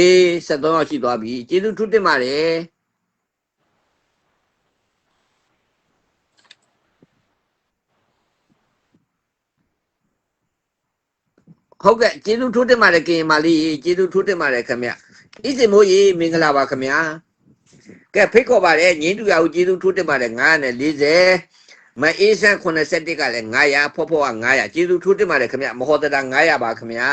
73ယောက်ရှိသွားပြီကျေးဇူးထူးတင်ပါတယ်ဟုတ်ကဲ့ကျေးဇူးထူးတင်ပါတယ်ကင်မလေးကျေးဇူးထူးတင်ပါတယ်ခင်ဗျဣစီမိုးကြီးမင်္ဂလာပါခင်ဗျာကဲဖိတ်ခေါ်ပါတယ်ငိမ့်တူရဦးကျေးဇူးထူးတင်ပါတယ်940မအေးဆန်း81ကလည်း900ဖောက900ကျေးဇူးထူးတင်ပါတယ်ခင်ဗျမဟောတတာ900ပါခင်ဗျာ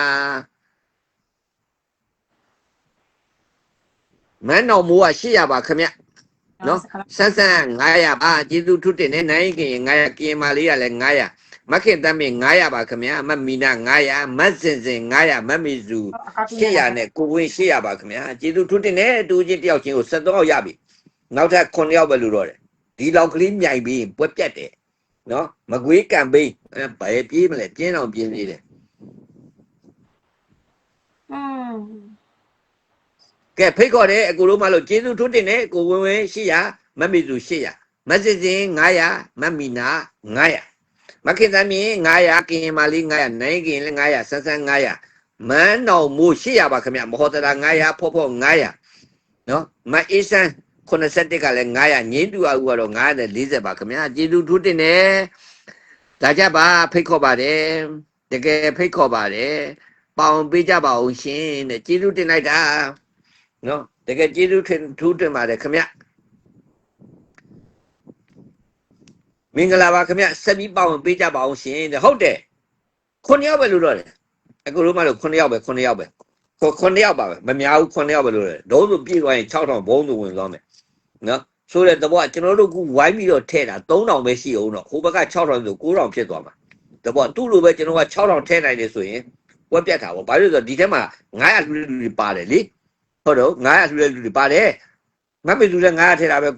မန်းတော်မိုးက800ပါခင်ဗျနော်ဆန်း900ပါကျေးဇူးထူးတင်နေနိုင်ခင်900ကင်မလေးကလည်း900မခင်တမ်းမြေ900ပါခင်ဗျာမမီနာ900မစင်စင်900မမီစု800နဲ့ကိုဝင်း800ပါခင်ဗျာကျေးဇူးထူးတင်နေတူချင်းတယောက်ချင်းကို73ယောက်ရပြီ နောက်ထပ်9ယောက်ပဲလူတော့တယ်ဒီလောက်ကလေးမြိုင်ပြီးပွဲပြတ်တယ်နော်မကွေးကံပိန်းဘယ်ပြေးမလဲပြင်းအောင်ပြင်းနေတယ် ကဲဖိတ်ခေါ်တယ်အကိုတို့မလို့ကျေးဇူးထွတ်တင်တယ်ကိုဝင်းဝင်း800မတ်မီစု800မတ်စစ်စင်900မတ်မီနာ900မခင်သမင်း900ကင်မာလေး900နိုင်ကင်လည်း900ဆန်းဆန်း900မန်းတော်မို့800ပါခင်ဗျမဟောတရာ900ဖော့ဖော့900နော်မအေးစန်း81ကလည်း900ငင်းတူအူကတော့940ပါခင်ဗျကျေးဇူးထွတ်တင်တယ်ဒါကြပါဖိတ်ခေါ်ပါတယ်တကယ်ဖိတ်ခေါ်ပါတယ်ပေါင်ပေးကြပါအောင်ရှင်တဲ့ကျေးဇူးတင်လိုက်တာနော်တကယ်ကျေးဇူးထူးတင်ပါတယ်ခင်ဗျမင်္ဂလာပါခင်ဗျဆက်ပြီးပေါင်ပေးကြပါအောင်ရှင်တဲ့ဟုတ်တယ်9ယောက်ပဲလို့တော့တယ်အခုတို့မှလို့9ယောက်ပဲ9ယောက်ပါပဲမများဘူး9ယောက်ပဲလို့တယ်ဒုံးဆိုပြည့်သွားရင်6000ဘုံဆိုဝင်သွားမယ်နော်ဆိုတဲ့တော့ကျွန်တော်တို့ကဝိုင်းပြီးတော့ထဲတာ3000ပဲရှိအောင်တော့ဟိုဘက်က6000ဆို9000ဖြစ်သွားမှာတော့သူ့လိုပဲကျွန်တော်က6000ထဲနိုင်တယ်ဆိုရင်ဝက်ပြတ်တာပေါ့ဘာလို့လဲဆိုတော့ဒီထဲမှာ900လူတွေပါတယ်လေဟုတ်တော့900လူတွေပါတယ်မမေလူလည်း900ထဲတာပဲကို